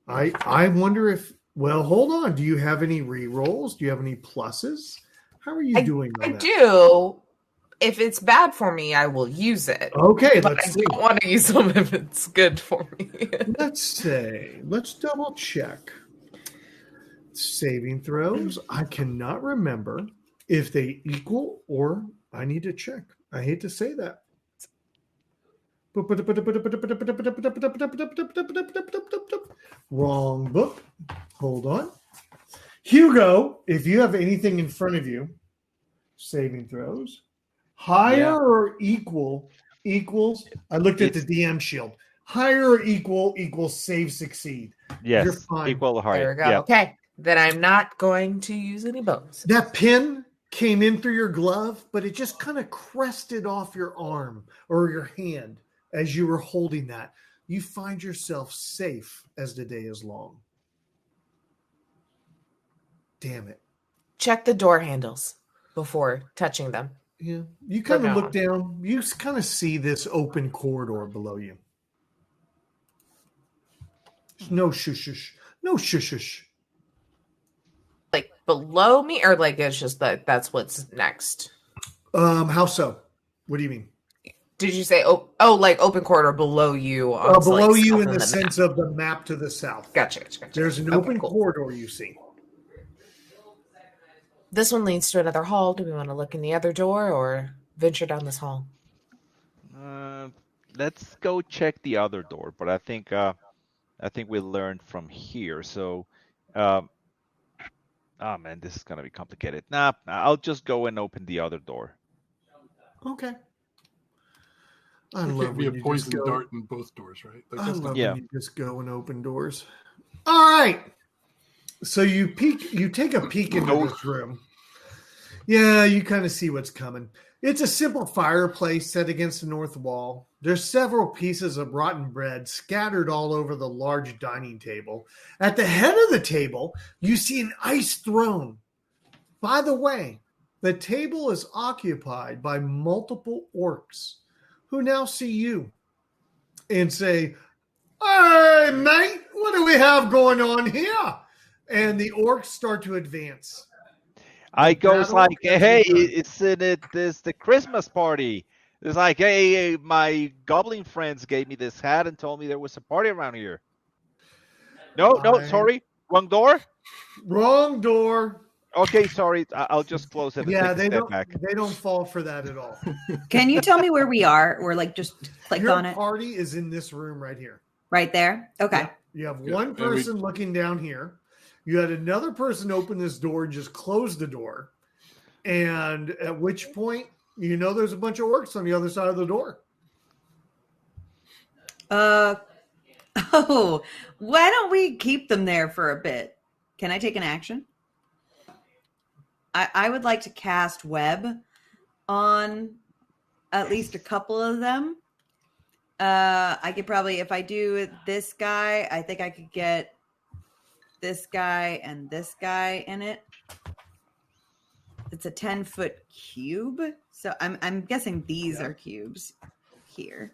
I wonder if, well, hold on. Do you have any re-rolls? Do you have any pluses? How are you doing on that? I do. If it's bad for me, I will use it. Okay, but let's I see. don't want to use them if it's good for me. Let's double check. Saving throws. I cannot remember if they equal or I need to check. I hate to say that. Wrong book. Hold on. Hugo, if you have anything in front of you, saving throws, higher or equals. I looked at the DM shield. Higher or equals save succeed. Yes, you're fine. Equal or higher. There we go. Yeah. Okay, then I'm not going to use any bones. That pin came in through your glove, but it just kind of crested off your arm or your hand as you were holding that. You find yourself safe as the day is long. Damn it. Check the door handles before touching them. Yeah. You kind of look down. You kind of see this open corridor below you. No shush. No shush. Like below me, or like it's just that's what's next? How so? What do you mean? Did you say like open corridor below you? Below you in the sense of the map to the south. Gotcha. There's an open corridor you see. This one leads to another hall. Do we want to look in the other door or venture down this hall? Let's go check the other door. But I think we learned from here. So, oh man, this is gonna be complicated. Nah, I'll just go and open the other door. Okay. I love be a poison dart in both doors, right? Like I love when you just go and open doors. All right. So you take a peek into this room. Yeah, you kind of see what's coming. It's a simple fireplace set against the north wall. There's several pieces of rotten bread scattered all over the large dining table. At the head of the table, you see an ice throne. By the way, the table is occupied by multiple orcs who now see you and say, "Hey, mate, what do we have going on here?" And the orcs start to advance. I goes like, "Hey, isn't it the Christmas party?" It's like, "Hey, my goblin friends gave me this hat and told me there was a party around here." No, sorry, wrong door. Wrong door. Okay, sorry. I'll just close it. Yeah, they don't fall for that at all. Can you tell me where we are? Or like just click on it. Your party is in this room right here. Right there. Okay. Yeah. You have one person looking down here. You had another person open this door and just close the door. And at which point, there's a bunch of orcs on the other side of the door. Why don't we keep them there for a bit? Can I take an action? I would like to cast web on at least a couple of them. I could probably, if I do this guy, I think I could get this guy and this guy in it. It's a 10-foot cube. So I'm guessing these are cubes here.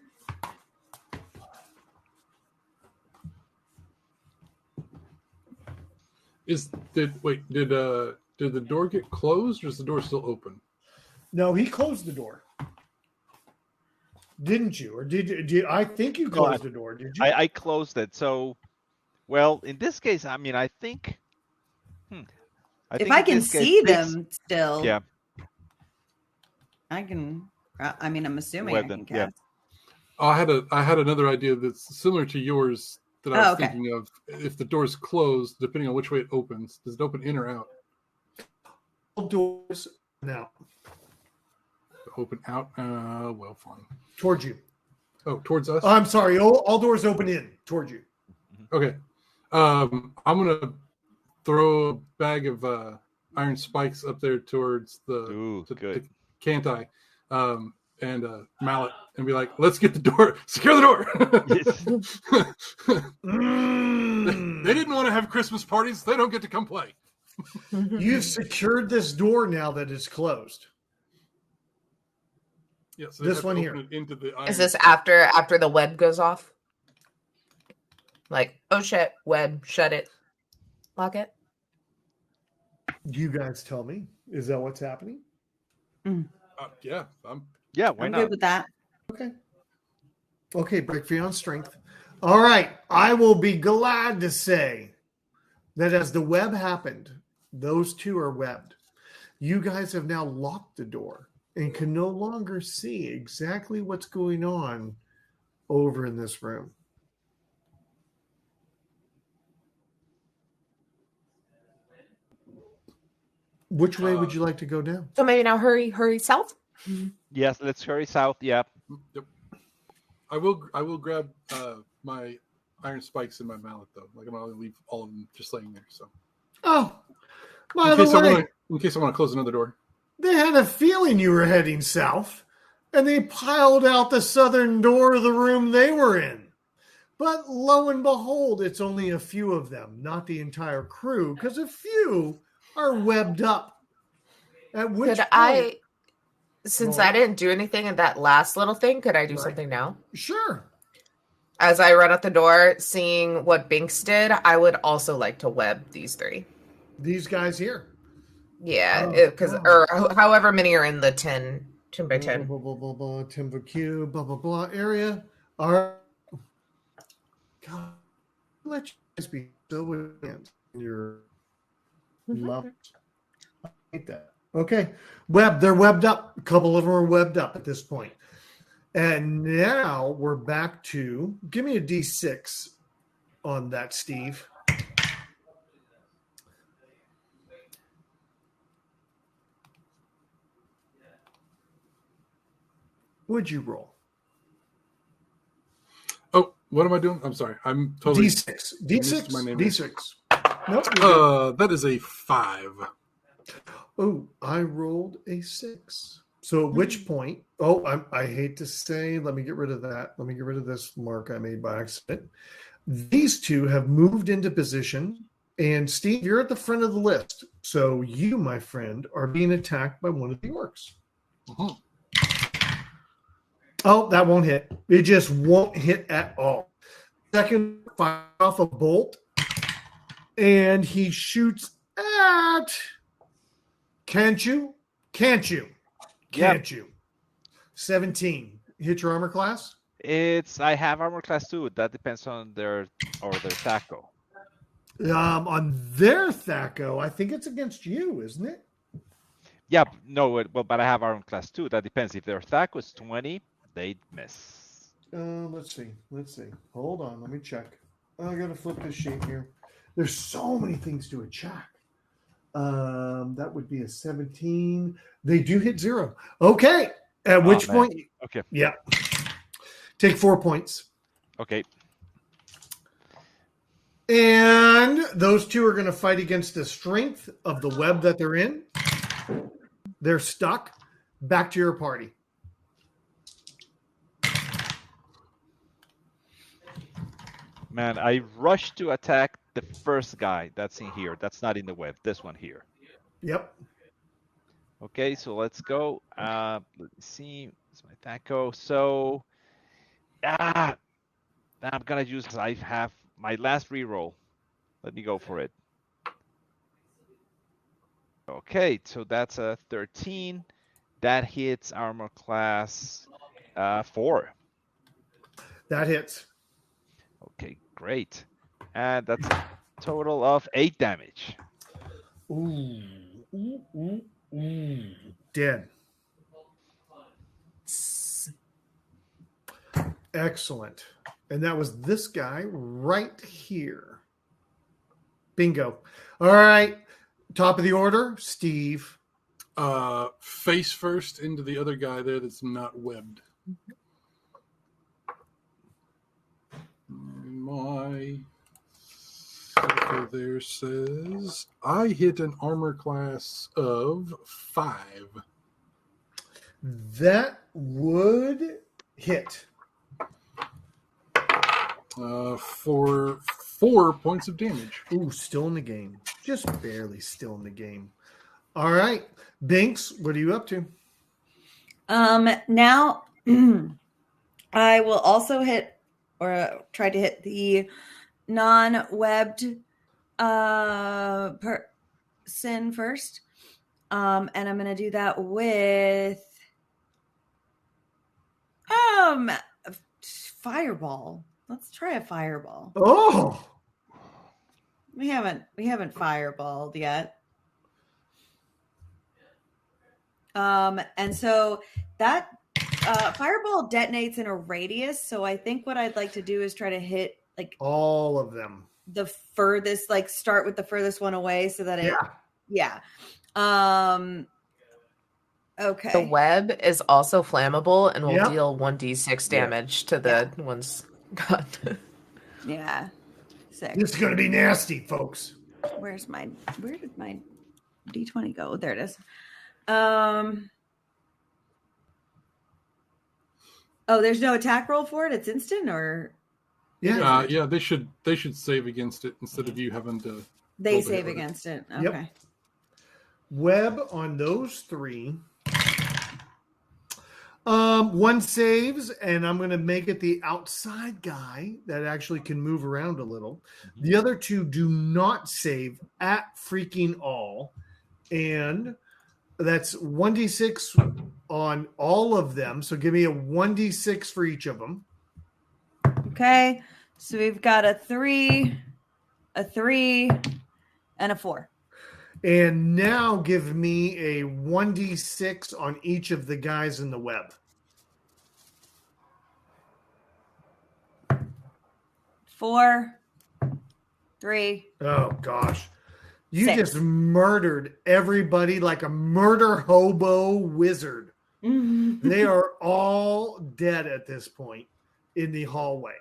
Did the door get closed or is the door still open? No, he closed the door. Didn't you? Or did you? I think you closed the door. Did you? I closed it. So, well, in this case, I mean, I think. If I can see them still. Yeah. I can. I'm assuming I can cast. I had another idea that's similar to yours that I was thinking of. If the door's closed, depending on which way it opens, does it open in or out? All doors now. Open out? Well, fine. Towards you. Oh, towards us? I'm sorry. All doors open in towards you. Okay. I'm going to throw a bag of iron spikes up there towards the Cantai and mallet and be like, let's get the door. Secure the door. They didn't want to have Christmas parties. They don't get to come play. You've secured this door now that it's closed. Yes, this one here. Is this after the web goes off? Like, oh shit, web, shut it, lock it. You guys tell me. Is that what's happening? Yeah, why I'm not? good with that. Okay, break free on strength. All right, I will be glad to say that as the web happened, those two are webbed. You guys have now locked the door and can no longer see exactly what's going on over in this room. Which way would you like to go down? So maybe now hurry south? Yes, let's hurry south. Yep. I will grab my iron spikes in my mallet, though. Like, I'm not going to leave all of them just laying there. So. Oh, by the way, in case I want to close another door. They had a feeling you were heading south, and they piled out the southern door of the room they were in. But lo and behold, it's only a few of them, not the entire crew, because a few are webbed up. At which point, since I didn't do anything in that last little thing, could I do something now? Sure. As I run out the door, seeing what Binks did, I would also like to web these three. These guys here. Yeah, because or however many are in the 10 by 10. Blah, blah, blah, blah, 10 by cube, blah, blah, blah area. All right. God, let you guys be so with your love. I hate that. Okay. They're webbed up. A couple of them are webbed up at this point. And now we're back to, give me a D6 on that, Steve. Would you roll? Oh, what am I doing? I'm sorry. I'm totally D6. Nope. That is a 5. Oh, I rolled a 6. So at which point? Oh, I hate to say. Let me get rid of that. Let me get rid of this mark I made by accident. These two have moved into position, and Steve, you're at the front of the list. So you, my friend, are being attacked by one of the orcs. Uh-huh. Oh, that won't hit. It just won't hit at all. Second, fire off a bolt, and he shoots at. Can't you? 17. Hit your armor class? I have armor class 2. That depends on their THAC0. On their THAC0, I think it's against you, isn't it? Yeah, no, but I have armor class 2. That depends. If their THAC0 is 20, they'd miss. Let's see. Hold on, let me check. I gotta flip this sheet here. There's so many things to a check. That would be a 17. They do hit 0. Okay. At which point? Okay. Yeah. Take 4 points. Okay. And those two are going to fight against the strength of the web that they're in. They're stuck. Back to your party. Man, I rushed to attack the first guy that's in here. That's not in the web. This one here. Yep. Okay, so let's go. Let me see. It's my THAC0. So, I'm gonna use. I have my last reroll. Let me go for it. Okay, so that's a 13. That hits armor class 4. That hits. Okay, great. And that's a total of 8 damage. Ooh. Dead. Excellent. And that was this guy right here. Bingo. All right. Top of the order, Steve. Face first into the other guy there that's not webbed. My circle there says I hit an armor class of 5. That would hit. For 4 points of damage. Ooh, still in the game. Just barely still in the game. All right. Binks, what are you up to? Now I will also hit or try to hit the non-webbed person first. And I'm going to do that with fireball. Let's try a fireball. Oh, We haven't fireballed yet. And so that fireball detonates in a radius. So I think what I'd like to do is try to hit like all of them. The furthest, like start with the furthest one away so that yeah. Okay. The web is also flammable and will deal 1d6 damage to the ones. God. Yeah. 6. This is going to be nasty, folks. Where did my D20 go? There it is. Oh, there's no attack roll for it. It's instant, or yeah. They should save against it instead of you having to. They save against it. Okay. Yep. Web on those 3. 1 saves, and I'm going to make it the outside guy that actually can move around a little. The other 2 do not save at freaking all, and that's 1d6 on all of them. So give me a 1d6 for each of them. Okay, so we've got a 3, and a 4. And now give me a 1d6 on each of the guys in the web. 4, 3. Oh, gosh. You 6. just murdered everybody like a murder hobo wizard. They are all dead at this point in the hallway.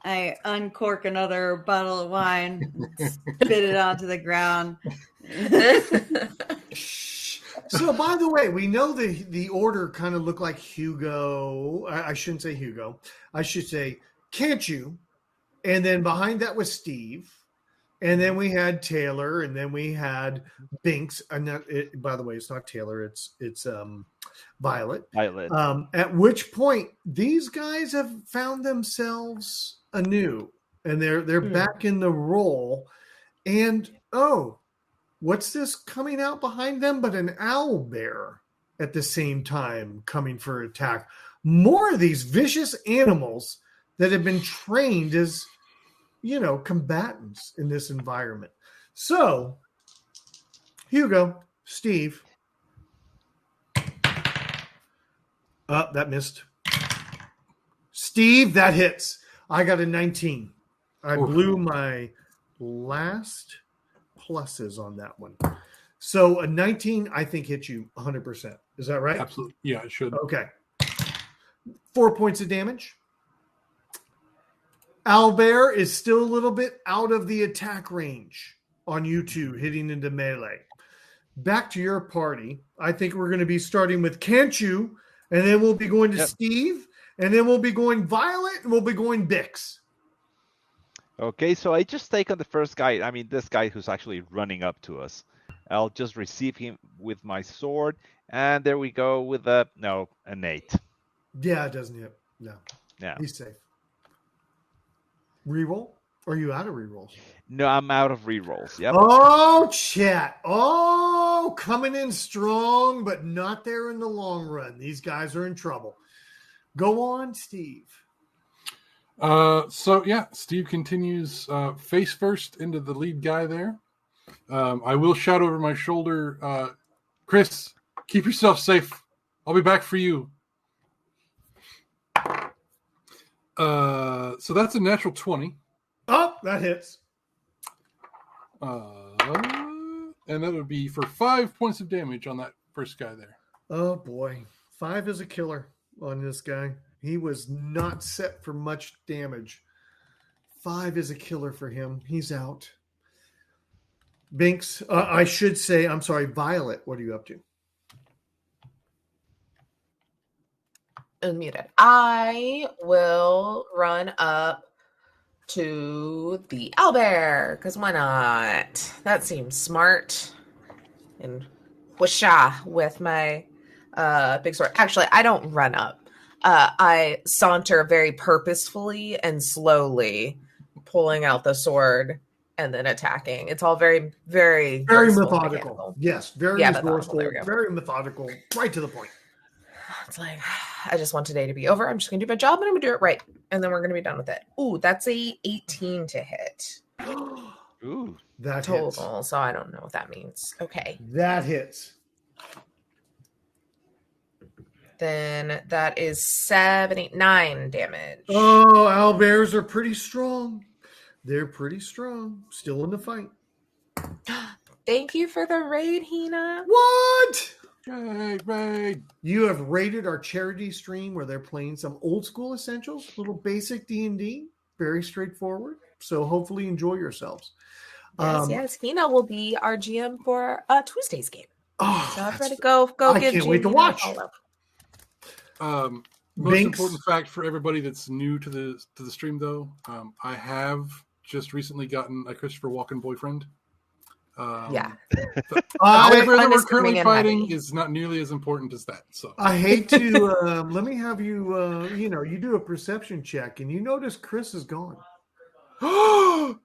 I uncork another bottle of wine, spit it onto the ground. So, by the way, we know the order kind of looked like Hugo. I shouldn't say Hugo. I should say, can't you? And then behind that was Steve. And then we had Taylor. And then we had Binks. And by the way, it's not Taylor. It's Violet. At which point, these guys have found themselves anew. And they're back in the role. And, what's this coming out behind them but an owl bear at the same time coming for attack? More of these vicious animals that have been trained as, combatants in this environment. So, Hugo, Steve. That missed. Steve, that hits. I got a 19. I blew my last pluses on that one. So a 19, I think, hits you 100%. Is that right? Absolutely. Yeah, it should. Okay. 4 points of damage. Owlbear is still a little bit out of the attack range on you two, hitting into melee. Back to your party. I think we're going to be starting with Can't You, and then we'll be going to Steve, and then we'll be going Violet, and we'll be going Bix. Okay, so I just take on the first guy. I mean, this guy who's actually running up to us. I'll just receive him with my sword, and there we go with an 8. Yeah, it doesn't hit. No. Yeah. He's safe. Reroll? Or are you out of rerolls? No, I'm out of rerolls. Yep. Oh, chat. Oh, coming in strong, but not there in the long run. These guys are in trouble. Go on, Steve. Steve continues face first into the lead guy there. I will shout over my shoulder, Chris, keep yourself safe. I'll be back for you. So that's a natural 20. Oh, that hits. And that would be for 5 points of damage on that first guy there. Oh, boy. 5 is a killer on this guy. He was not set for much damage. 5 is a killer for him. He's out. Binks, I should say, I'm sorry, Violet, what are you up to? Unmuted. I will run up to the owlbear, because why not? That seems smart. And whoosha with my big sword. Actually, I don't run up. I saunter very purposefully and slowly, pulling out the sword and then attacking. It's all very, very, Very graceful, methodical. mechanical. Yes, very resourceful, very methodical, right to the point. It's like, I just want today to be over. I'm just going to do my job and I'm going to do it right. And then we're going to be done with it. Ooh, that's a 18 to hit. Ooh. That total. hits. So I don't know what that means. Okay. That hits. Then that is 7, 8, 9 damage. Oh, owlbears are pretty strong. They're pretty strong. Still in the fight. Thank you for the raid, Hina. What? Raid. You have raided our charity stream where they're playing some old school essentials, little basic D&D, very straightforward. So hopefully enjoy yourselves. Yes. Hina will be our GM for Tuesday's game. Oh, So everybody go I give can't wait to Hina a watch. follow. Most Binks. important fact for everybody that's new to the stream, though, I have just recently gotten a Christopher Walken boyfriend. Yeah. The I, owlbear that we're unassuming currently and fighting heavy. is not nearly as important as that. So I hate to let me have you you do a perception check and you notice Chris is gone. no,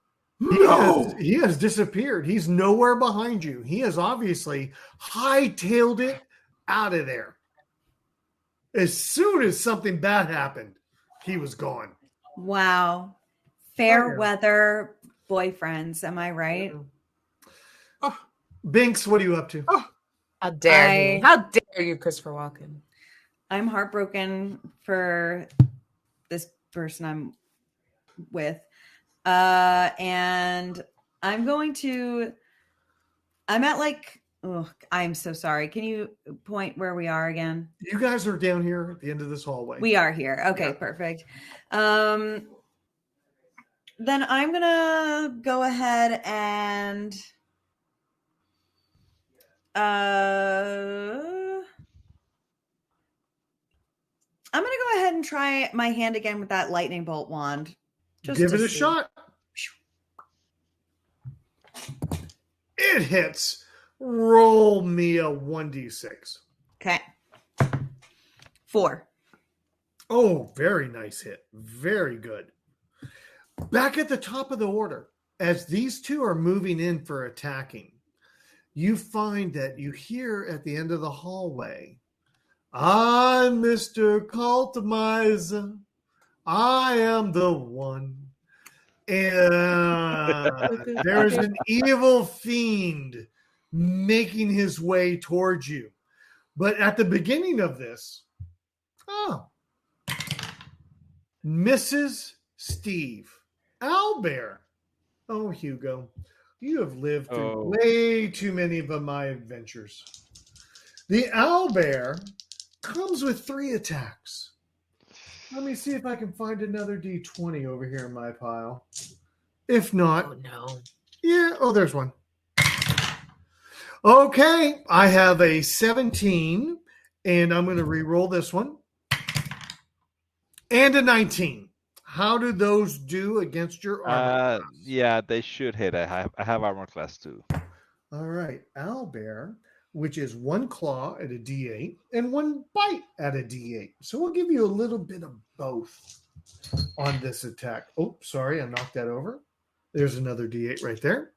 He has disappeared. He's nowhere behind you. He has obviously hightailed it out of there. As soon as something bad happened, he was gone. Wow. Fair yeah. weather boyfriends, am I right? Binks, what are you up to? How dare you? How dare you, Christopher Walken? I'm heartbroken for this person I'm with. And I'm at like, I'm so sorry. Can you point where we are again? You guys are down here at the end of this hallway. We are here. Okay, Yeah. perfect. Then I'm gonna go ahead and I'm gonna go ahead and try my hand again with that lightning bolt wand. Just Give to it a see. shot. It hits. Roll me a 1d6. Okay. 4. Oh, very nice hit. Very good. Back at the top of the order, as these two are moving in for attacking, you find that you hear at the end of the hallway, I'm Mr. Cultimizer. I am the one. And there's an evil fiend making his way towards you. But at the beginning of this, Mrs. Steve, owlbear. Oh, Hugo, you have lived through way too many of my adventures. The owlbear comes with 3 attacks. Let me see if I can find another D20 over here in my pile. If not, Oh no. yeah, there's one. Okay, I have a 17, and I'm going to re-roll this one. And a 19. How do those do against your armor class? Yeah, they should hit. I have armor class 2. All right, owlbear, which is 1 claw at a D8 and 1 bite at a D8. So we'll give you a little bit of both on this attack. Oh, sorry, I knocked that over. There's another D8 right there.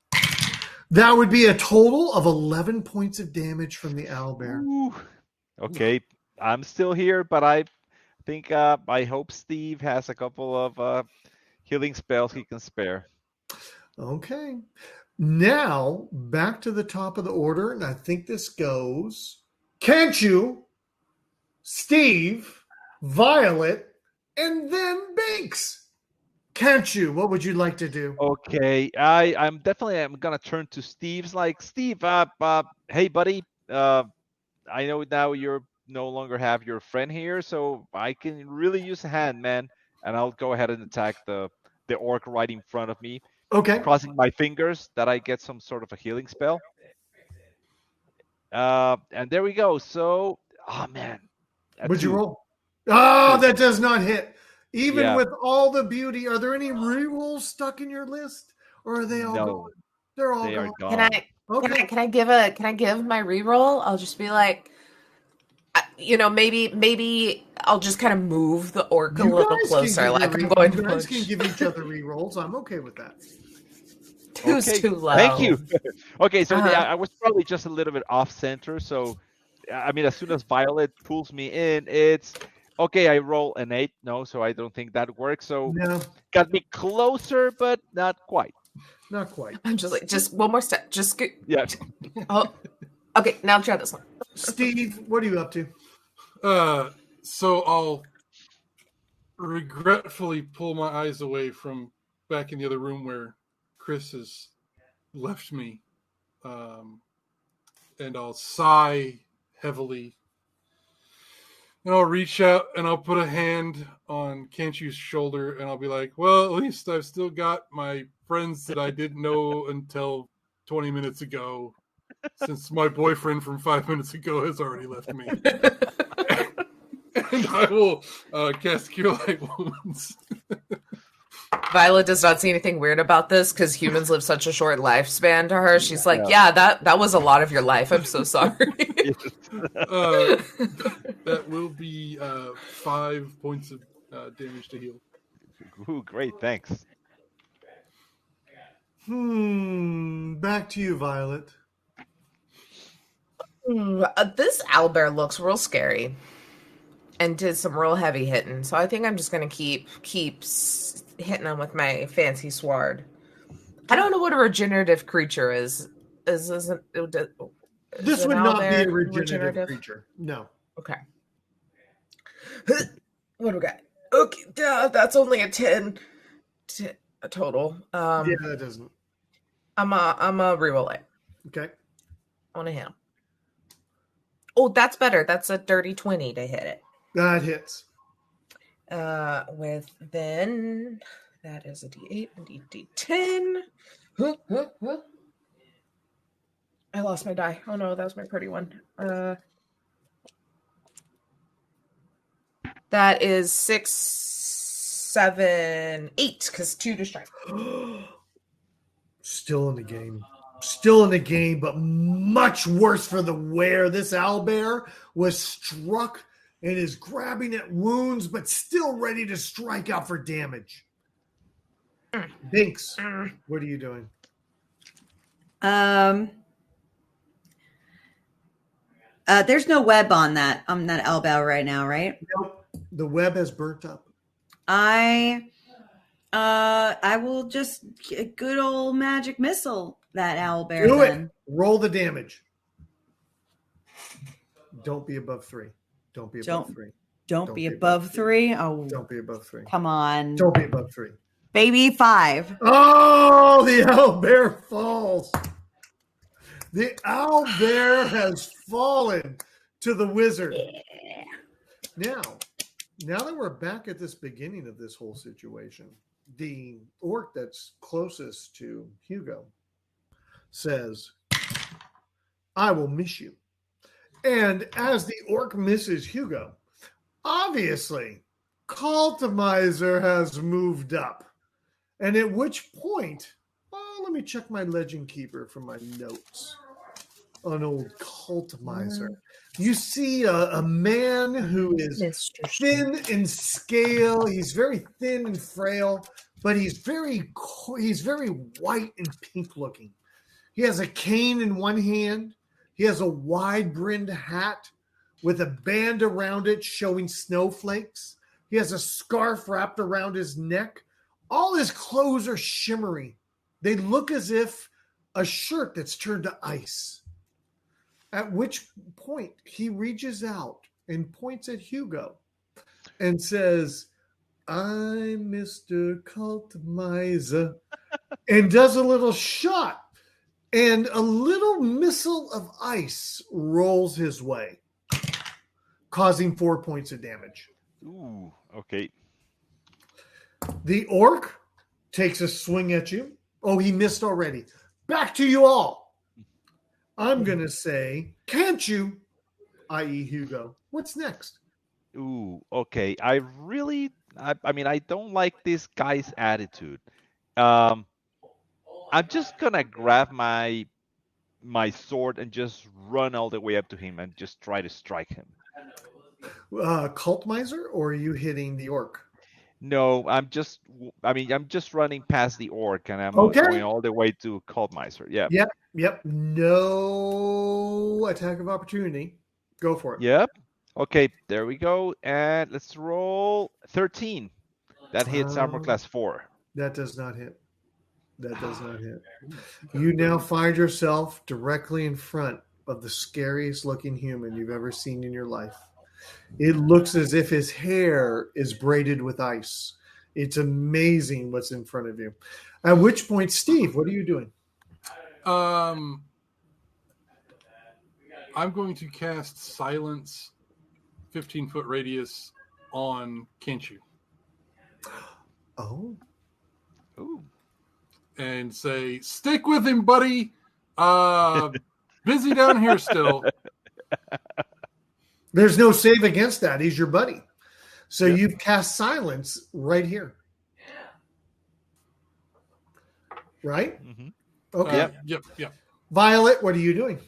That would be a total of 11 points of damage from the owlbear. Ooh. Okay, I'm still here, but I think I hope Steve has a couple of healing spells he can spare. Okay. Now, back to the top of the order, and I think this goes Kanchu, Steve, Violet, and then Binks. Can't you? What would you like to do? Okay, I'm gonna turn to Steve's like Steve. Hey buddy. I know now you're no longer have your friend here, so I can really use a hand, man. And I'll go ahead and attack the orc right in front of me, Okay. crossing my fingers that I get some sort of a healing spell. And there we go. So, oh man, Would you 2. roll? Oh, 2. that does not hit. Even Yeah. with all the beauty, are there any rerolls stuck in your list, or are they all No, gone? They're all they are gone. gone. Okay. Can I give my reroll? I'll just be like, maybe I'll just kind of move the orc a little closer. Like I'm going to You guys push. can give each other rerolls. I'm okay with that. Two's Okay, too low. thank you. Okay, so Uh-huh. I was probably just a little bit off center. So, I mean, as soon as Violet pulls me in, it's okay. I roll an 8. No, so I don't think that works. So, No, got me closer, but not quite. not quite. I'm just like, just one more step. Just go. Yeah. Oh, okay. Now try this one. Steve, what are you up to? So I'll regretfully pull my eyes away from back in the other room where Chris has left me, and I'll sigh heavily, and I'll reach out and I'll put a hand on Kanchu's shoulder, and I'll be like, well, at least I've still got my friends that I didn't know until 20 minutes ago, since my boyfriend from 5 minutes ago has already left me. And I will cast Cure Light Wounds. Violet does not see anything weird about this because humans live such a short lifespan to her. She's like, yeah, that was a lot of your life. I'm so sorry. That will be 5 points of damage to heal. Ooh, great, thanks. Back to you, Violet. This owlbear looks real scary and did some real heavy hitting. So I think I'm just going to keep hitting him with my fancy sword. I don't know what a regenerative creature is. This would not be a regenerative creature. No. Okay. What do we got? Okay, that's only a 10 total. Yeah, that doesn't. I'm a reroll it. Okay. On a hit. Oh, that's better. That's a dirty 20 to hit it. That hits. With then that is a D8 and D10. I lost my die. Oh no, that was my pretty one. That is 6, 7, 8 because 2 to strike. Still in the game. Still in the game, but much worse for the wear. This owlbear was struck and is grabbing at wounds, but still ready to strike out for damage. Binks, what are you doing? There's no web on that owlbear right now, right? Nope. The web has burnt up. I will just good old magic missile that owlbear. Do then. it. Roll the damage. Don't be above 3. Don't be above 3. Don't be above 3. Oh, don't be above 3. Come on. Don't be above 3. Baby 5. Oh, the owlbear falls. The owlbear has fallen to the wizard. Yeah. Now that we're back at this beginning of this whole situation, the orc that's closest to Hugo says, I will miss you. And as the orc misses Hugo, obviously, Cultimizer has moved up. And at which point, let me check my Legend Keeper for my notes on old Cultimizer. You see a man who is thin in scale. He's very thin and frail, but he's very white and pink looking. He has a cane in one hand. He has a wide-brimmed hat with a band around it showing snowflakes. He has a scarf wrapped around his neck. All his clothes are shimmery. They look as if a shirt that's turned to ice. At which point he reaches out and points at Hugo and says, I'm Mr. Cultmiser, and does a little shot, and a little missile of ice rolls his way, causing 4 points of damage. Ooh, okay. The orc takes a swing at you. Oh, he missed already. Back to you all. I'm going to say, can't you, i.e. Hugo. What's next? Ooh, okay. I mean, I don't like this guy's attitude. I'm just gonna grab my sword and just run all the way up to him and just try to strike him. Cultmiser, or are you hitting the orc? No, I'm just running past the orc and I'm Okay. going all the way to Cultmiser. Yeah. Yep. No attack of opportunity. Go for it. Yep. Okay, there we go. And let's roll 13. That hits armor class 4. That does not hit. That does not hit. You now find yourself directly in front of the scariest looking human you've ever seen in your life. It looks as if his hair is braided with ice. It's amazing what's in front of you. At which point, Steve, what are you doing? I'm going to cast Silence, 15-foot radius on Kenchu. Oh. Ooh. And say, stick with him, buddy. Busy down here still. There's no save against that. He's your buddy. So Yep. you've cast Silence right here. Right? Mm-hmm. Okay. Yep. Violet, what are you doing?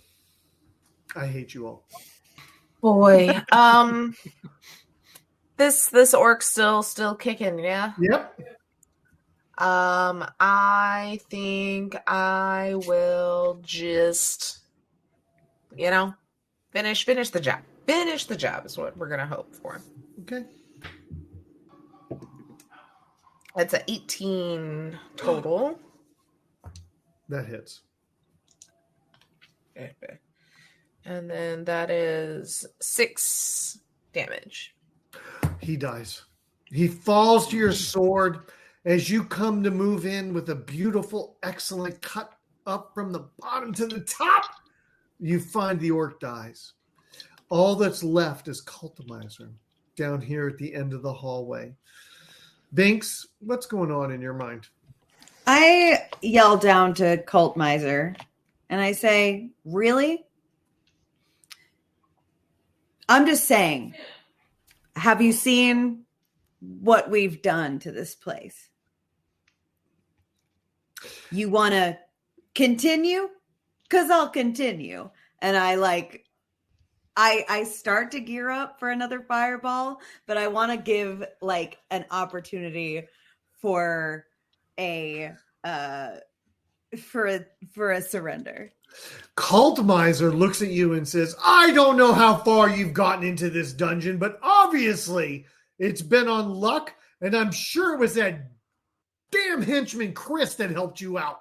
I hate you all. Boy, this orc's still kicking, yeah. Yep. I think I will just, finish the job. Finish the job is what we're gonna hope for. Okay. It's an 18 total. That hits. Okay. And then that is 6 damage. He dies. He falls to your sword as you come to move in with a beautiful, excellent cut up from the bottom to the top. You find the orc dies. All that's left is Cultmiser down here at the end of the hallway. Binks, what's going on in your mind? I yell down to Cultmiser and I say, really? I'm just saying, have you seen what we've done to this place? You want to continue? Because I'll continue. And I start to gear up for another fireball, but I want to give an opportunity for a surrender. Cultmiser looks at you and says, I don't know how far you've gotten into this dungeon, but obviously it's been on luck, and I'm sure it was that damn henchman Chris that helped you out.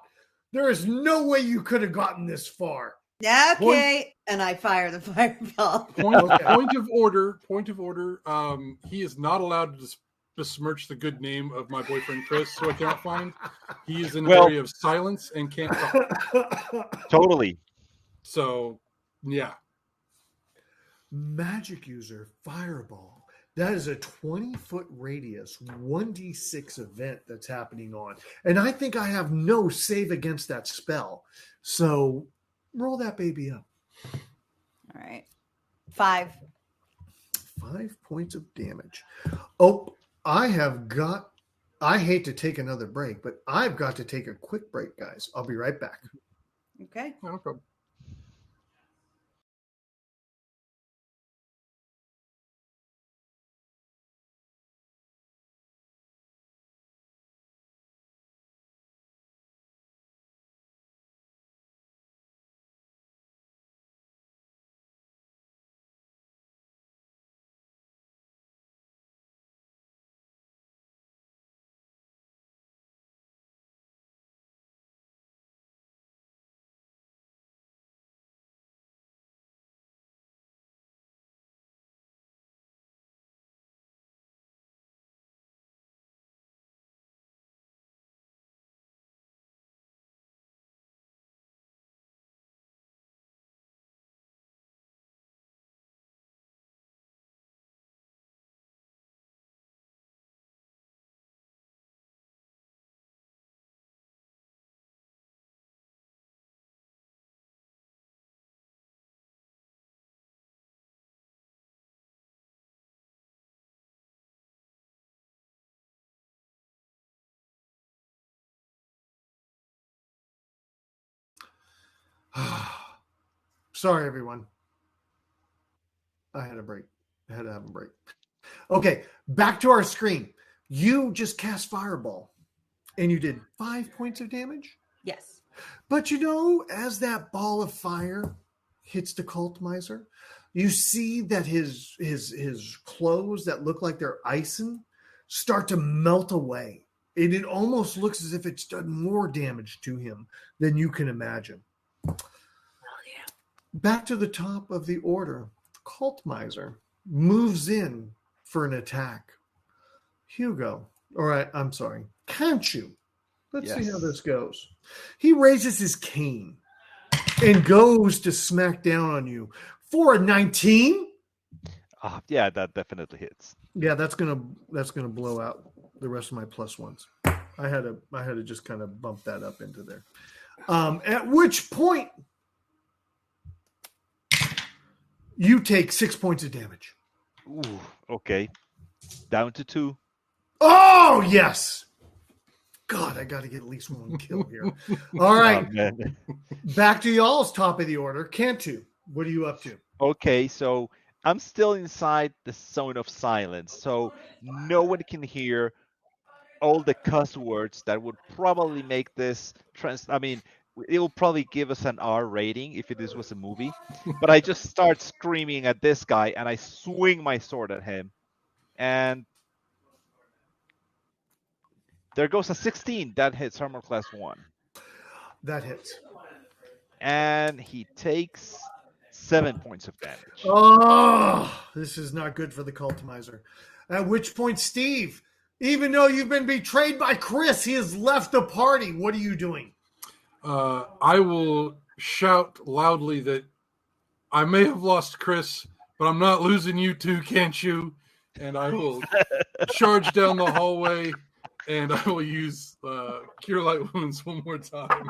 There is no way you could have gotten this far. Okay. And I fire the fireball. Point of order. He is not allowed to besmirch the good name of my boyfriend Chris, so I cannot find. He is in the area of silence and can't talk. Totally. So, yeah. Magic user fireball. That is a 20-foot radius, 1d6 event that's happening on. And I think I have no save against that spell. So roll that baby up. All right. 5. 5 points of damage. Oh, I hate to take another break, but I've got to take a quick break, guys. I'll be right back. Okay. No problem. Sorry, everyone. I had a break. I had to have a break. Okay, back to our screen. You just cast Fireball, and you did 5 points of damage. Yes. But as that ball of fire hits the cult miser, you see that his clothes that look like they're icing start to melt away. And it almost looks as if it's done more damage to him than you can imagine. Oh, yeah. Back to the top of the order. Cult miser moves in for an attack. Hugo. All right, I'm sorry. Kanchu. Let's see how this goes. He raises his cane and goes to smack down on you for a 19. Yeah, that definitely hits. Yeah, that's gonna blow out the rest of my plus ones. I had to just kind of bump that up into there. At which point you take 6 points of damage. Ooh, okay. Down to 2. Oh yes. God, I got to get at least one kill here. All right. Back to y'all's top of the order. Cantu, what are you up to? Okay, so I'm still inside the zone of silence, so no one can hear all the cuss words that would probably make this it will probably give us an R rating if this was a movie. But I just start screaming at this guy and I swing my sword at him. And there goes a 16. That hits armor class 1. That hits. And he takes 7 points of damage. Oh, this is not good for the cultimizer. At which point, Steve, even though you've been betrayed by Chris, he has left the party. What are you doing? I will shout loudly that I may have lost Chris, but I'm not losing you too, can't you? And I will charge down the hallway, and I will use Cure Light Wounds one more time.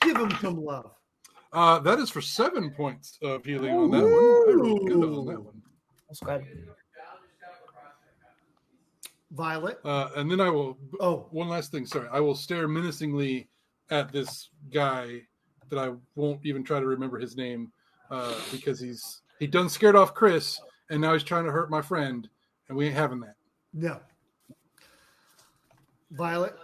Give him some love. That is for 7 points of healing on that one. I rolled good on that one. That's good. Violet. And then I will... Oh, one last thing. Sorry. I will stare menacingly at this guy that I won't even try to remember his name because he done scared off Chris, and now he's trying to hurt my friend, and we ain't having that. No. Violet.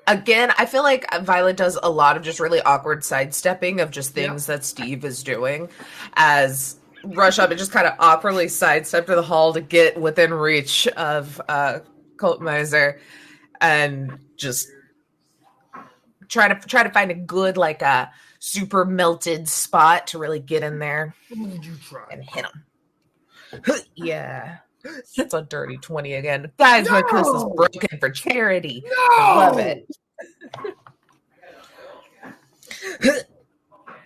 Again, I feel like Violet does a lot of just really awkward sidestepping of just things that Steve is doing as rush up and just kind of awkwardly sidestep to the hall to get within reach of Cult Miser and just try to find a good, like a super melted spot to really get in there and hit him. Yeah. That's a dirty 20 again. Guys, my curse is broken for charity. No! I love it.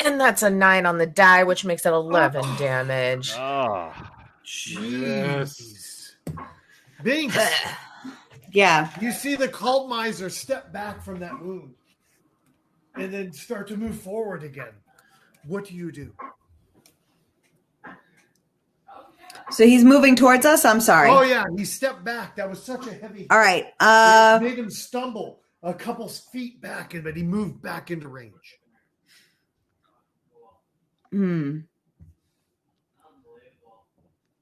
And that's a 9 on the die, which makes it 11 damage. Oh, yes. Binks. Yeah. You see the cult miser step back from that wound and then start to move forward again. What do you do? So he's moving towards us? I'm sorry. Oh, yeah. He stepped back. That was such a heavy... All right. It made him stumble a couple feet back, but he moved back into range. And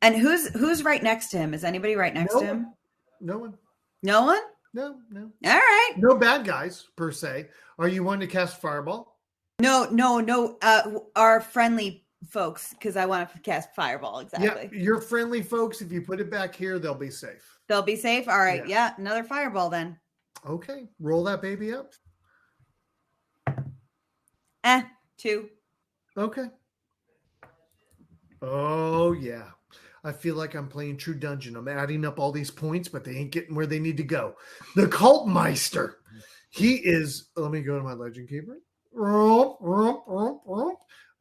who's right next to him? Is anybody right next to him? No one. No one? No. All right. No bad guys, per se. Are you wanting to cast Fireball? No. Our friendly folks, because I want to cast Fireball, exactly. Yeah, your friendly folks, if you put it back here, they'll be safe. They'll be safe? All right. Yeah, another Fireball then. Okay. Roll that baby up. 2. Okay. Oh, yeah. I feel like I'm playing True Dungeon. I'm adding up all these points, but they ain't getting where they need to go. The Cultmeister. He is... Let me go to my Legend Keeper.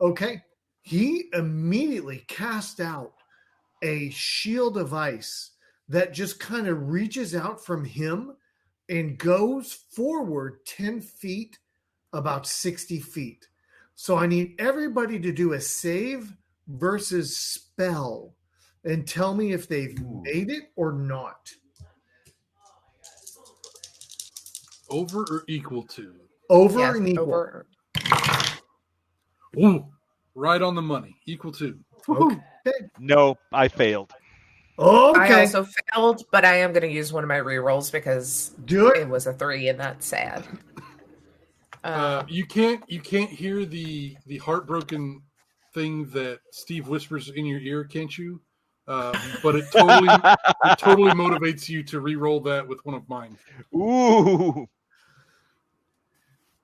Okay. He immediately cast out a shield of ice that just kind of reaches out from him and goes forward 10 feet, about 60 feet. So I need everybody to do a save versus spell and tell me if they've made it or not. Over or equal to? Over Yeah, and equal. over. Ooh, right on the money. Equal to. Okay. No, I failed. Okay. I also failed, but I am going to use one of my rerolls because Do it. it was a 3, and that's sad. You can't hear the heartbroken thing that Steve whispers in your ear, can't you? But it totally motivates you to re-roll that with one of mine. Ooh.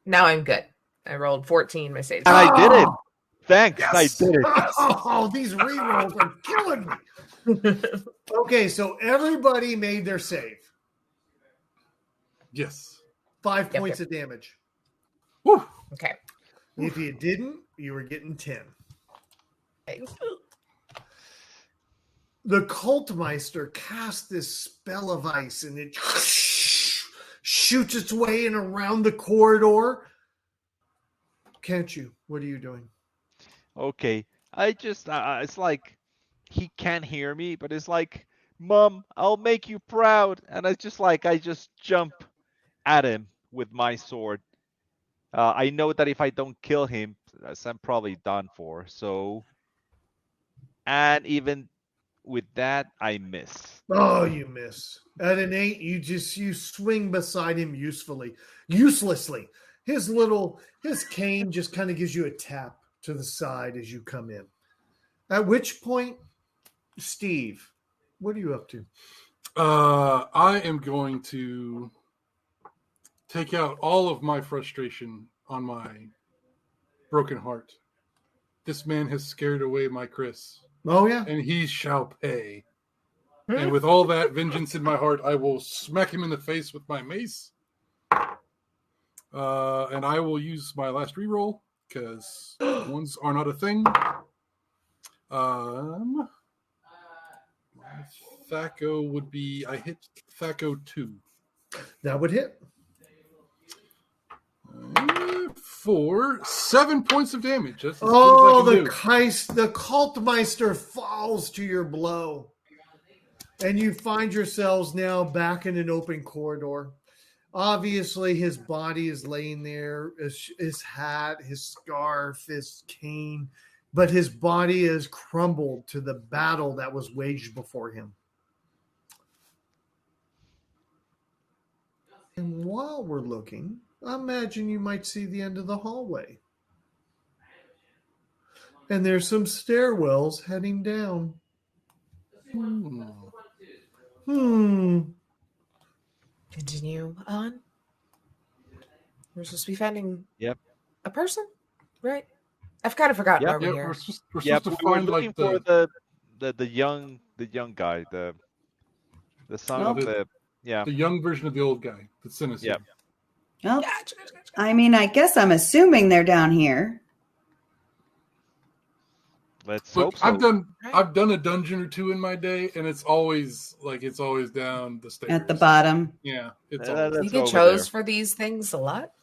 Now I'm good. I rolled 14. My save. And I did it. Thanks. Yes. I did it. Oh, these rerolls are killing me. Okay, so everybody made their save. Yes. 5 points of damage. Woo. Okay. If you didn't, you were getting 10. The Cultmeister cast this spell of ice, and it shoots its way in around the corridor. Can't you? What are you doing? Okay. I just, it's like he can't hear me, but it's like, Mom, I'll make you proud. And I just jump at him with my sword. I know that if I don't kill him, I'm probably done for. So, and even with that, I miss. Oh, you miss. At an 8, you swing beside him uselessly. His cane just kind of gives you a tap to the side as you come in. At which point, Steve, what are you up to? I am going to take out all of my frustration on my broken heart. This man has scared away my Chris. Oh, yeah. And he shall pay. And with all that vengeance in my heart, I will smack him in the face with my mace. And I will use my last reroll because ones are not a thing. My Thaco would be, I hit Thaco 2. That would hit. For 7 points of damage. That's as Oh, good as I can the Cultmeister falls to your blow. And you find yourselves now back in an open corridor. Obviously, his body is laying there, his hat, his scarf, his cane, but his body is crumbled to the battle that was waged before him. And while we're looking, I imagine you might see the end of the hallway. And there's some stairwells heading down. Continue on. We're supposed to be finding Yep. a person, right? I've kind of forgotten why we're here. We're supposed Yeah, to we were find looking like for the young guy, the son No, of the the young version of the old guy that sent us Yep. here. Well, I mean, I guess I'm assuming they're down here. Let's Look, hope so. I've done a dungeon or two in my day, and it's always down the stairs At the bottom. Yeah, it's That's always. You get over chose there. for these things a lot.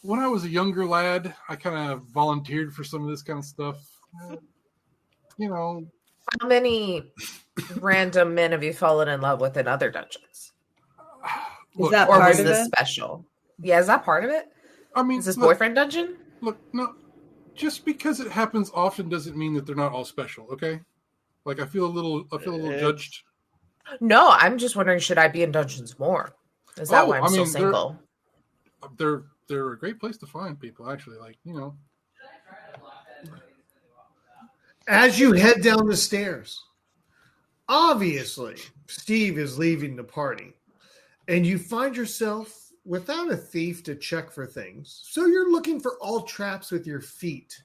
When I was a younger lad, I kind of volunteered for some of this kind of stuff. How many random men have you fallen in love with in other dungeons? Is that Or part was of this it? special? Yeah, is that part of it? I mean, Is this look, boyfriend dungeon? Look, no, just because it happens often doesn't mean that they're not all special. Okay, like I feel a little judged. No, I'm just wondering, should I be in dungeons more? Is that why I'm still single? They're a great place to find people. Actually, As you head down the stairs, obviously, Steve is leaving the party, and you find yourself without a thief to check for things. So you're looking for all traps with your feet,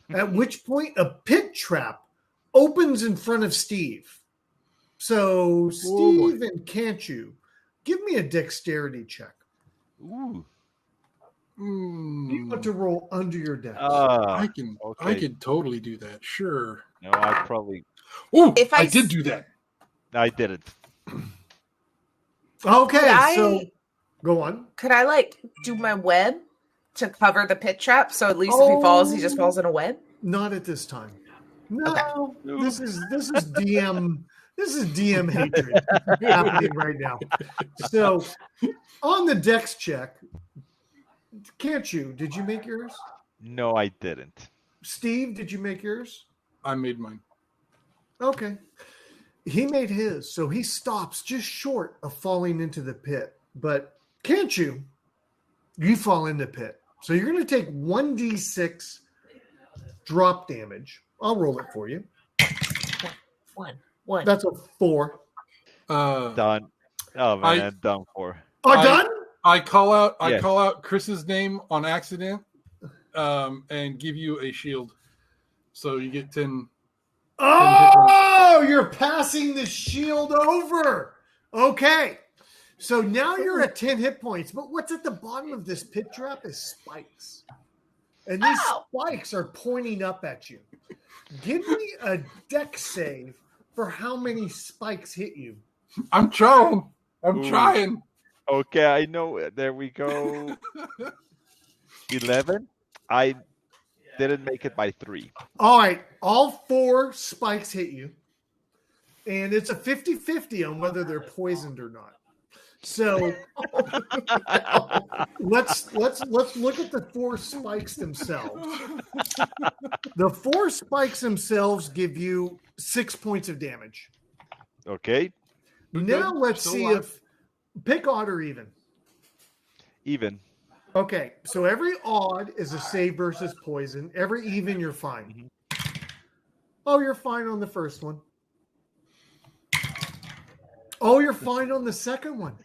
at which point a pit trap opens in front of Steve. So, Steve and Can't You, give me a dexterity check. Ooh. You want to roll under your dex. I can totally do that. Sure. No, I probably. Oh, If I did do that. I did it. Okay, so go on. Could I do my web to cover the pit trap? So at least if he falls, he just falls in a web? Not at this time. No, Okay. this is DM This is DM hatred happening right now. So, on the dex check, can't you? Did you make yours? No, I didn't. Steve, did you make yours? I made mine. Okay. He made his, so he stops just short of falling into the pit. But can't you? You fall in the pit. So you're going to take 1d6 drop damage. I'll roll it for you. One. That's a 4. Done. Oh man, done for. Oh, done? I call out Yes. call out Chris's name on accident, and give you a shield. So you get 10. Oh, you're passing the shield over. Okay. So now you're at 10 hit points. But what's at the bottom of this pit trap is spikes. And these spikes are pointing up at you. Give me a dex save for how many spikes hit you. I'm trying. Ooh. Trying. Okay, I know. There we go. 11. I didn't make it by 3. All right. All 4 spikes hit you. And it's a 50-50 on whether they're poisoned or not. So let's look at the 4 spikes themselves. The 4 spikes themselves give you 6 points of damage. Okay. Now let's see if pick odd or even. Even. Okay, so every odd is a save versus poison. Every even, you're fine. Oh, you're fine on the first one. Oh, you're fine on the second one.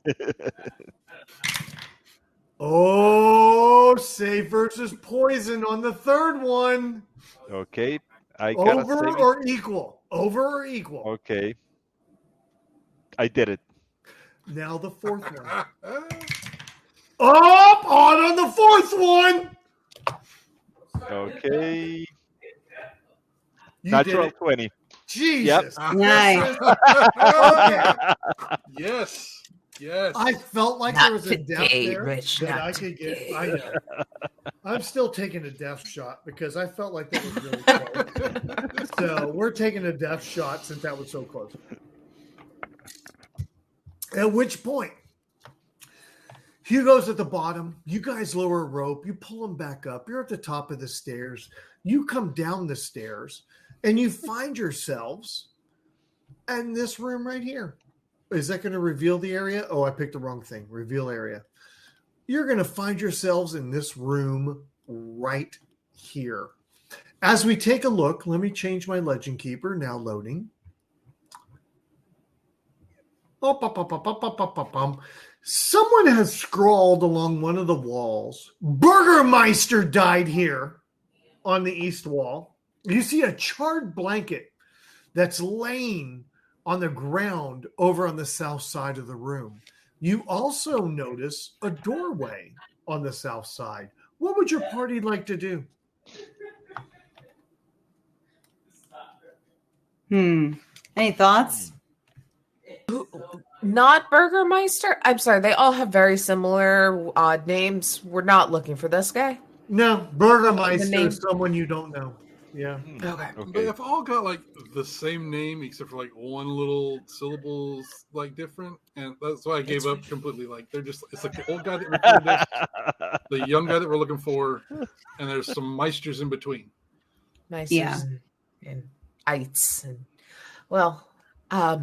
Oh, save versus poison on the third one. Okay. I gotta Over save or equal. Over or equal. Okay. I did it. Now the fourth one. Up on the fourth one. Okay. You Natural did it. 20. Jesus. Yep. Nice. Okay. Yes. Yes. I felt like Not there was a death today, there Rich, that not I could get. today. I know. I'm still taking a death shot because I felt like that was really close. So we're taking a death shot since that was so close. At which point, Hugo's at the bottom. You guys lower a rope. You pull him back up. You're at the top of the stairs. You come down the stairs, and you find yourselves in this room right here. Is that going to reveal the area? Oh, I picked the wrong thing. Reveal area. You're going to find yourselves in this room right here. As we take a look, let me change my Legend Keeper. Now loading. Someone has scrawled along one of the walls. Burgermeister died here on the east wall. You see a charred blanket that's laying on the ground over on the south side of the room. You also notice a doorway on the south side. What would your party like to do? Any thoughts? Not Burgermeister? I'm sorry, they all have very similar odd names. We're not looking for this guy. No, Burgermeister The name- is someone you don't know. Yeah. Okay. But Okay. if all got like the same name except for like one little syllables like different, and that's why I gave up completely. Like they're just it's like the old guy that recruited us, the young guy that we're looking for, and there's some meisters in between. Nice. Yeah. And ites. And, well, I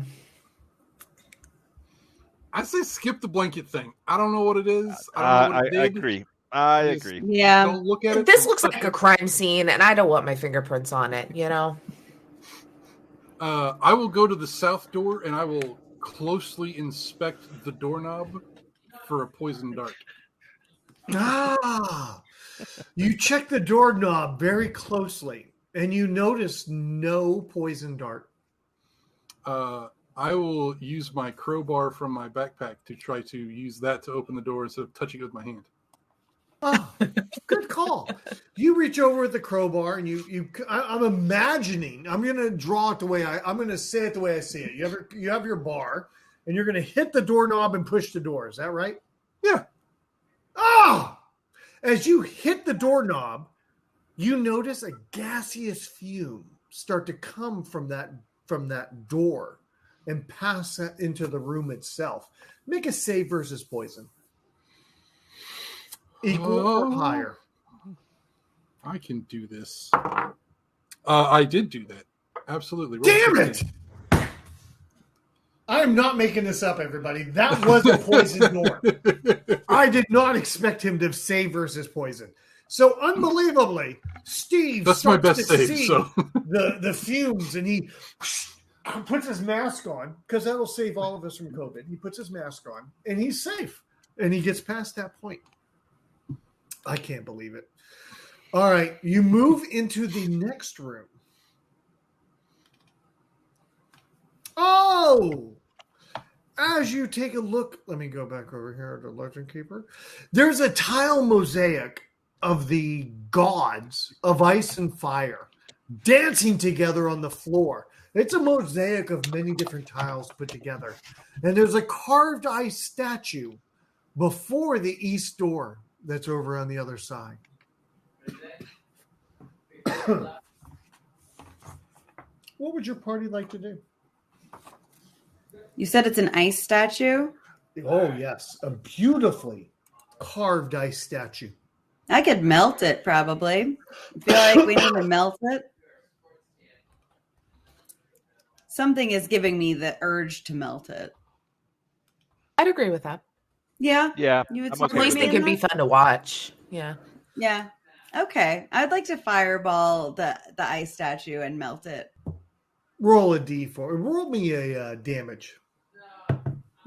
say skip the blanket thing. I don't know what it is. I don't know what it I did. agree. I Just agree. Yeah. Don't look at it. this Don't looks touch like it. a crime scene, and I don't want my fingerprints on it, you know? I will go to the south door and I will closely inspect the doorknob for a poison dart. Ah, you check the doorknob very closely and you notice no poison dart. I will use my crowbar from my backpack to try to use that to open the door instead of touching it with my hand. Oh, good call. You reach over with the crowbar and I'm imagining, I'm going to draw it the way I'm going to say it the way I see it. You have your bar and you're going to hit the doorknob and push the door. Is that right? Yeah. Oh, as you hit the doorknob, you notice a gaseous fume start to come from that door. and pass that into the room itself. Make a save versus poison. Equal or higher. I can do this. I did do that. Absolutely. Damn it! I am not making this up, everybody. That was a poison door. I did not expect him to save versus poison. So unbelievably, Steve That's my starts best to save, see so. the fumes, and he puts his mask on, because that'll save all of us from COVID. He puts his mask on, and he's safe. And he gets past that point. I can't believe it. All right, you move into the next room. Oh! As you take a look, let me go back over here to Legend Keeper. There's a tile mosaic of the gods of ice and fire dancing together on the floor. It's a mosaic of many different tiles put together. And there's a carved ice statue before the east door that's over on the other side. What would your party like to do? You said it's an ice statue? Oh, yes. A beautifully carved ice statue. I could melt it, probably. I feel like we need to melt it. Something is giving me the urge to melt it. I'd agree with that. Yeah? Yeah, You would I'm support At least me they in could be that? fun to watch. Yeah. Yeah. Okay. I'd like to fireball the ice statue and melt it. Roll a d4. Roll me a damage.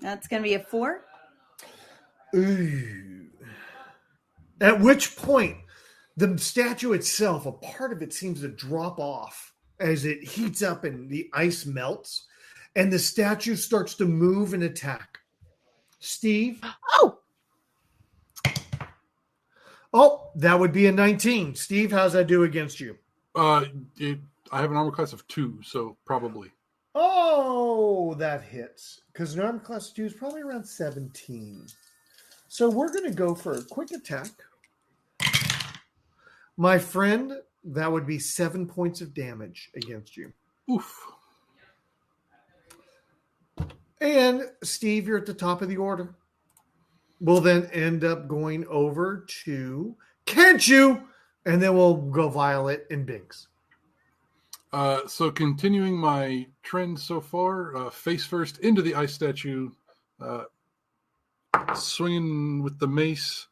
That's going to be a 4. Ooh. At which point, the statue itself, a part of it seems to drop off as it heats up and the ice melts, and the statue starts to move and attack. Steve? Oh, that would be a 19. Steve, how's that do against you? I have an armor class of 2, so probably. Oh, that hits. Because an armor class 2 is probably around 17. So we're going to go for a quick attack. My friend, that would be 7 points of damage against you. Oof. And Steve, you're at the top of the order. We'll then end up going over to Kenchu, and then we'll go Violet and Biggs. So continuing my trend so far, face first into the ice statue, swinging with the mace,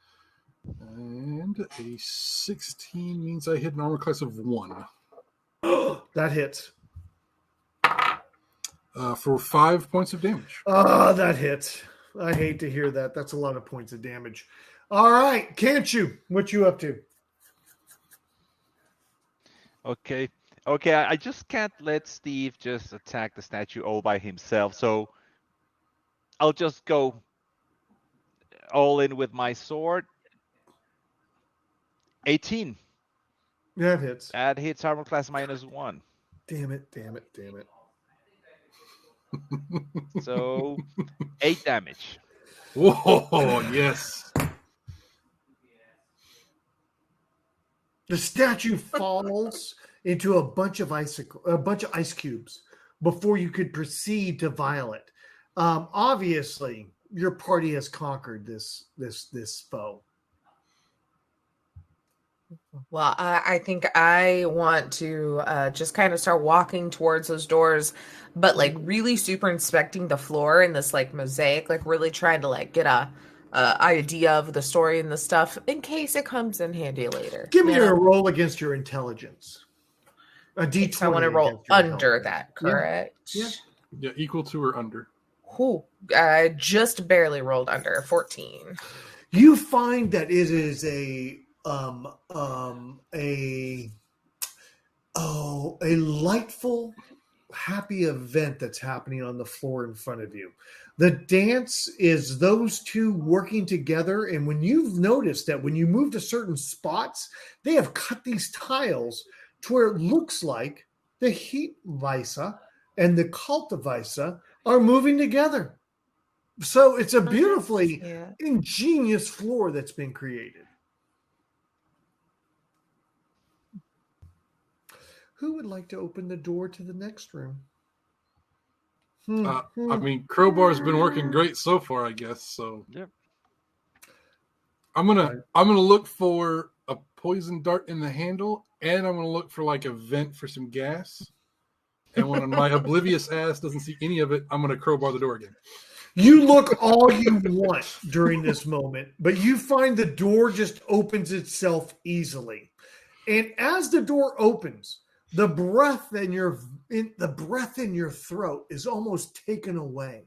and a 16 means I hit an armor class of 1. That hits. For 5 points of damage. Oh, that hits. I hate to hear that. That's a lot of points of damage. All right, Kenchu, what you up to? Okay. I just can't let Steve just attack the statue all by himself, so I'll just go all in with my sword. 18. That hits. That hits armor class -1. Damn it. So 8 damage. Whoa, yes. The statue falls into a bunch of ice cubes before you could proceed to Violet. Obviously, your party has conquered this foe. Well, I think I want to just kind of start walking towards those doors, but like really super inspecting the floor in this like mosaic, like really trying to like get a idea of the story and the stuff in case it comes in handy later. Give me a roll against your intelligence. A D20. So I want to roll under that, correct? Yeah, equal to or under. Ooh, I just barely rolled under 14. You find that it is a lightful, happy event that's happening on the floor in front of you. The dance is those two working together, and when you've noticed that when you move to certain spots, they have cut these tiles to where it looks like the Heat Visa and the Cult of Visa are moving together. So it's a beautifully ingenious floor that's been created. Who would like to open the door to the next room? I mean, crowbar's been working great so far, I guess. So Yep. I'm gonna look for a poison dart in the handle, and I'm gonna look for like a vent for some gas. And when my oblivious ass doesn't see any of it, I'm gonna crowbar the door again. You look all you want during this moment, but you find the door just opens itself easily. And as the door opens, the breath in your throat is almost taken away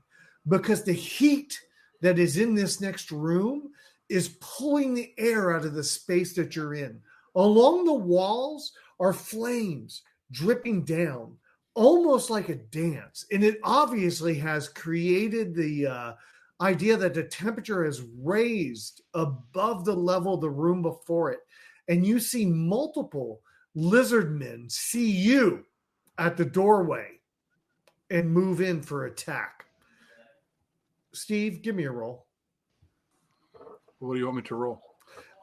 because the heat that is in this next room is pulling the air out of the space that you're in. Along the walls are flames dripping down, almost like a dance. And it obviously has created the idea that the temperature is raised above the level of the room before it. And you see multiple lizard men see you at the doorway and move in for attack. Steve, give me a roll. What do you want me to roll?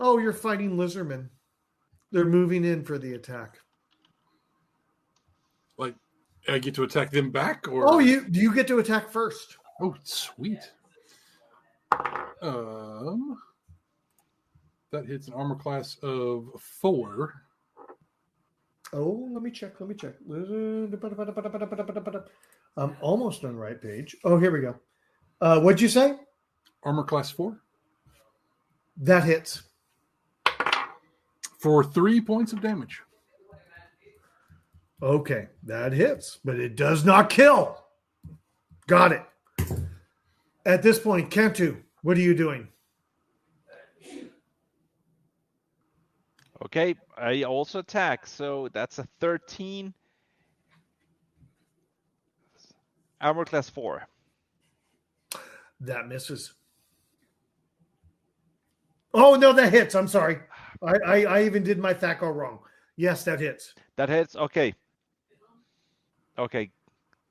Oh, you're fighting lizardmen. They're moving in for the attack. Like, I get to attack them back, or you get to attack first. Oh, sweet. That hits an armor class of 4. Oh, let me check. I'm almost on the right page. Oh, here we go. What'd you say? Armor class 4. That hits. For 3 points of damage. Okay, that hits, but it does not kill. Got it. At this point, Kentu, what are you doing? Okay, I also attack, so that's a 13. Armor class 4. That misses. Oh, no, that hits. I'm sorry. I even did my THAC0 wrong. Yes, that hits. That hits? Okay.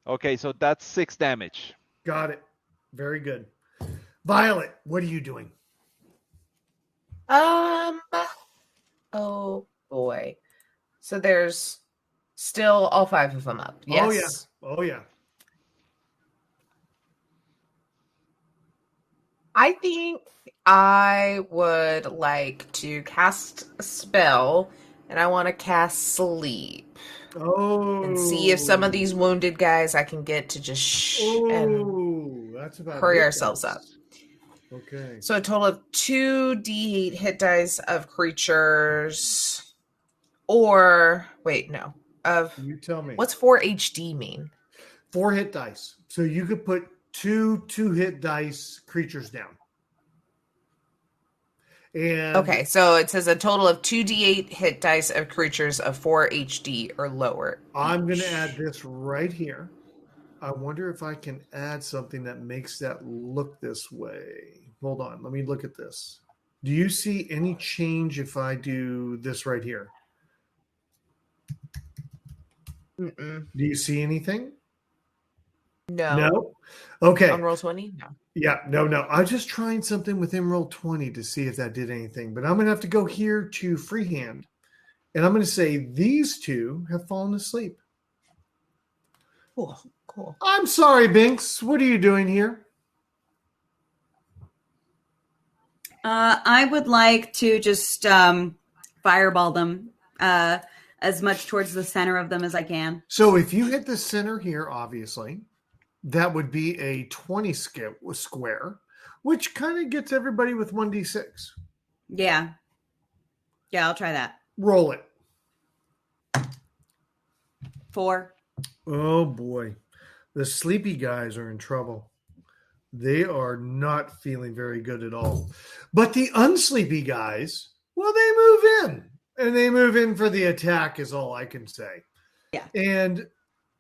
Okay, so that's 6 damage. Got it. Very good. Violet, what are you doing? Oh boy. So there's still all 5 of them up. Yes. Oh yeah. I think I would like to cast a spell, and I want to cast Sleep. Oh. And see if some of these wounded guys I can get to just and that's about hurry ourselves up. Okay. So a total of 2d8 hit dice of creatures, or wait, no. You tell me. What's 4 HD mean? 4 hit dice. So you could put 2 hit dice creatures down. And okay, so it says a total of 2d8 hit dice of creatures of 4 HD or lower. I'm going to add this right here. I wonder if I can add something that makes that look this way. Hold on. Let me look at this. Do you see any change if I do this right here? Mm-mm. Do you see anything? No. No? Okay. On Roll20? No. Yeah, no. I was just trying something with Roll20 to see if that did anything. But I'm going to have to go here to freehand. And I'm going to say these 2 have fallen asleep. Cool. I'm sorry, Binks. What are you doing here? I would like to just fireball them as much towards the center of them as I can. So if you hit the center here, obviously, that would be a 20 square, which kind of gets everybody with 1d6. Yeah, I'll try that. Roll it. 4. Oh, boy. The sleepy guys are in trouble. They are not feeling very good at all. But the unsleepy guys, well, they move in. And they move in for the attack is all I can say. Yeah. And,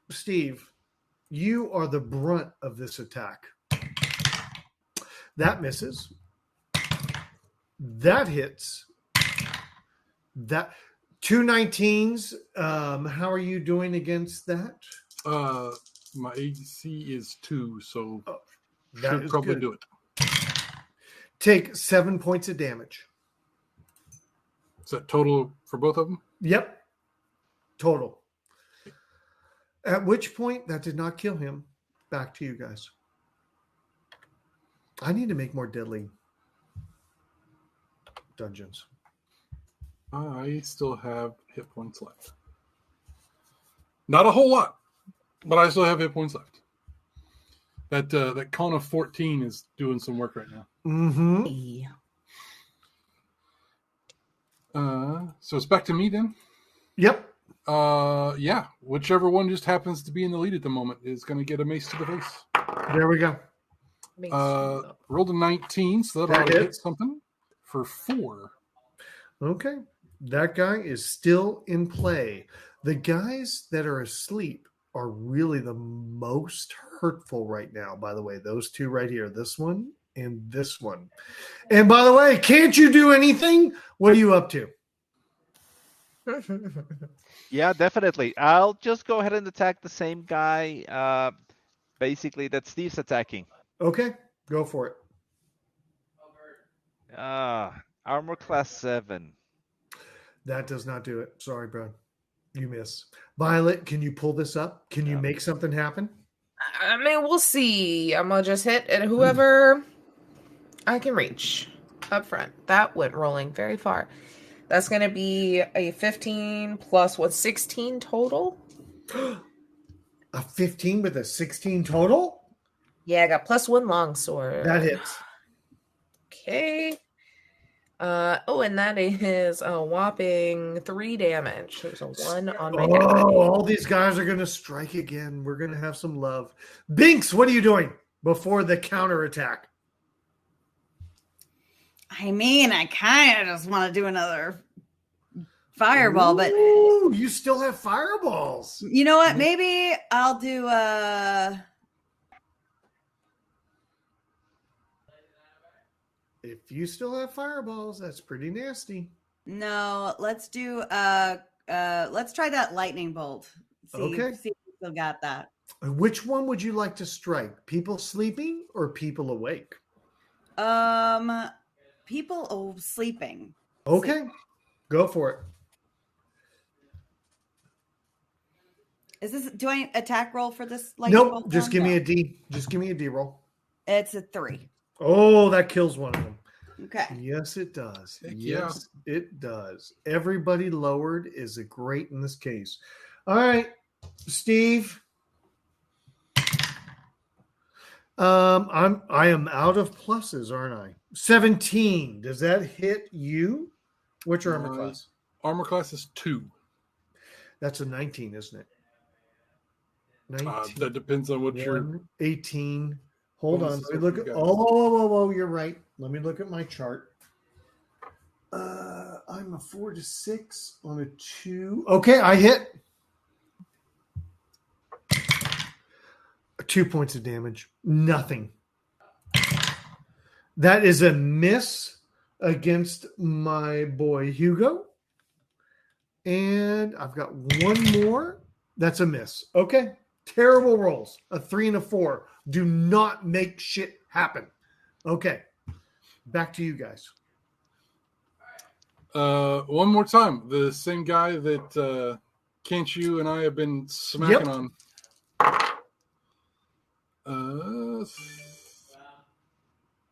Steve, you are the brunt of this attack. That misses. That hits. That 2 19s. How are you doing against that? My AC is 2, so that should is probably good. do it. Take 7 points of damage. Is that total for both of them? Yep. Total. At which point, that did not kill him. Back to you guys. I need to make more deadly dungeons. I still have hit points left. Not a whole lot, but I still have hit points left. That con of 14 is doing some work right now. Mm-hmm. So it's back to me then. Yep. Yeah. Whichever one just happens to be in the lead at the moment is going to get a mace to the face. There we go. Rolled a 19, so that'll hit something for 4. Okay. That guy is still in play. The guys that are asleep are really the most hurtful right now, by the way. Those two right here, this one and this one. And by the way, can't you do anything? What are you up to? Yeah, definitely. I'll just go ahead and attack the same guy, basically, that Steve's attacking. Okay, go for it. Armor class 7. That does not do it. Sorry, bro. You miss. Violet, can you pull this up? Can you make something happen? I mean, we'll see. I'm going to just hit at whoever I can reach up front. That went rolling very far. That's going to be a 15 plus 16 total. A 15 with a 16 total? Yeah, I got +1 longsword. That hits. Okay. And that is a whopping 3 damage. There's a 1 on my head. All these guys are going to strike again. We're going to have some love. Binks, what are you doing before the counterattack? I mean, I kind of just want to do another fireball, but you still have fireballs. You know what? Maybe I'll do If you still have fireballs, that's pretty nasty. No, let's do let's try that lightning bolt. See if we still got that. Which one would you like to strike? People sleeping or people awake? People sleeping. Okay. Go for it. Is this? Do I attack roll for this lightning bolt? Nope. Just give me a D. Just give me a D roll. It's a 3. Oh, that kills one of them. Okay. Yes, it does. Yeah. It does. Everybody lowered is a great in this case. All right, Steve. I am out of pluses, aren't I? 17. Does that hit you? What's your armor class? Armor class is 2. That's a 19, isn't it? 19. That depends on what you're 18. Hold on. Let me look at. Oh, you're right. Let me look at my chart. I'm a 4 to 6 on a 2. Okay, I hit. 2 points of damage. Nothing. That is a miss against my boy Hugo. And I've got one more. That's a miss. Okay. Terrible rolls. A 3 and a 4. Do not make shit happen. Okay. Back to you guys. One more time. The same guy that Can't You and I have been smacking on.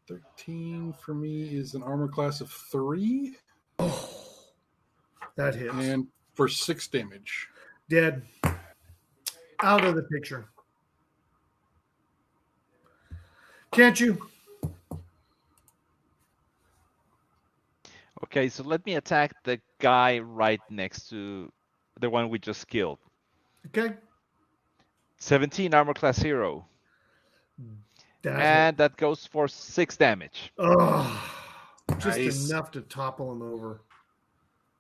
13 for me is an armor class of 3. Oh, that hits. And for 6 damage. Dead. Out of the picture. Can't you? Okay, so let me attack the guy right next to the one we just killed. Okay. 17 armor class 0. That that goes for 6 damage. Oh, just nice. Enough to topple him over.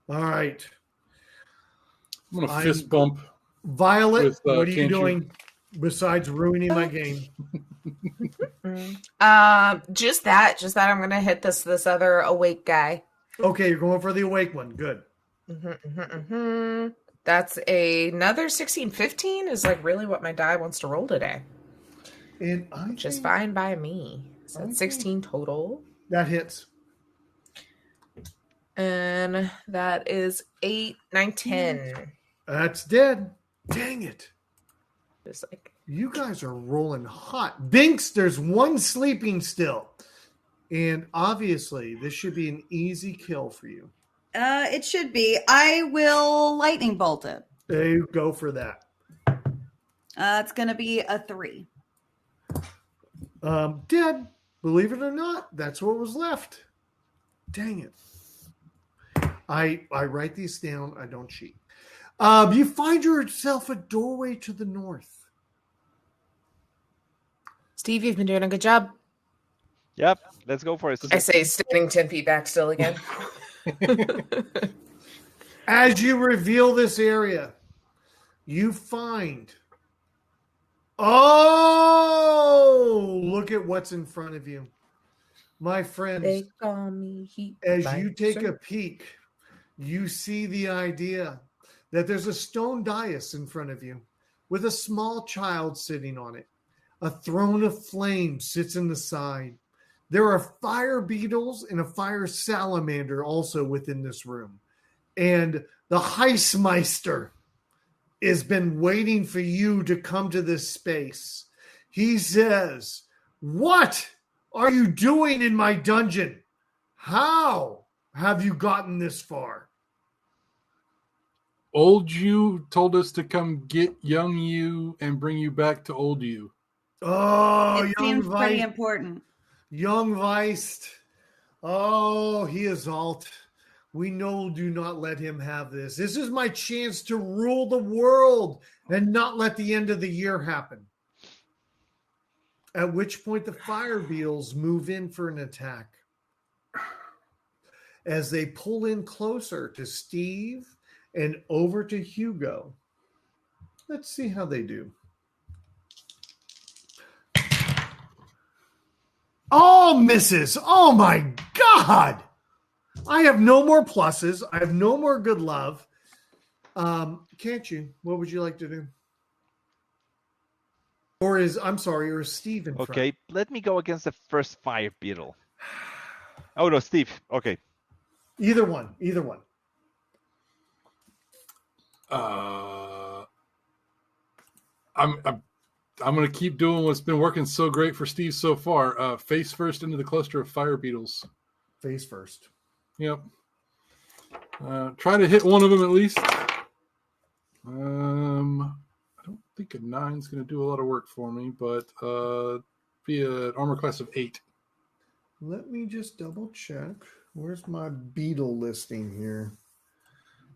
All right. I'm going to fist bump. Violet, with, what are you doing besides ruining my game? Just that I'm gonna hit this other awake guy. Okay, you're going for the awake one. Good. That's another 16-15 is like really what my die wants to roll today. And which is fine by me. So that's 16 total. That hits. And that is 8, 9, 10. That's dead. Dang it. Just like You guys are rolling hot. Binks, there's one sleeping still. And obviously, this should be an easy kill for you. It should be. I will lightning bolt it. There you go for that. It's going to be a 3. Dead. Believe it or not, that's what was left. Dang it. I write these down. I don't cheat. You find yourself a doorway to the north. Steve, you've been doing a good job. Yep, let's go for it. I say standing 10 feet back still again. As you reveal this area, you find... Oh, look at what's in front of you. My friends, They call me heat as like you take sir. a peek, you see the idea that there's a stone dais in front of you with a small child sitting on it. A throne of flame sits in the side. There are fire beetles and a fire salamander also within this room. And the Heissmeister has been waiting for you to come to this space. He says, "What are you doing in my dungeon? How have you gotten this far?" Old you told us to come get young you and bring you back to old you. Oh, It young seems pretty Weist. important. Young Weist. Oh, he is alt. We know, do not let him have this. This is my chance to rule the world and not let the end of the year happen. At which point the fire beetles move in for an attack. As they pull in closer to Steve and over to Hugo. Let's see how they do. Oh, misses. Oh, my God. I have no more pluses. I have no more good love. Can't you? What would you like to do? Or is Steve in front? Okay, let me go against the first fire beetle. Oh, no, Steve. Okay. Either one. I'm going to keep doing what's been working so great for Steve so far. Face first into the cluster of fire beetles. Face first. Yep. Try to hit one of them at least. I don't think a 9 is going to do a lot of work for me, but be an armor class of 8. Let me just double check. Where's my beetle listing here?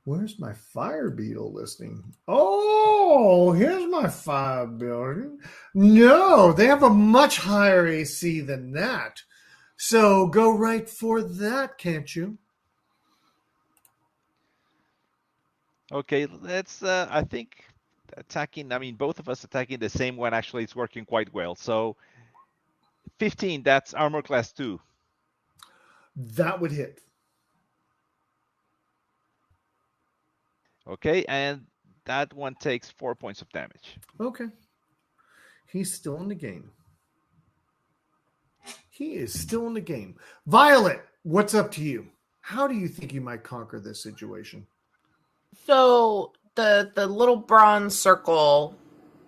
Where's my fire beetle listing? Oh, here's my fire beetle. No, they have a much higher AC than that. So go right for that, can't you? Okay, let's, I think both of us attacking the same one actually is working quite well. So 15, that's armor class 2. That would hit. Okay, and that one takes 4 points of damage. Okay. He's still in the game. He is still in the game. Violet, what's up to you? How do you think you might conquer this situation? So the little bronze circle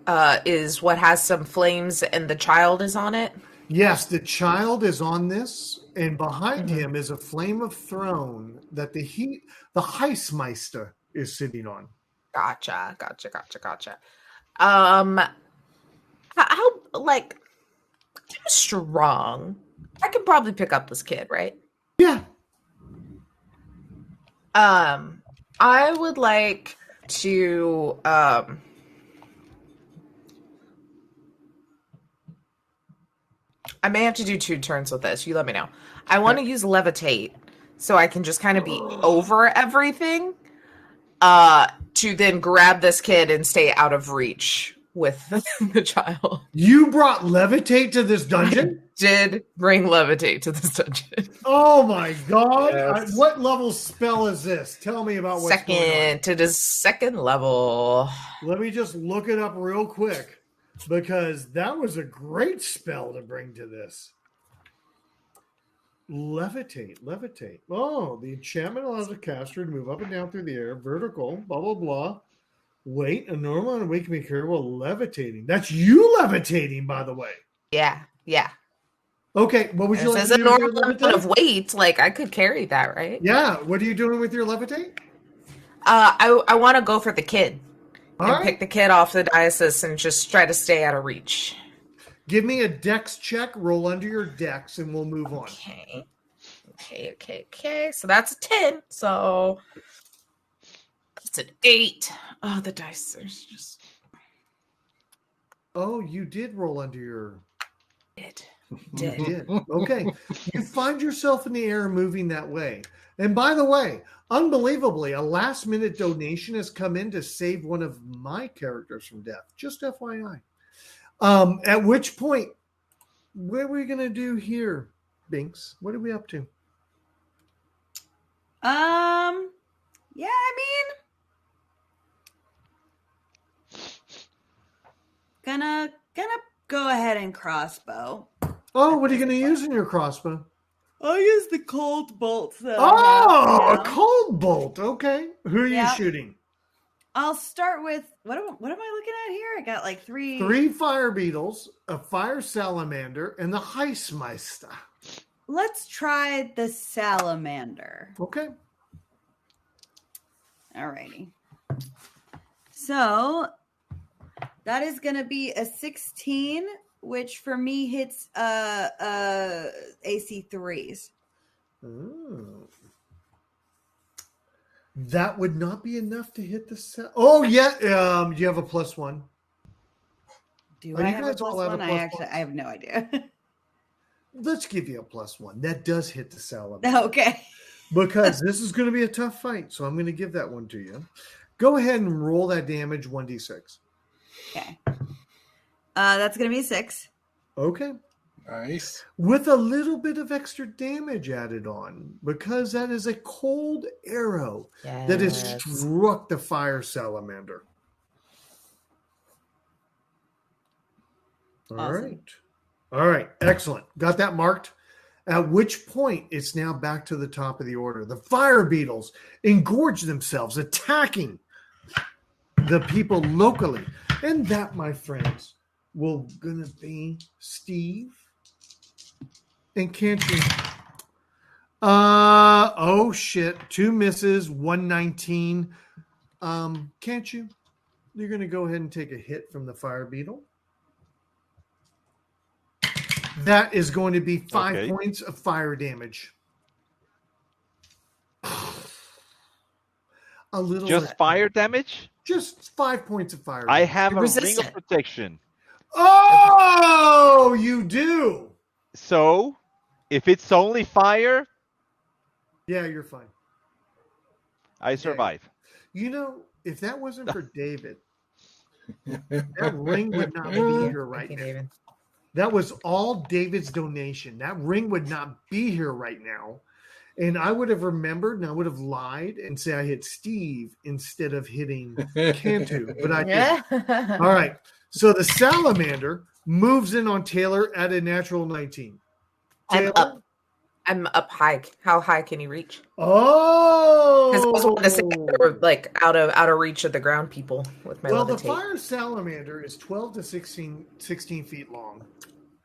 is what has some flames, and the child is on it. Yes, the child is on this, and behind him is a flame of throne that the Heissmeister is sitting on. Gotcha. How strong? I could probably pick up this kid, right? Yeah. I would like to I may have to do 2 turns with this. You let me know. I want to use levitate so I can just kind of be over everything to then grab this kid and stay out of reach with the child. You brought levitate to this dungeon? Did bring levitate to this dungeon. Oh my God. Yes. What level spell is this? Tell me about what's going on. Second to the second level. Let me just look it up real quick because that was a great spell to bring to this. Levitate. Oh, the enchantment allows the caster to move up and down through the air, vertical, blah, blah, blah. Wait, a normal and awakening carrier while levitating. That's you levitating, by the way. Yeah. Okay, what would And you it like says to a do with your normal amount of levitate? weight. Like I could carry that, right? Yeah, what are you doing with your levitate? I want to go for the kid All and right, pick the kid off the diocese and just try to stay out of reach. give me a dex check. Roll under your dex, and we'll move on. Okay. So that's a 10. So it's an 8. Oh, the dice are just Oh, you did roll under your. dead. You did. Okay. You find yourself in the air moving that way. And by the way, unbelievably, a last minute donation has come in to save one of my characters from death. Just FYI. At which point, what are we going to do here, Binks? What are we up to? Yeah, I mean, gonna go ahead and crossbow. Oh, what are you going to use in your crossbow? I'll use the cold bolts. That Oh, a cold bolt. Okay. Who are you shooting? I'll start with what am I looking at here? I got like three fire beetles, a fire salamander, and the Heissmeister. Let's try the salamander. Okay. Alrighty. So that is going to be a 16, which for me hits AC 3s. Oh. That would not be enough to hit the cell. Oh, yeah. You have a +1. Do I have a +1? I have no idea. Let's give you a +1. That does hit the salamander. Okay. Because this is going to be a tough fight. So I'm going to give that one to you. Go ahead and roll that damage 1d6. Okay. That's going to be 6. Okay. Nice. With a little bit of extra damage added on, because that is a cold arrow that has struck the fire salamander. Awesome. All right. Excellent. Got that marked. At which point, it's now back to the top of the order. The fire beetles engorge themselves, attacking the people locally. And that, my friends, will gonna be Steve. And can't you? Oh shit! 2 misses, 119. Can't you? You're gonna go ahead and take a hit from the fire beetle. That is going to be 5 points of fire damage. A little. Just fire damage? Just 5 points of fire damage. I have a ring of protection. Oh, you do. So, if it's only fire, yeah, you're fine. I survive. You know, if that wasn't for David, that ring would not be here right now. That was all David's donation. That ring would not be here right now. And I would have remembered and I would have lied and say I hit Steve instead of hitting Cantu. But I didn't. All right. So the salamander moves in on Taylor at a natural 19. Taylor? I'm up high. How high can you reach? Oh, because I was wanting to say they were like out of reach of the ground people with my levitate. The fire salamander is 12 to 16 feet long.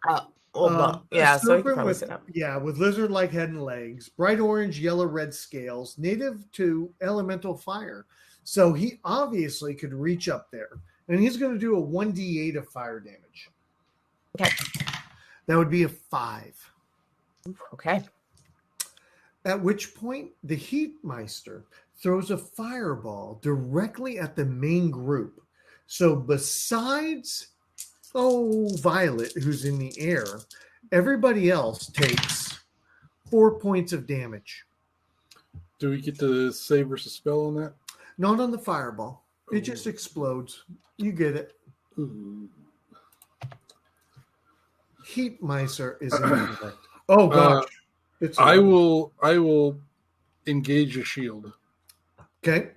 Yeah, so you can probably sit up. Yeah, with lizard-like head and legs, bright orange, yellow, red scales, native to elemental fire. So he obviously could reach up there, and he's going to do a 1d8 of fire damage. Okay, that would be a 5. Okay. At which point, the Heatmeister throws a fireball directly at the main group. So besides, Violet, who's in the air, everybody else takes 4 points of damage. Do we get to save versus spell on that? Not on the fireball. It just explodes. You get it. Ooh. Heatmeister is in effect. Oh gosh. I will engage a shield. Okay.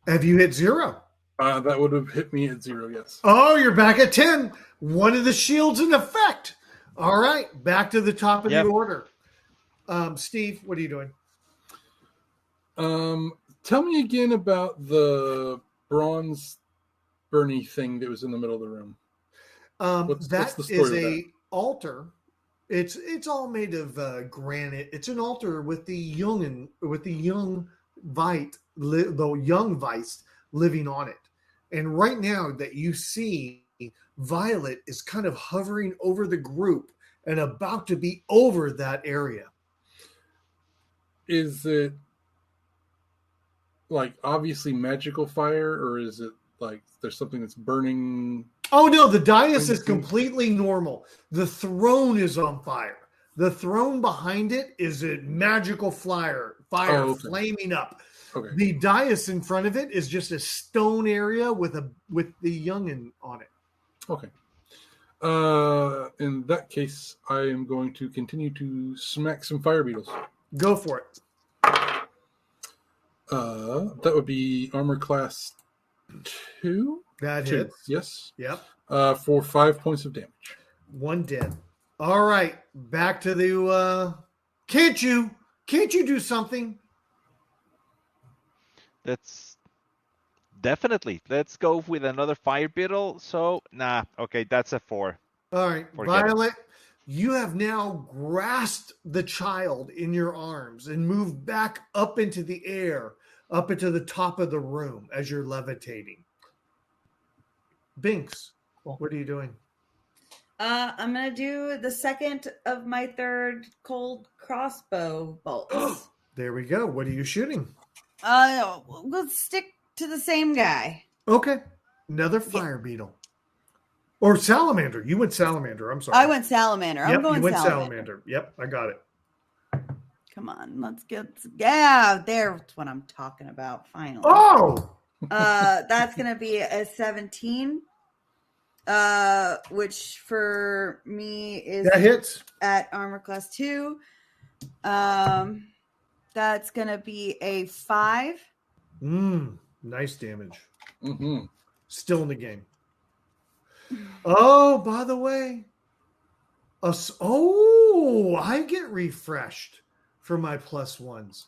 Have you hit 0? That would have hit me at 0, yes. Oh, you're back at 10. One of the shields in effect. All right. Back to the top of the order. Steve, what are you doing? Tell me again about the bronze Bernie thing that was in the middle of the room? What's the story is of a that? altar. It's all made of granite. It's an altar with the young Vite, the young Vice living on it. And right now that you see, Violet is kind of hovering over the group and about to be over that area. Is it like obviously magical fire, or is it like there's something that's burning? Oh no, the dais is completely normal. The throne is on fire. The throne behind it is a magical fire flaming up. Okay. The dais in front of it is just a stone area with the youngin on it. Okay. In that case, I am going to continue to smack some fire beetles. Go for it. That would be armor class 2. That 2. hits. Yes. Yep. For 5 points of damage. 1 dead. All right. Back to the can't you do something? Let's definitely. Let's go with another fire beetle. So, nah. Okay, that's a 4. All right. Forget Violet, you have now grasped the child in your arms and moved back up into the air, up into the top of the room as you're levitating. Binks, what are you doing? I'm going to do the second of my 3rd cold crossbow bolts. There we go. What are you shooting? Let's stick to the same guy. Okay. Another fire beetle. Or salamander. You went salamander. I'm sorry. I went salamander. Yep, I'm going you went salamander. Yep, I got it. Come on, let's get... Yeah, there's what I'm talking about, finally. Oh! That's going to be a 17, which for me is... That hits. At armor class 2. That's going to be a 5. Nice damage. Mm-hmm. Still in the game. Oh, by the way. I get refreshed for my +1s.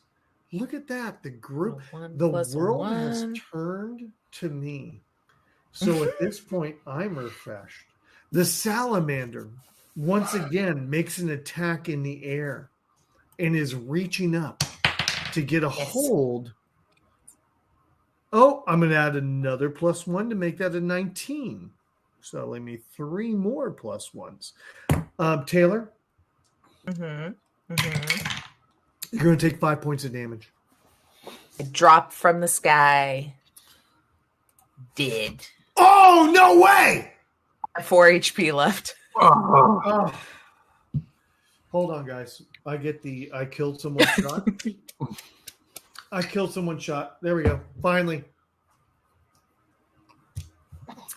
Look at that. The group, the world has turned to me. So at this point, I'm refreshed. The salamander, once again, makes an attack in the air and is reaching up to get a hold. Oh, I'm going to add another +1 to make that a 19. So let me 3 more +1s. Taylor? You're going to take 5 points of damage. It dropped from the sky. Did. Oh, no way! 4 HP left. Oh. Hold on, guys. I killed someone shot. I killed someone shot. There we go. Finally.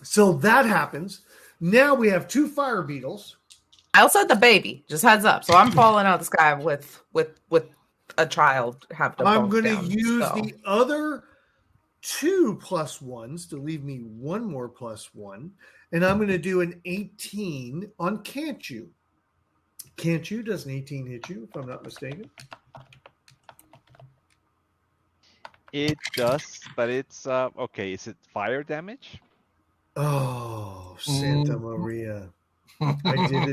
So that happens. Now we have 2 fire beetles. I also had the baby. Just heads up. So I'm falling out of the sky with a child. I'm going to use the other 2 +1s to leave me 1 more +1. And I'm going to do an 18 on Can't You. Can't You? Does an 18 hit you, if I'm not mistaken? It does, but it's okay. Is it fire damage? Oh, Santa Maria. I did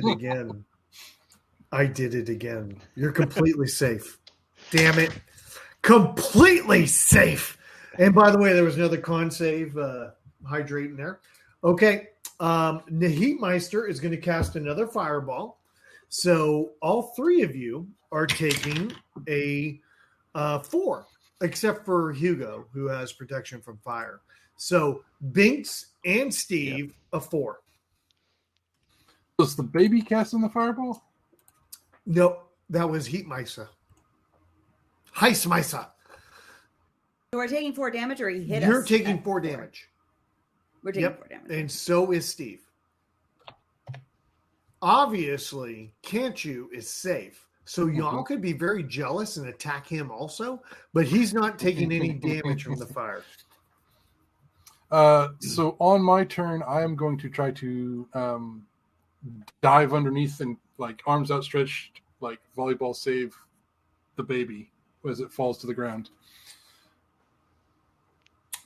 it again. You're completely safe. Damn it. Completely safe. And by the way, there was another con save, hydrate in there. Okay. Nahitmeister is going to cast another fireball. So all 3 of you are taking a 4, except for Hugo, who has protection from fire. So Binks and Steve, a 4. Was the baby casting the fireball? No, that was Heatmeister. Heismeister. So we're taking 4 damage, or he hit us? You're taking 4 damage. We're taking 4 damage. And so is Steve. Obviously, Can't You is safe. So y'all could be very jealous and attack him also, but he's not taking any damage from the fire. So on my turn, I am going to try to dive underneath and, like, arms outstretched, like volleyball, save the baby as it falls to the ground.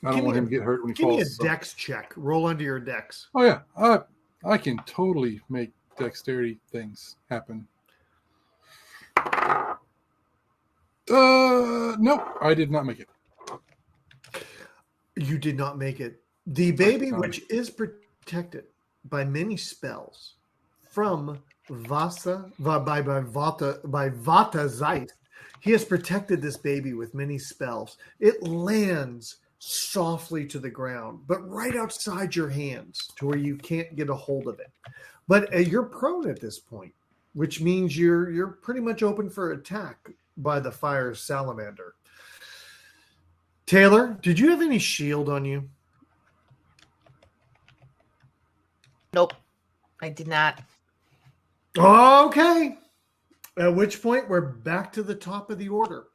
I don't want him to get hurt when he Give falls. me a dex check. Roll under your dex. Oh yeah, I can totally make dexterity things happen. No, I did not make it. You did not make it. The baby, which is protected by many spells from Vata Zeist, he has protected this baby with many spells. It lands softly to the ground, but right outside your hands to where you can't get a hold of it. But you're prone at this point, which means you're pretty much open for attack by the fire salamander. Taylor, did you have any shield on you? Nope, I did not. Okay. At which point we're back to the top of the order.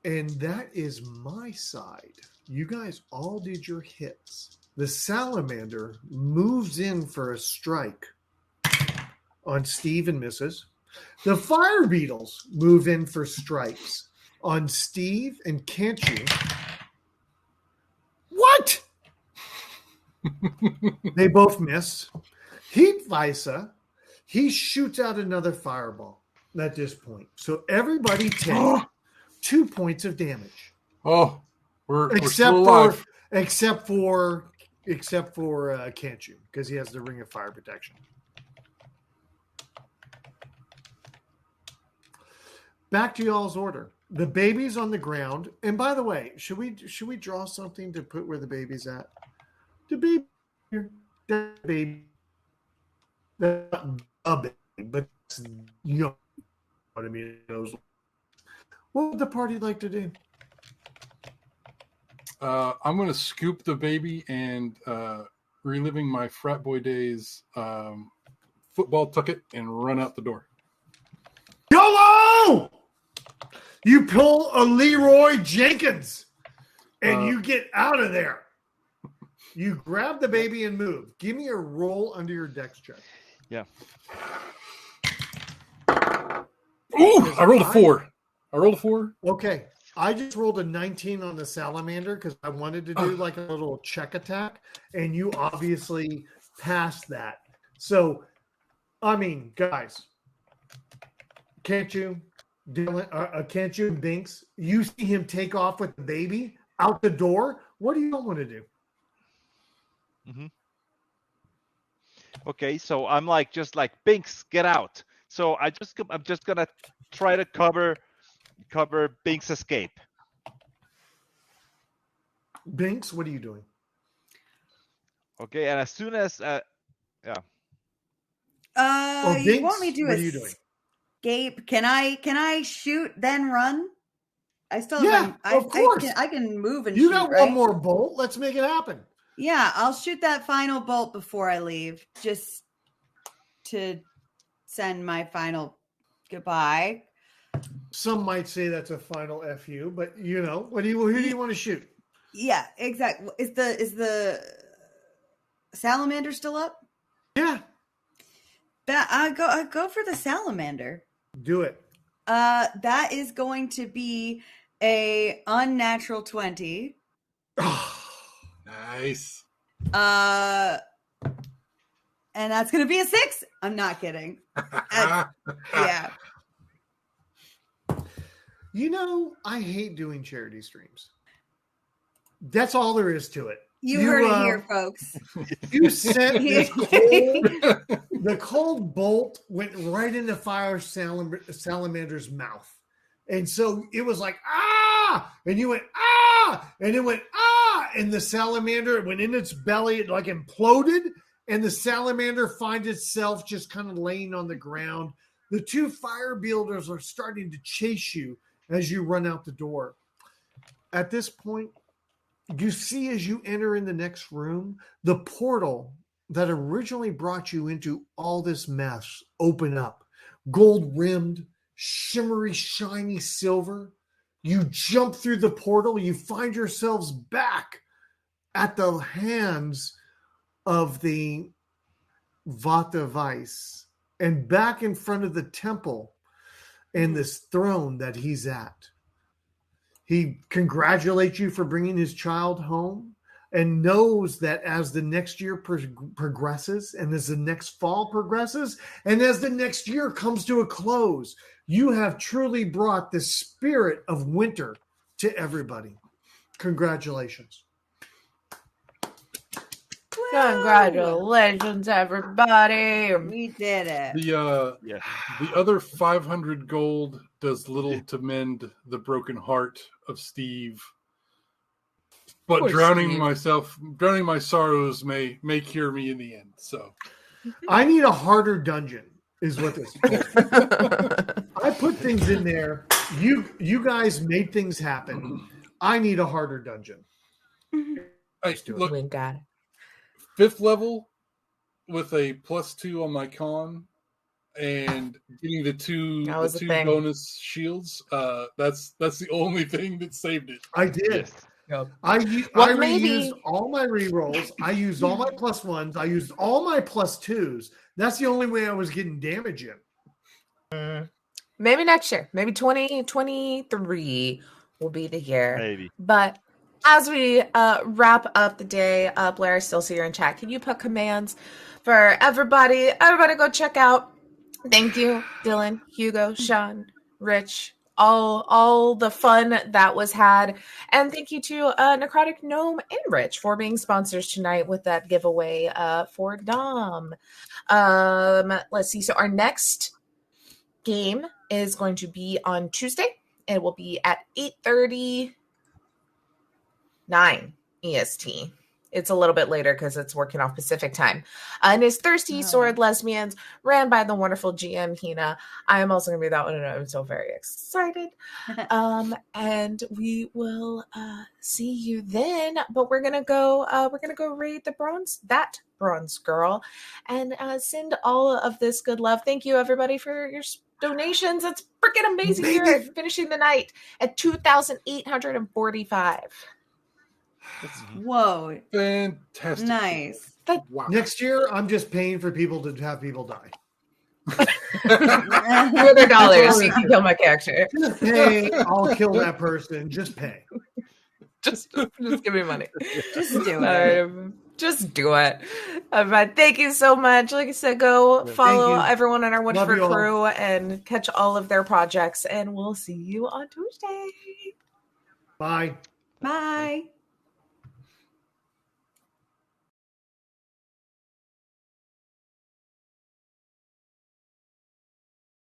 And that is my side. You guys all did your hits. The salamander moves in for a strike on Steve and misses. The fire beetles move in for strikes on Steve and can't you? What? They both miss. Heat Visa, he shoots out another fireball at this point. So everybody takes 2 points of damage. Oh, we're still alive. Except for can't you, because he has the ring of fire protection. Back to y'all's order. The baby's on the ground. And by the way, should we draw something to put where the baby's at? The baby here. That baby. That's not a baby, but you know what I mean. What would the party like to do? I'm going to scoop the baby and reliving my frat boy days, football tuck it and run out the door. YOLO! You pull a Leroy Jenkins and you get out of there. You grab the baby and move. Give me a roll under your dex check. Yeah. Ooh, I rolled a 4. Okay. I just rolled a 19 on the salamander because I wanted to do like a little check attack, and you obviously passed that. So, I mean, guys, can't you, Dylan? Can't you, Binks? You see him take off with the baby out the door. What do you want to do? Mm-hmm. Okay, so I'm just like Binks, get out. So I'm just gonna try to cover Binks' escape. Binks, what are you doing? Okay, and as soon as You Binks, want me to what are you doing? escape? Can I shoot then run? I still Yeah, have of course. I can move and you shoot, got right? one more bolt. Let's make it happen. Yeah, I'll shoot that final bolt before I leave, just to send my final goodbye. Some might say that's a final FU, but who do you want to shoot? Yeah, exactly. Is the salamander still up? Yeah, I go for the salamander. do it. That is going to be a unnatural 20. Nice. And that's going to be a 6. I'm not kidding. Yeah. I hate doing charity streams. That's all there is to it. You heard it here, folks. You sent the cold bolt went right into fire salamander's mouth. And so it was like, ah! And you went, ah! And it went, ah! And the salamander went in its belly, it like imploded. And the salamander finds itself just kind of laying on the ground. The two fire builders are starting to chase you as you run out the door. At this point, you see as you enter in the next room, the portal that originally brought you into all this mess open up. Gold-rimmed, shimmery, shiny silver. You jump through the portal. You find yourselves back at the hands of the Vata Vice and back in front of the temple and this throne that he's at. He congratulates you for bringing his child home and knows that as the next year progresses and as the next fall progresses and as the next year comes to a close, you have truly brought the spirit of winter to everybody. Congratulations. Congratulations, everybody. We did it. The other 500 gold does little to mend the broken heart of Steve. But Poor drowning Steve. my sorrows may cure me in the end. So I need a harder dungeon, is what this is. I put things in there. You guys made things happen. I need a harder dungeon. look, We got it. 5th level with a +2 on my con and getting the two bonus shields. That's the only thing that saved it. I did. Yes. Yep. I reused all my rerolls. I used all my +1s. I used all my +2s. That's the only way I was getting damage in. Maybe next year. Maybe 2023 will be the year. Maybe. But as we wrap up the day, Blair, I still see you're in chat. Can you put commands for everybody? Everybody go check out. Thank you, Dylan, Hugo, Sean, Rich, all the fun that was had. And thank you to Necrotic, Gnome, and Rich for being sponsors tonight with that giveaway for Dom. Let's see. So our next game is going to be on Tuesday. It will be at 8:39 EST. It's a little bit later because it's working off Pacific time. And it's Thirsty Sword Lesbians, ran by the wonderful GM Hina. I am also going to be that one, and I'm so very excited. And we will see you then. But we're gonna go raid the bronze girl, and send all of this good love. Thank you, everybody, for your donations. It's freaking amazing here, finishing the night at 2,845. Whoa. Fantastic. Nice. Wow. Next year, I'm just paying for people to have people die. $200, you can kill my character. Just pay. I'll kill that person. Just pay. Just give me money. Just do it. Just do it. But thank you so much. Like I said, go follow everyone on our wonderful crew and catch all of their projects. And we'll see you on Tuesday. Bye. Bye.